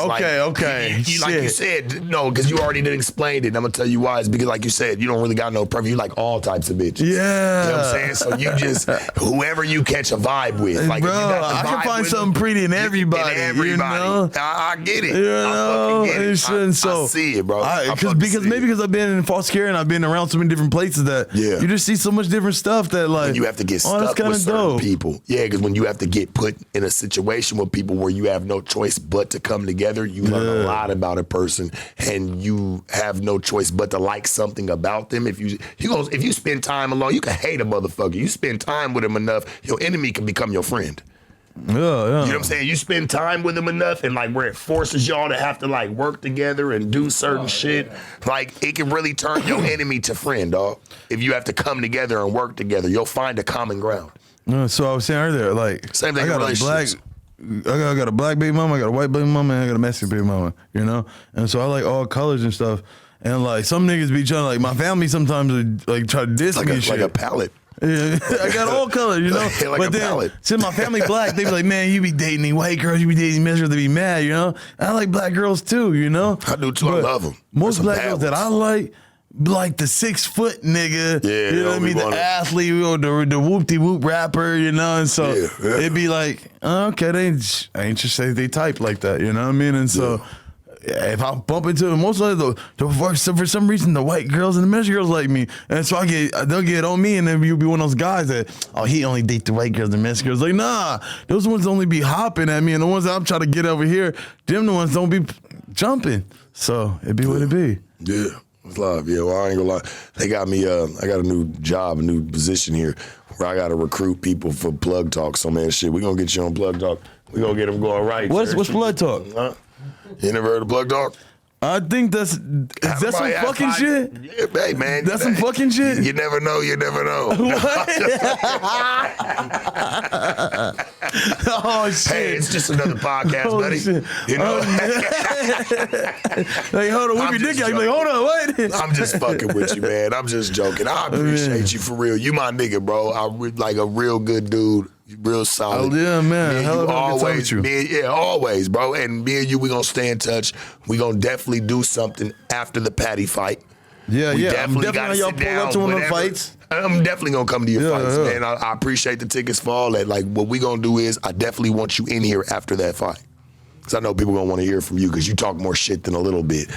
Okay. Like you said, no, because you already did explain it. And I'm going to tell you why. It's because like you said, you don't really got no preference. You like all types of bitches. Yeah. You know what I'm saying? So you just, whoever you catch a vibe with. Like, bro, if you got the I can vibe find with something pretty in everybody. You know? I get it. You know? I fucking get it. So, I see it, bro. Because I've been in foster care and I've been around so many different places that you just see so much different stuff that like when you have to get stuck with certain people. Yeah, because when you have to get put in a situation with people where you have no choice but to come together, you learn a lot about a person, and you have no choice but to like something about them. If you spend time alone, you can hate a motherfucker. You spend time with him enough, your enemy can become your friend. Yeah. You know what I'm saying? You spend time with them enough, and like where it forces y'all to have to like work together and do certain shit, like it can really turn your enemy to friend, dog. If you have to come together and work together, you'll find a common ground. So I was saying earlier, like, same thing. I got a black baby mama, I got a white baby mama, and I got a Mexican baby mama. You know, and so I like all colors and stuff. And like some niggas be trying to like my family sometimes would, like try to diss me and shit. Like a palette. Yeah, I got all colors, you know. Like but a then, palette. since my family black, they be like, "Man, you be dating these white girls, you be dating these girls to be mad," you know. And I like black girls too, you know. I do too. But I love them. Most black girls that I like the 6 foot nigga, you know what I mean, the athlete, the whoop-de-whoop rapper, you know. And so it'd be like, okay, they ain't just say they type like that, you know what I mean. And so. If I bump into them, most of for some reason the white girls and the Mexican girls like me, and so they'll get on me, and then you'll be one of those guys that he only date the white girls and the Mexican girls. Like nah, those ones only be hopping at me, and the ones that I'm trying to get over here, them the ones don't be jumping. So it be what it be. Yeah, it's love. Yeah, well I ain't gonna lie. They got me. I got a new job, a new position here, where I got to recruit people for Plug Talk. So man, shit, we gonna get you on Plug Talk. We gonna get them going right. What's Plug Talk? Huh? You never heard of Plug Talk? I think is that some fucking shit? Yeah, hey, man. That's some fucking shit? You never know, you never know. Oh, shit. Hey, it's just another podcast, buddy. Shit. You know? Like, hold on, whip your dick out. Like, hold on, what? I'm just fucking with you, man. I'm just joking. I appreciate you for real. You my nigga, bro. Like a real good dude. Real solid. Oh, yeah, man. You always, always, bro. And me and you, we gonna stay in touch. We gonna definitely do something after the Paddy fight. Yeah. I'm definitely gotta y'all sit pull down, up to one of the whatever. fights. I'm definitely gonna come to your fights, yeah. man. I appreciate the tickets for all that. Like, what we gonna do is, I definitely want you in here after that fight. Because I know people gonna want to hear from you because you talk more shit than a little bit.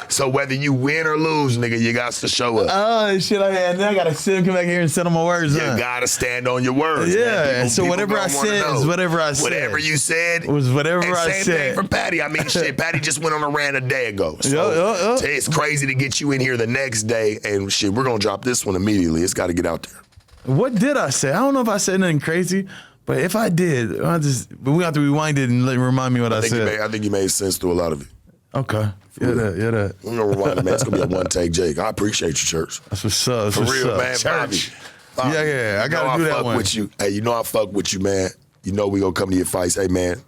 So whether you win or lose, nigga, you got to show up. Oh shit! Then I gotta come back here and set on my words. You gotta stand on your words. Yeah. So whatever I said is whatever I said. Whatever you said was whatever I said. Same thing for Paddy. I mean, shit. Paddy just went on a rant a day ago. So it's crazy to get you in here the next day, and shit, we're gonna drop this one immediately. It's got to get out there. What did I say? I don't know if I said nothing crazy, but if I did, but we have to rewind it and remind me what I said. I think you made sense through a lot of it. Okay. Yeah, that. We're gonna rewind it, man. It's gonna be a one-take Jake. I appreciate you, church. That's what's up. For real, man. Church. Bobby, Yeah. I gotta do that fuck one. with you. Hey, you know I fuck with you, man. You know we gonna come to your fights. Hey, man.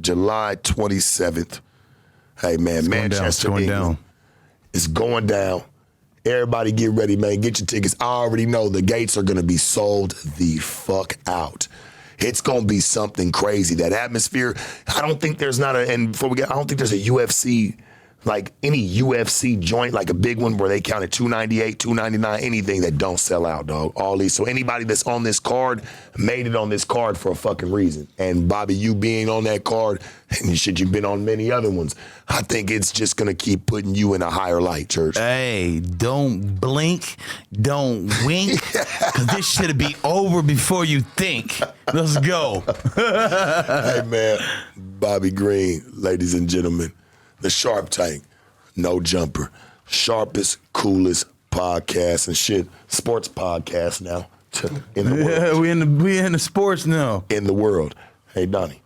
July 27th. Hey, man. Manchester, going England. down. It's going down. Everybody get ready, man. Get your tickets. I already know the gates are gonna be sold the fuck out. It's gonna be something crazy. That atmosphere. I don't think there's I don't think there's a UFC, like any UFC joint, like a big one where they counted $298, $299, anything that don't sell out, dog. All these. So anybody that's on this card made it on this card for a fucking reason. And Bobby, you being on that card, and shit, you've been on many other ones. I think it's just gonna keep putting you in a higher light, church. Hey, don't blink, don't wink, because this should be over before you think. Let's go. Hey, man. Bobby Green, ladies and gentlemen. The Sharp Tank, no jumper. Sharpest, coolest podcast and shit. Sports podcast now in the world. Yeah, we in the sports now. In the world. Hey, Donnie,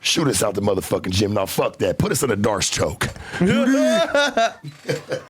shoot us out the motherfucking gym. Now, fuck that. Put us in a darts choke.